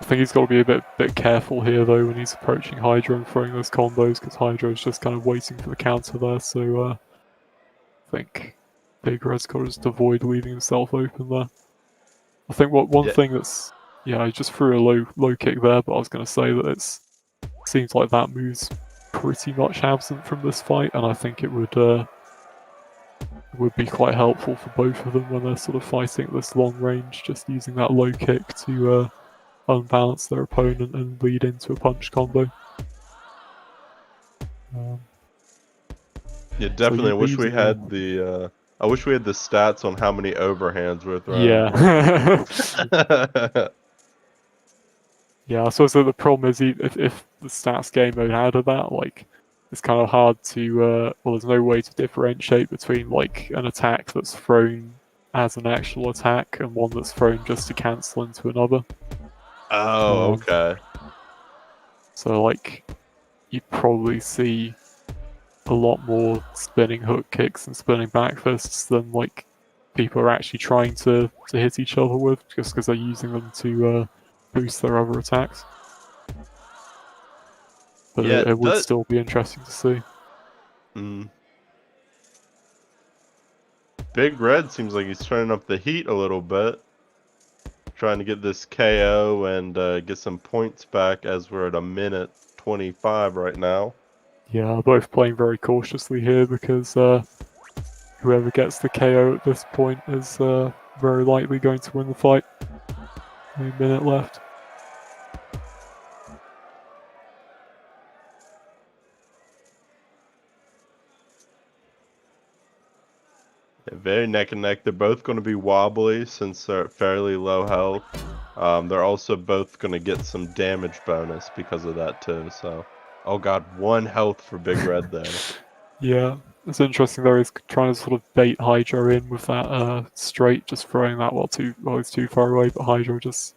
I think he's got to be a bit careful here though when he's approaching Hydro and throwing those combos, because Hydro's just kind of waiting for the counter there. So I think Big Red's got to just avoid leaving himself open there. I think one thing that's he just threw a low kick there, but I was going to say that seems like that move's pretty much absent from this fight, and I think it would be quite helpful for both of them when they're sort of fighting at this long range, just using that low kick to unbalance their opponent and lead into a punch combo. Yeah, definitely. So I wish we had the stats on how many overhands we're throwing. Yeah. Yeah, I suppose that the problem is if the stats game mode added that, like, it's kind of hard to, there's no way to differentiate between, like, an attack that's thrown as an actual attack and one that's thrown just to cancel into another. Oh, okay. So, like, you probably see a lot more spinning hook kicks and spinning back fists than, like, people are actually trying to hit each other with, just because they're using them to boost their other attacks. But Yeah, it would still be interesting to see. Big Red seems like he's turning up the heat a little bit. Trying to get this KO and get some points back, as we're at 1:25 right now. Yeah, both playing very cautiously here because whoever gets the KO at this point is very likely going to win the fight. A minute left. Very neck and neck. They're both going to be wobbly since they're at fairly low health. They're also both going to get some damage bonus because of that too. So, oh god, 1 health for Big Red there. Yeah, it's interesting though. He's trying to sort of bait Hydro in with that straight, just throwing that he's too far away. But Hydro just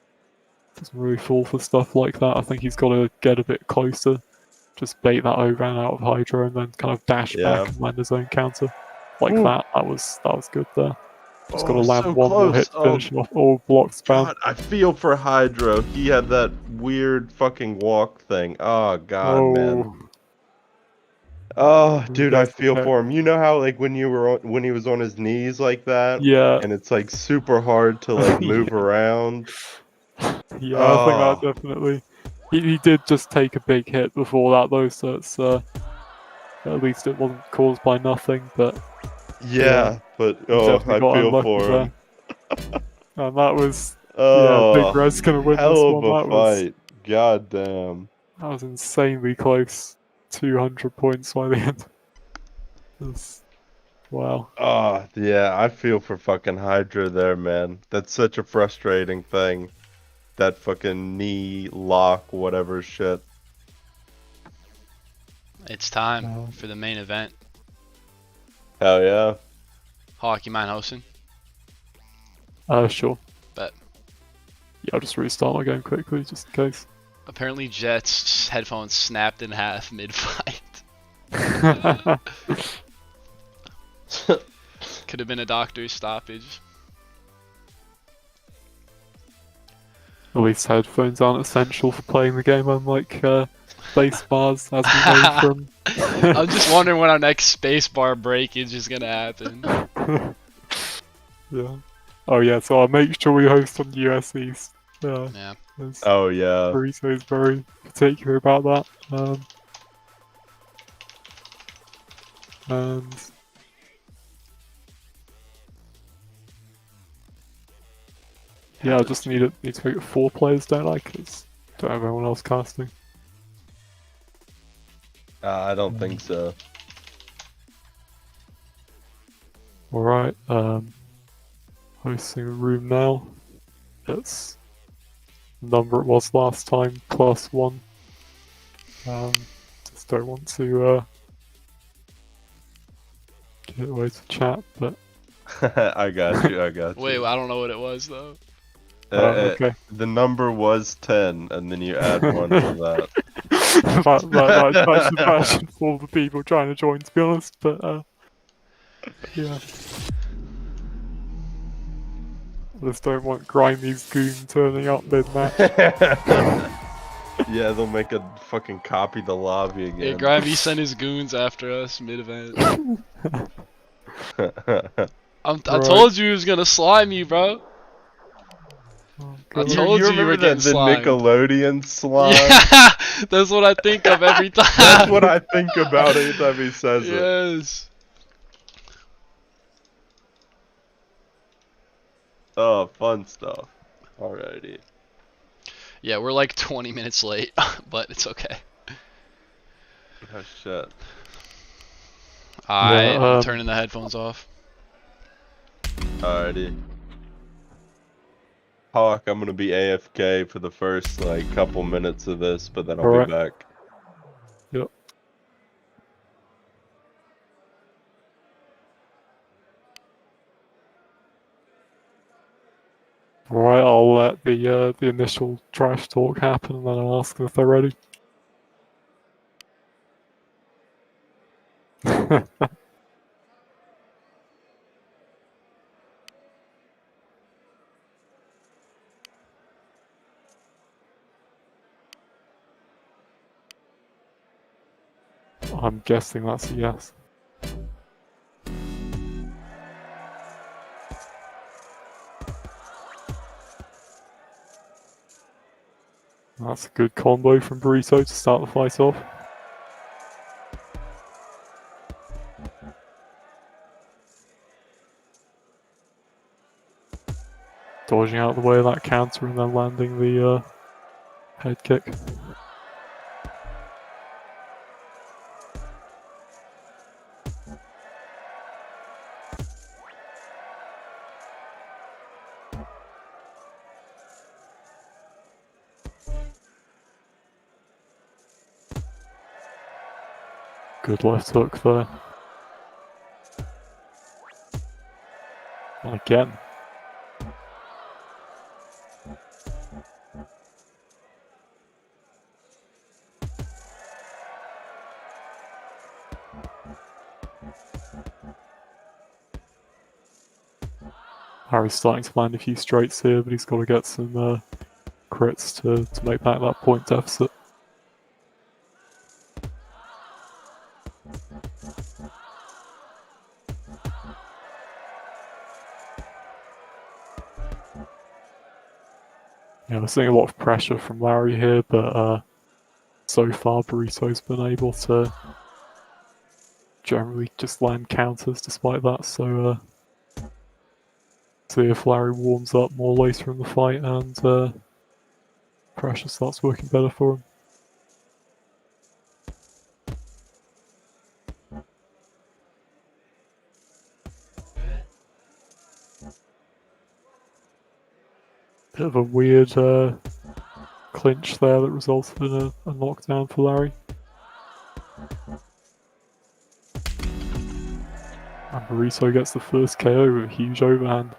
doesn't really fall for stuff like that. I think he's got to get a bit closer, just bait that overhand out of Hydro, and then kind of dash back and land his own counter. Like that was good there. Just got to land so one more close. hit to finish him off. All block spam. God, I feel for Hydro. He had that weird fucking walk thing. Oh god, man. Oh, dude, I feel for him. You know how like when he was on his knees like that? Yeah. And it's like super hard to like move around. Yeah, I think that definitely. He did just take a big hit before that though, so it's at least it wasn't caused by nothing, but yeah, but I feel for him. And that was Big Oh, Red's gonna win this hell of one. a fight. God damn. That was insanely close. 200 points by the end. Wow. Oh, yeah, I feel for fucking Hydra there, man. That's such a frustrating thing. That fucking knee lock, whatever shit. It's time for the main event. Hell yeah. Hawk, you mind hosting? Sure. Bet. Yeah, I'll just restart my game quickly, just in case. Apparently Jet's headphones snapped in half mid-fight. Could have been a doctor's stoppage. At least headphones aren't essential for playing the game, unlike bass bars, as we know from. I'm just wondering when our next spacebar breakage is gonna happen. Yeah. Oh yeah, so I'll make sure we host on US East. Yeah. Oh yeah. Burrito is very particular about that. And yeah, I just need to make it 4 players, don't I? Because don't have anyone else casting. I don't think so. Alright, hosting a room now. It's the number it was last time, +1. Just don't want to get away to chat, but I got you, I got you. Wait, I don't know what it was though. okay. The number was 10, and then you add 1 to that. that should fool the people trying to join, to be honest, but yeah. I just don't want Grimey's goon turning up mid-match. Yeah, they'll make a fucking copy the lobby Yeah, again. Grimy sent his goons after us mid-event. I told you he was gonna slime you, bro. Oh, I God. told you you were remember getting the slimed. Nickelodeon slime? Yeah, that's what I think of every time. That's what I think about anytime he says it. Yes. Oh, fun stuff. Alrighty. Yeah, we're like 20 minutes late, but it's okay. Oh shit. I'm turning the headphones off. Alrighty. Hawk, I'm gonna be AFK for the first like couple minutes of this, but then I'll be back. Yep. Alright, I'll let the initial trash talk happen and then I'll ask them if they're ready. I'm guessing that's a yes. That's a good combo from Burrito to start the fight off. Dodging out of the way of that counter and then landing the head kick. Good left hook there. And again. Harry's starting to land a few straights here, but he's got to get some crits to make back that point deficit. Yeah, we're seeing a lot of pressure from Larry here, but so far Burrito's been able to generally just land counters despite that, so See if Larry warms up more later in the fight and pressure starts working better for him. Bit of a weird clinch there that resulted in a knockdown for Larry. And Burrito gets the first KO with a huge overhand.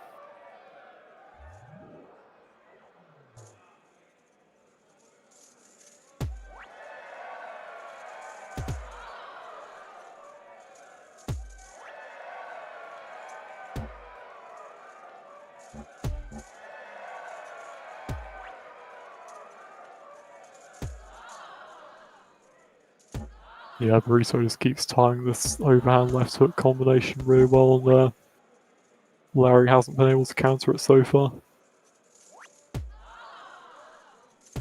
Yeah, Burrito just keeps tying this overhand left hook combination really well, and Larry hasn't been able to counter it so far.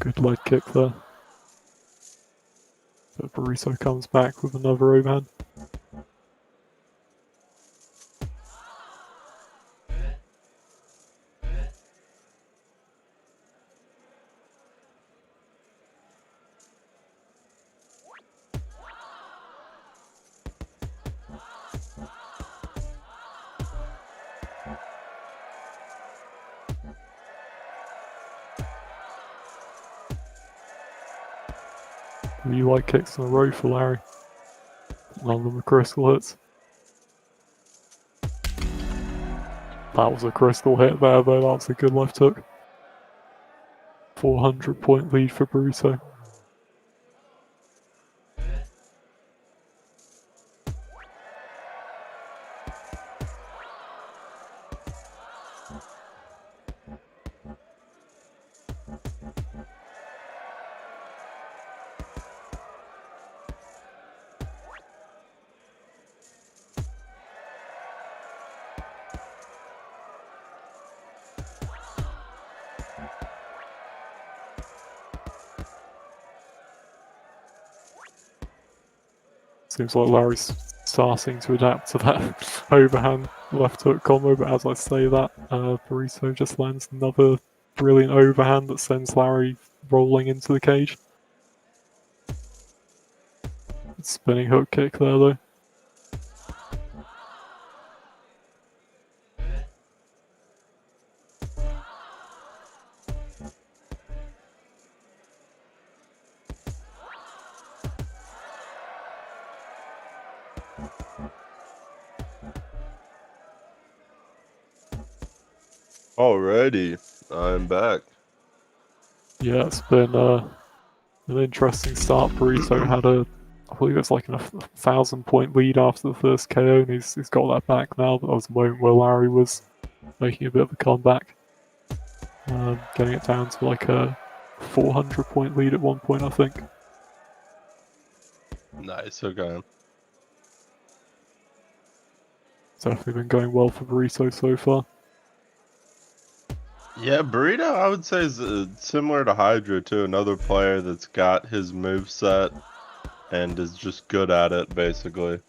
Good leg kick there. But Burrito comes back with another overhand. Three leg kicks in a row for Larry. None of them are crystal hits. That was a crystal hit there though, that was a good left hook. 400-point lead for Burrito. Seems like Larry's starting to adapt to that overhand left hook combo, but as I say that, Burrito just lands another brilliant overhand that sends Larry rolling into the cage. Spinning hook kick there though. Alrighty, I'm back. Yeah, it's been an interesting start. Burrito had I believe it's like a 1,000-point lead after the first KO, and he's got that back now. But there was a moment where Larry was making a bit of a comeback, getting it down to like a 400-point lead at one point, I think. Nice, okay. It's definitely been going well for Burrito so far. Yeah, Burrito, I would say, is similar to Hydra, too. Another player that's got his moveset and is just good at it, basically.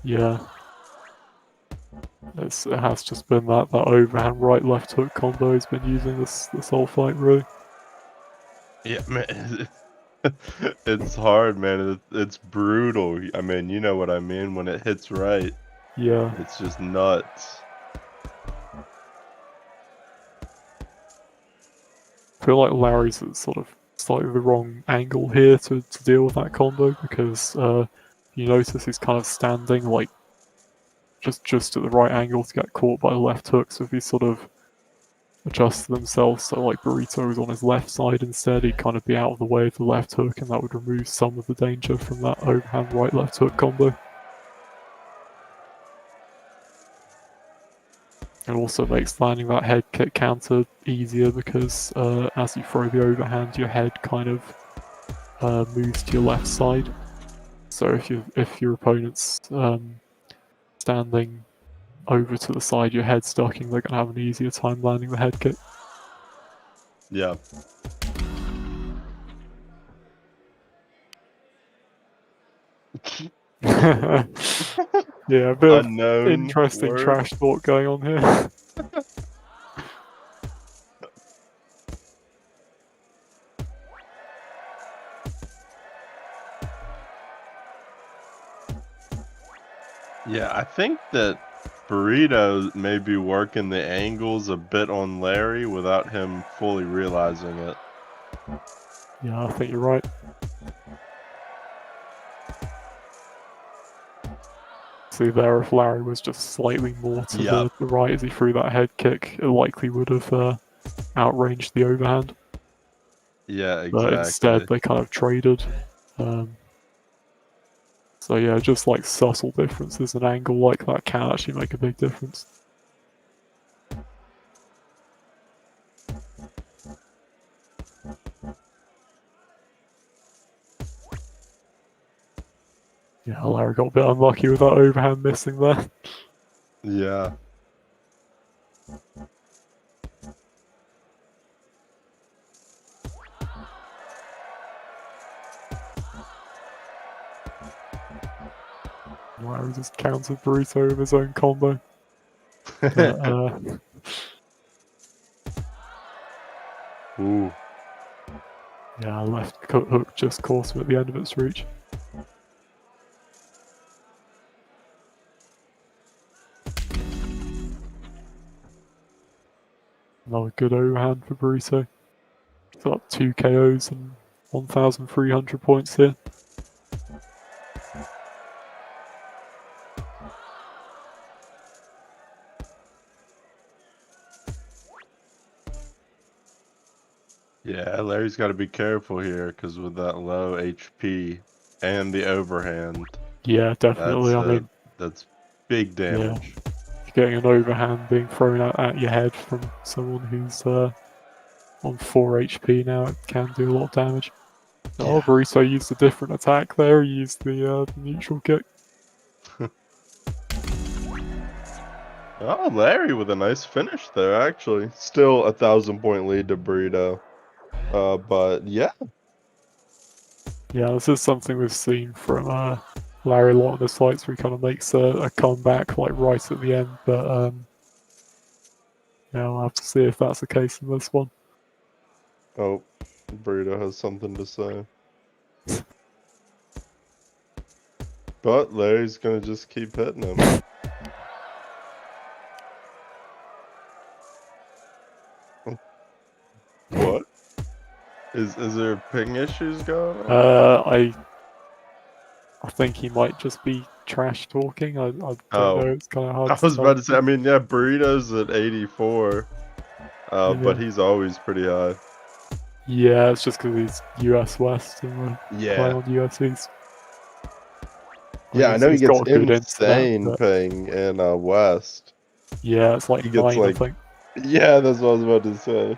Yeah. It has just been that overhand right left hook combo he's been using this whole fight, really. Yeah, man. It's hard, man. It's brutal. I mean, you know what I mean. When it hits right, Yeah. it's just nuts. I feel like Larry's at sort of slightly the wrong angle here to deal with that combo, because you notice he's kind of standing like just at the right angle to get caught by the left hook, so if he sort of adjusts themselves so like Burrito is on his left side instead, he'd kind of be out of the way of the left hook, and that would remove some of the danger from that overhand right left hook combo. It also makes landing that head kick counter easier, because as you throw the overhand, your head kind of moves to your left side. So if your opponent's standing over to the side, your head's ducking, they're gonna have an easier time landing the head kick. Yeah. Yeah, a bit of Unknown interesting word. trash talk going on here. Yeah, I think that Burrito may be working the angles a bit on Larry without him fully realizing it. Yeah, I think you're right. See there, if Larry was just slightly more to Yep. the right as he threw that head kick, it likely would have outranged the overhand. Yeah, But instead, exactly. they kind of traded. So yeah, just like subtle differences in angle like that can actually make a big difference. Yeah, Larry got a bit unlucky with that overhand missing there. Yeah. Larry just countered Burrito with his own combo. But, Ooh. yeah, left hook just caught him at the end of its reach. Another good overhand for Burrito. He's got 2 KOs and 1,300 points here. Yeah, Larry's got to be careful here because with that low HP and the overhand, Yeah, definitely. that's big damage. Getting an overhand being thrown at your head from someone who's on 4 HP now, it can do a lot of damage. Oh, Burrito used a different attack there. He used the neutral kick. Oh, Larry with a nice finish there, actually. Still 1,000-point lead to Burrito. But yeah. Yeah, this is something we've seen from Larry a lot in his fights where he kind of makes a comeback like right at the end. But yeah, we'll have to see if that's the case in this one. Oh, Burrito has something to say. But Larry's gonna just keep hitting him. What? Is there ping issues going on? I think he might just be trash talking. I don't Oh. know. It's kind of hard I to was tell. about to say, I mean, yeah, Burrito's at 84. Yeah. But he's always pretty high. Yeah, it's just because he's US West and we're playing on US East. Yeah, I know he he's gets got good internet, insane but ping in West. yeah, it's like He gets 9, like, I think. yeah, that's what I was about to say.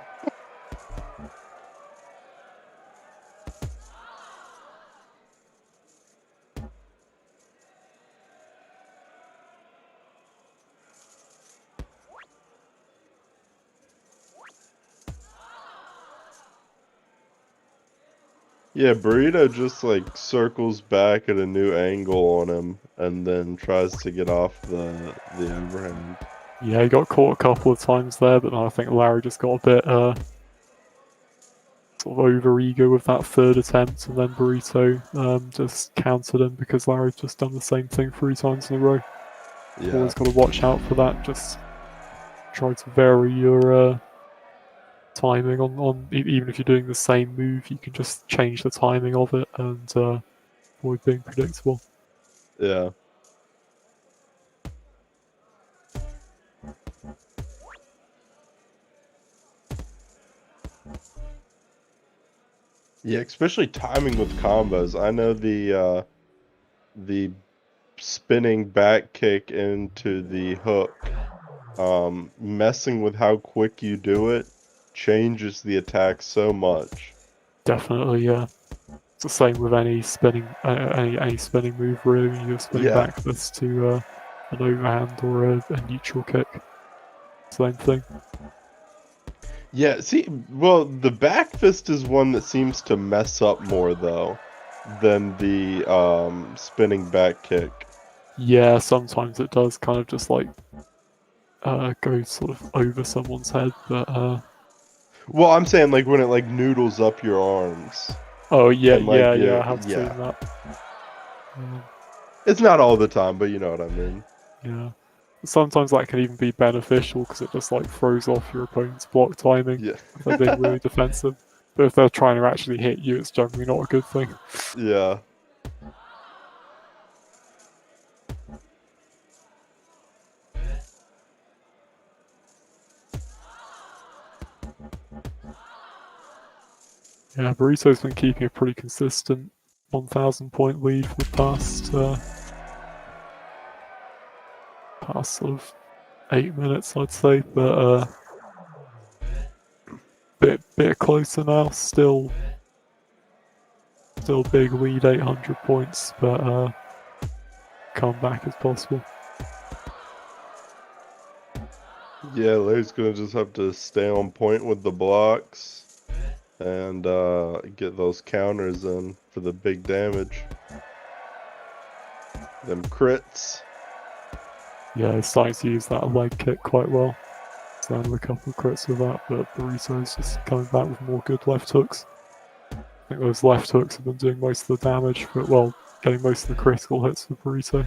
Yeah, Burrito just like circles back at a new angle on him and then tries to get off the overhand. Yeah, he got caught a couple of times there, but I think Larry just got a bit sort of over eager with that third attempt, and then Burrito just countered him because Larry's just done the same thing 3 times in a row. Yeah. Always got to watch out for that. Just try to vary your timing on even if you're doing the same move, you can just change the timing of it and avoid being predictable. Yeah. Yeah, especially timing with combos. I know the spinning back kick into the hook, messing with how quick you do it changes the attack so much. Definitely, yeah. It's the same with any spinning any spinning move really. You're spinning backwards to an overhand or a neutral kick. Same thing. Yeah, see, well, the back fist is one that seems to mess up more, though. than the spinning back kick. Yeah, sometimes it does kind of just like go sort of over someone's head, but Well, I'm saying like when it like noodles up your arms. oh yeah, And like yeah, I have yeah. seen that. It's not all the time, but you know what I mean. Yeah. Sometimes that can even be beneficial because it just like throws off your opponent's block timing Yeah. if they're being really defensive. But if they're trying to actually hit you, it's generally not a good thing. Yeah. Yeah, Burrito's been keeping a pretty consistent 1,000 point lead for the past sort of 8 minutes, I'd say. But bit closer now. Still big lead, 800 points, but come back as possible. Yeah, Larry's gonna just have to stay on point with the blocks and get those counters in for the big damage. Them crits. Yeah, he's starting to use that leg kick quite well. He's landed a couple of crits with that, but Burrito's just coming back with more good left hooks. I think those left hooks have been doing most of the damage for, well, getting most of the critical hits for Burrito.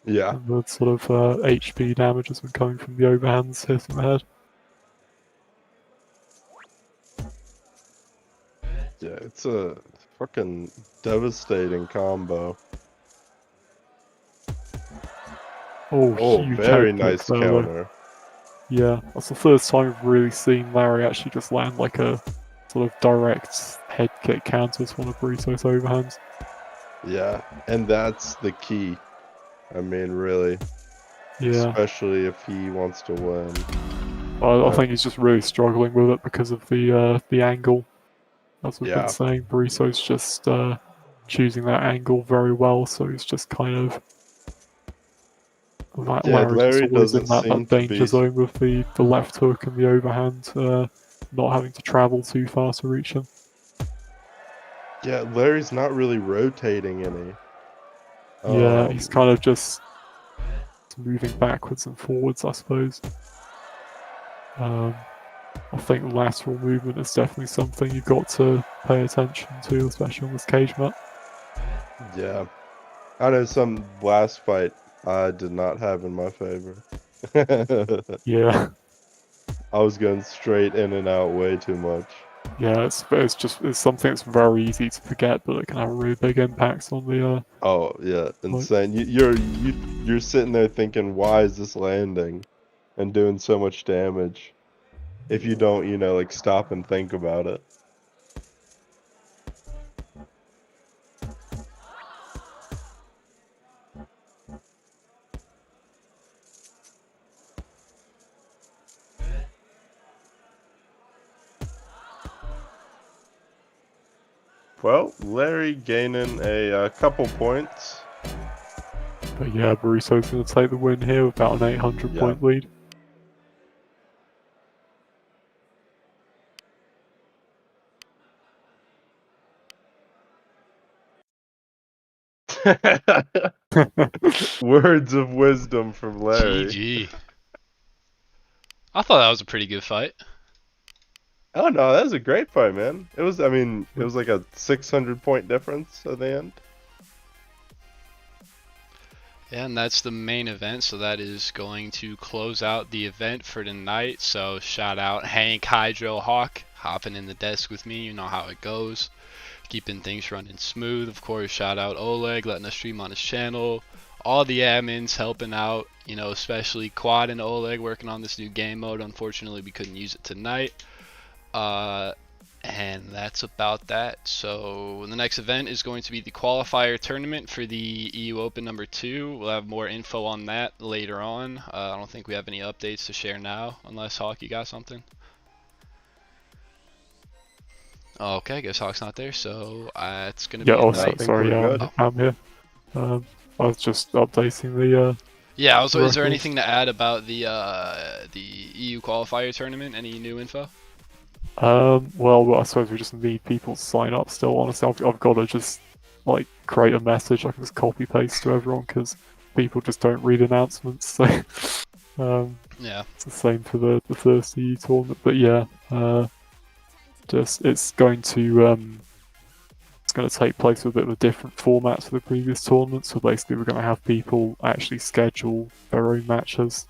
Yeah. And the sort of HP damage has been coming from the overhands hitting the head. Yeah, it's a fucking devastating combo. Oh, huge very head kick nice there, though. counter. Yeah, that's the first time I've really seen Larry actually just land like a sort of direct head kick counter to one of Burrito's overhands. Yeah, and that's the key. I mean, really. Yeah. Especially if he wants to win. I think he's just really struggling with it because of the angle. As we've been saying, Burrito's just choosing that angle very well, so he's just kind of Larry's just always in that danger zone with the left hook and the overhand, not having to travel too far to reach him. Yeah, Larry's not really rotating any. Yeah, he's kind of just moving backwards and forwards, I suppose. I think lateral movement is definitely something you've got to pay attention to, especially on this cage mat. Yeah. I know some last fight I did not have in my favor. Yeah. I was going straight in and out way too much. Yeah, it's something that's very easy to forget, but it can have a really big impact on the. Oh yeah, insane! You're sitting there thinking, why is this landing, and doing so much damage, if you don't, you know, like stop and think about it. Well, Larry gaining a couple points. But yeah, Burrito's going to take the win here with about an 800 point lead. Words of wisdom from Larry. GG. I thought that was a pretty good fight. Oh no, that was a great fight, man. It was, I mean, it was like a 600 point difference at the end. Yeah, and that's the main event, so that is going to close out the event for tonight. So shout out Hank Hydro Hawk hopping in the desk with me. You know how it goes, keeping things running smooth. Of course, shout out Oleg letting us stream on his channel. All the admins helping out, you know, especially Quad and Oleg working on this new game mode. Unfortunately, we couldn't use it tonight. And that's about that. So the next event is going to be the qualifier tournament for the EU Open number 2. We'll have more info on that later on. I don't think we have any updates to share now, unless Hawk, you got something? Okay, I guess Hawk's not there, so it's gonna be. Yeah, sorry, I'm here. I was just updating the. Yeah, also, is there anything to add about the EU qualifier tournament? Any new info? Well, I suppose we just need people to sign up still. Honestly, I've got to just like create a message I can just copy paste to everyone because people just don't read announcements. So Yeah. it's the same for the Thirsty EU tournament. But yeah, just it's going to take place with a bit of a different format to the previous tournament. So basically, we're going to have people actually schedule their own matches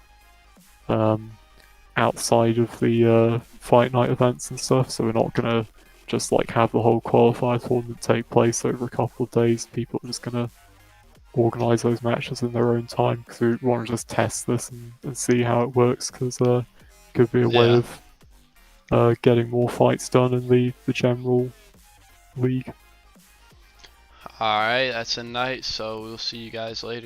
outside of the fight night events and stuff. So we're not going to just like have the whole qualifier tournament take place over a couple of days. People are just going to organise those matches in their own time because we want to just test this and see how it works because could be a way of getting more fights done in the general league. Alright, that's a night, so we'll see you guys later.